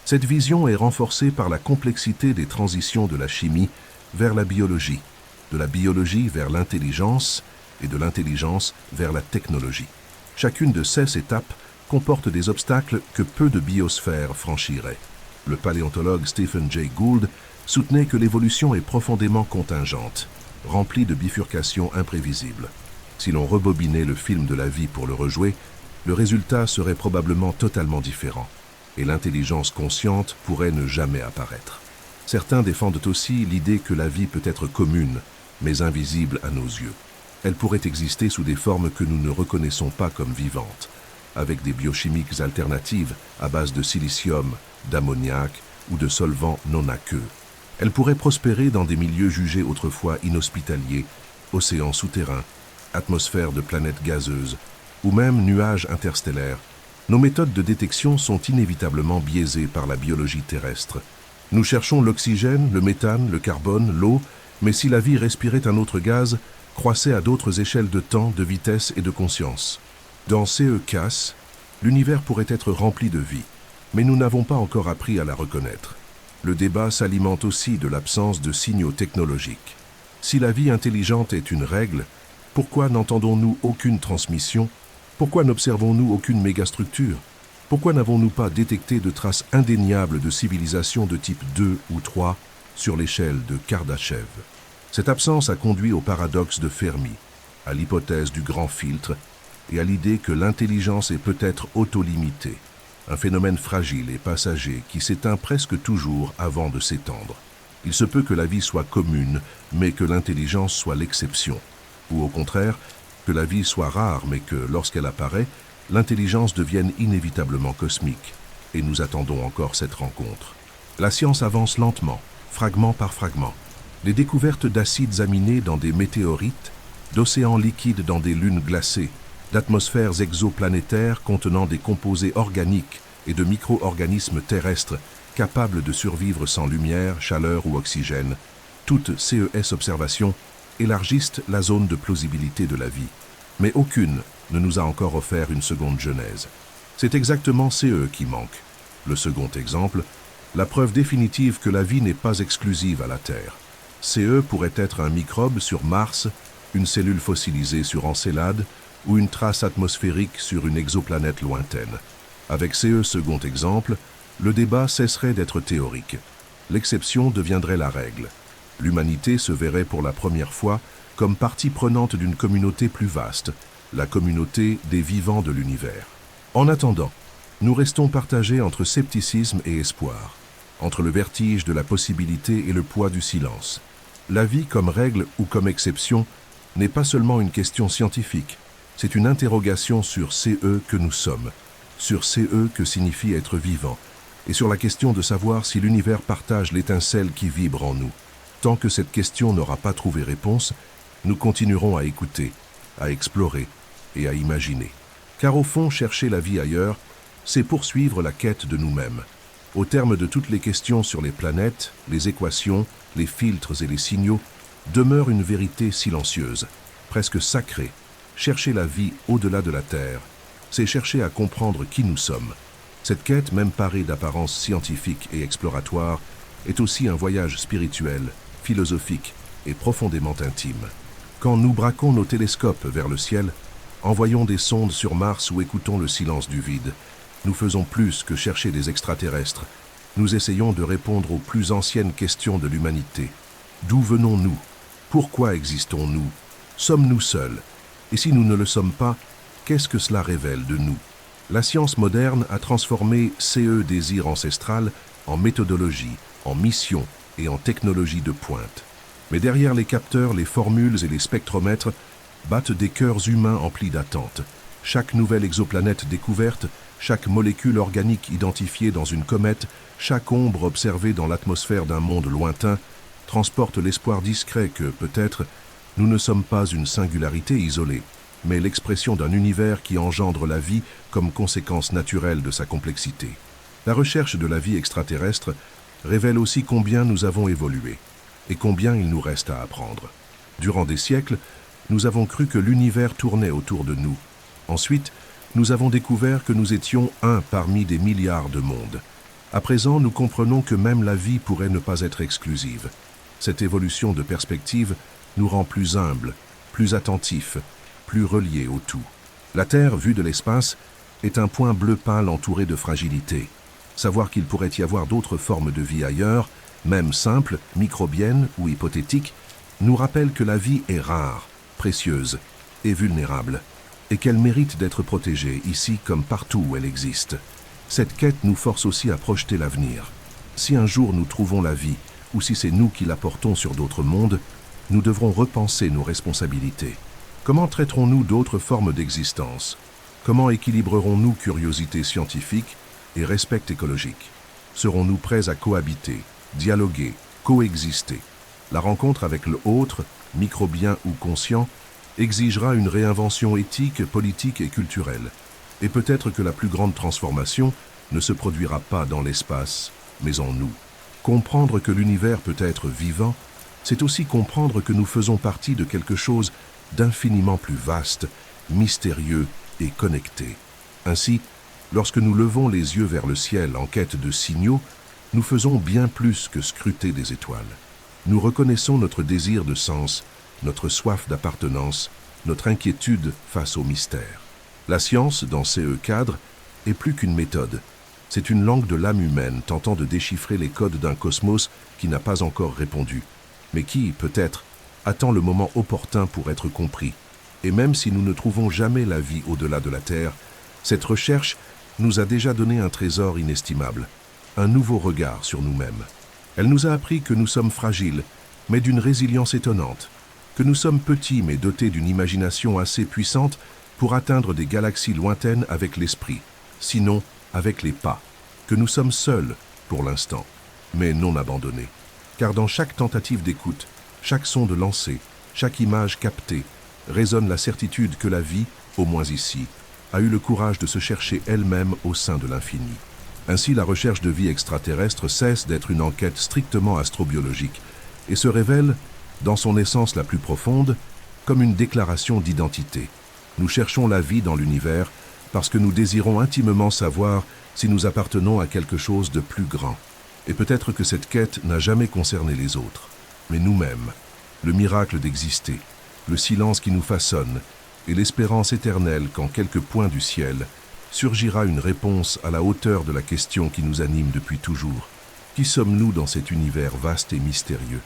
Cette vision est renforcée par la complexité des transitions de la chimie vers la biologie vers l'intelligence et de l'intelligence vers la technologie. Chacune de ces étapes comporte des obstacles que peu de biosphères franchiraient. Le paléontologue Stephen Jay Gould soutenait que l'évolution est profondément contingente, remplie de bifurcations imprévisibles. Si l'on rebobinait le film de la vie pour le rejouer, le résultat serait probablement totalement différent, et l'intelligence consciente pourrait ne jamais apparaître. Certains défendent aussi l'idée que la vie peut être commune, mais invisible à nos yeux. Elle pourrait exister sous des formes que nous ne reconnaissons pas comme vivantes, avec des biochimiques alternatives à base de silicium, d'ammoniac ou de solvants non aqueux. Elle pourrait prospérer dans des milieux jugés autrefois inhospitaliers, océans souterrains, atmosphères de planètes gazeuses ou même nuages interstellaires. Nos méthodes de détection sont inévitablement biaisées par la biologie terrestre. Nous cherchons l'oxygène, le méthane, le carbone, l'eau, mais si la vie respirait un autre gaz, croissait à d'autres échelles de temps, de vitesse et de conscience. Dans CECAS, l'univers pourrait être rempli de vie, mais nous n'avons pas encore appris à la reconnaître. Le débat s'alimente aussi de l'absence de signaux technologiques. Si la vie intelligente est une règle, pourquoi n'entendons-nous aucune transmission? Pourquoi n'observons-nous aucune mégastructure? Pourquoi n'avons-nous pas détecté de traces indéniables de civilisations de type 2 ou 3 sur l'échelle de Kardashev? Cette absence a conduit au paradoxe de Fermi, à l'hypothèse du grand filtre et à l'idée que l'intelligence est peut-être autolimitée, un phénomène fragile et passager qui s'éteint presque toujours avant de s'étendre. Il se peut que la vie soit commune, mais que l'intelligence soit l'exception, ou au contraire, que la vie soit rare, mais que, lorsqu'elle apparaît, l'intelligence devienne inévitablement cosmique, et nous attendons encore cette rencontre. La science avance lentement, fragment par fragment. Les découvertes d'acides aminés dans des météorites, d'océans liquides dans des lunes glacées, d'atmosphères exoplanétaires contenant des composés organiques et de micro-organismes terrestres capables de survivre sans lumière, chaleur ou oxygène, toutes ces observations élargissent la zone de plausibilité de la vie. Mais aucune ne nous a encore offert une seconde genèse. C'est exactement CE qui manque. Le second exemple, la preuve définitive que la vie n'est pas exclusive à la Terre. CE pourrait être un microbe sur Mars, une cellule fossilisée sur Encelade ou une trace atmosphérique sur une exoplanète lointaine. Avec CE second exemple, le débat cesserait d'être théorique. L'exception deviendrait la règle. L'humanité se verrait pour la première fois comme partie prenante d'une communauté plus vaste, la communauté des vivants de l'univers. En attendant, nous restons partagés entre scepticisme et espoir, entre le vertige de la possibilité et le poids du silence. La vie comme règle ou comme exception n'est pas seulement une question scientifique, c'est une interrogation sur CE que nous sommes, sur CE que signifie être vivant, et sur la question de savoir si l'univers partage l'étincelle qui vibre en nous. Tant que cette question n'aura pas trouvé réponse, nous continuerons à écouter, à explorer et à imaginer. Car au fond, chercher la vie ailleurs, c'est poursuivre la quête de nous-mêmes. Au terme de toutes les questions sur les planètes, les équations, les filtres et les signaux, demeure une vérité silencieuse, presque sacrée. Chercher la vie au-delà de la Terre, c'est chercher à comprendre qui nous sommes. Cette quête, même parée d'apparence scientifique et exploratoire, est aussi un voyage spirituel, philosophique et profondément intime. Quand nous braquons nos télescopes vers le ciel, envoyons des sondes sur Mars ou écoutons le silence du vide, nous faisons plus que chercher des extraterrestres. Nous essayons de répondre aux plus anciennes questions de l'humanité. D'où venons-nous? Pourquoi existons-nous? Sommes-nous seuls? Et si nous ne le sommes pas, qu'est-ce que cela révèle de nous? La science moderne a transformé CE désir ancestral en méthodologie, en mission et en technologie de pointe. Mais derrière les capteurs, les formules et les spectromètres battent des cœurs humains emplis d'attentes. Chaque nouvelle exoplanète découverte, chaque molécule organique identifiée dans une comète, chaque ombre observée dans l'atmosphère d'un monde lointain, transporte l'espoir discret que, peut-être, nous ne sommes pas une singularité isolée, mais l'expression d'un univers qui engendre la vie comme conséquence naturelle de sa complexité. La recherche de la vie extraterrestre révèle aussi combien nous avons évolué et combien il nous reste à apprendre. Durant des siècles, nous avons cru que l'univers tournait autour de nous. Ensuite, nous avons découvert que nous étions un parmi des milliards de mondes. À présent, nous comprenons que même la vie pourrait ne pas être exclusive. Cette évolution de perspective nous rend plus humbles, plus attentifs, plus reliés au tout. La Terre, vue de l'espace, est un point bleu pâle entouré de fragilité. Savoir qu'il pourrait y avoir d'autres formes de vie ailleurs, même simples, microbiennes ou hypothétiques, nous rappelle que la vie est rare, précieuse et vulnérable, et qu'elle mérite d'être protégée ici comme partout où elle existe. Cette quête nous force aussi à projeter l'avenir. Si un jour nous trouvons la vie, ou si c'est nous qui la portons sur d'autres mondes, nous devrons repenser nos responsabilités. Comment traiterons-nous d'autres formes d'existence? Comment équilibrerons-nous curiosité scientifique et respect écologique? Serons-nous prêts à cohabiter, dialoguer, coexister? La rencontre avec le autre, microbien ou conscient, exigera une réinvention éthique, politique et culturelle. Et peut-être que la plus grande transformation ne se produira pas dans l'espace, mais en nous. Comprendre que l'univers peut être vivant, c'est aussi comprendre que nous faisons partie de quelque chose d'infiniment plus vaste, mystérieux et connecté. Ainsi, lorsque nous levons les yeux vers le ciel en quête de signaux, nous faisons bien plus que scruter des étoiles. Nous reconnaissons notre désir de sens, notre soif d'appartenance, notre inquiétude face au mystère. La science, dans CE cadre, est plus qu'une méthode. C'est une langue de l'âme humaine tentant de déchiffrer les codes d'un cosmos qui n'a pas encore répondu, mais qui, peut-être, attend le moment opportun pour être compris. Et même si nous ne trouvons jamais la vie au-delà de la Terre, cette recherche nous a déjà donné un trésor inestimable, un nouveau regard sur nous-mêmes. Elle nous a appris que nous sommes fragiles, mais d'une résilience étonnante, que nous sommes petits mais dotés d'une imagination assez puissante pour atteindre des galaxies lointaines avec l'esprit, sinon avec les pas, que nous sommes seuls pour l'instant, mais non abandonnés. Car dans chaque tentative d'écoute, chaque sonde lancée, chaque image captée, résonne la certitude que la vie, au moins ici, a eu le courage de se chercher elle-même au sein de l'infini. Ainsi, la recherche de vie extraterrestre cesse d'être une enquête strictement astrobiologique et se révèle, dans son essence la plus profonde, comme une déclaration d'identité. Nous cherchons la vie dans l'univers parce que nous désirons intimement savoir si nous appartenons à quelque chose de plus grand. Et peut-être que cette quête n'a jamais concerné les autres, mais nous-mêmes, le miracle d'exister, le silence qui nous façonne et l'espérance éternelle qu'en quelques points du ciel surgira une réponse à la hauteur de la question qui nous anime depuis toujours. Qui sommes-nous dans cet univers vaste et mystérieux ?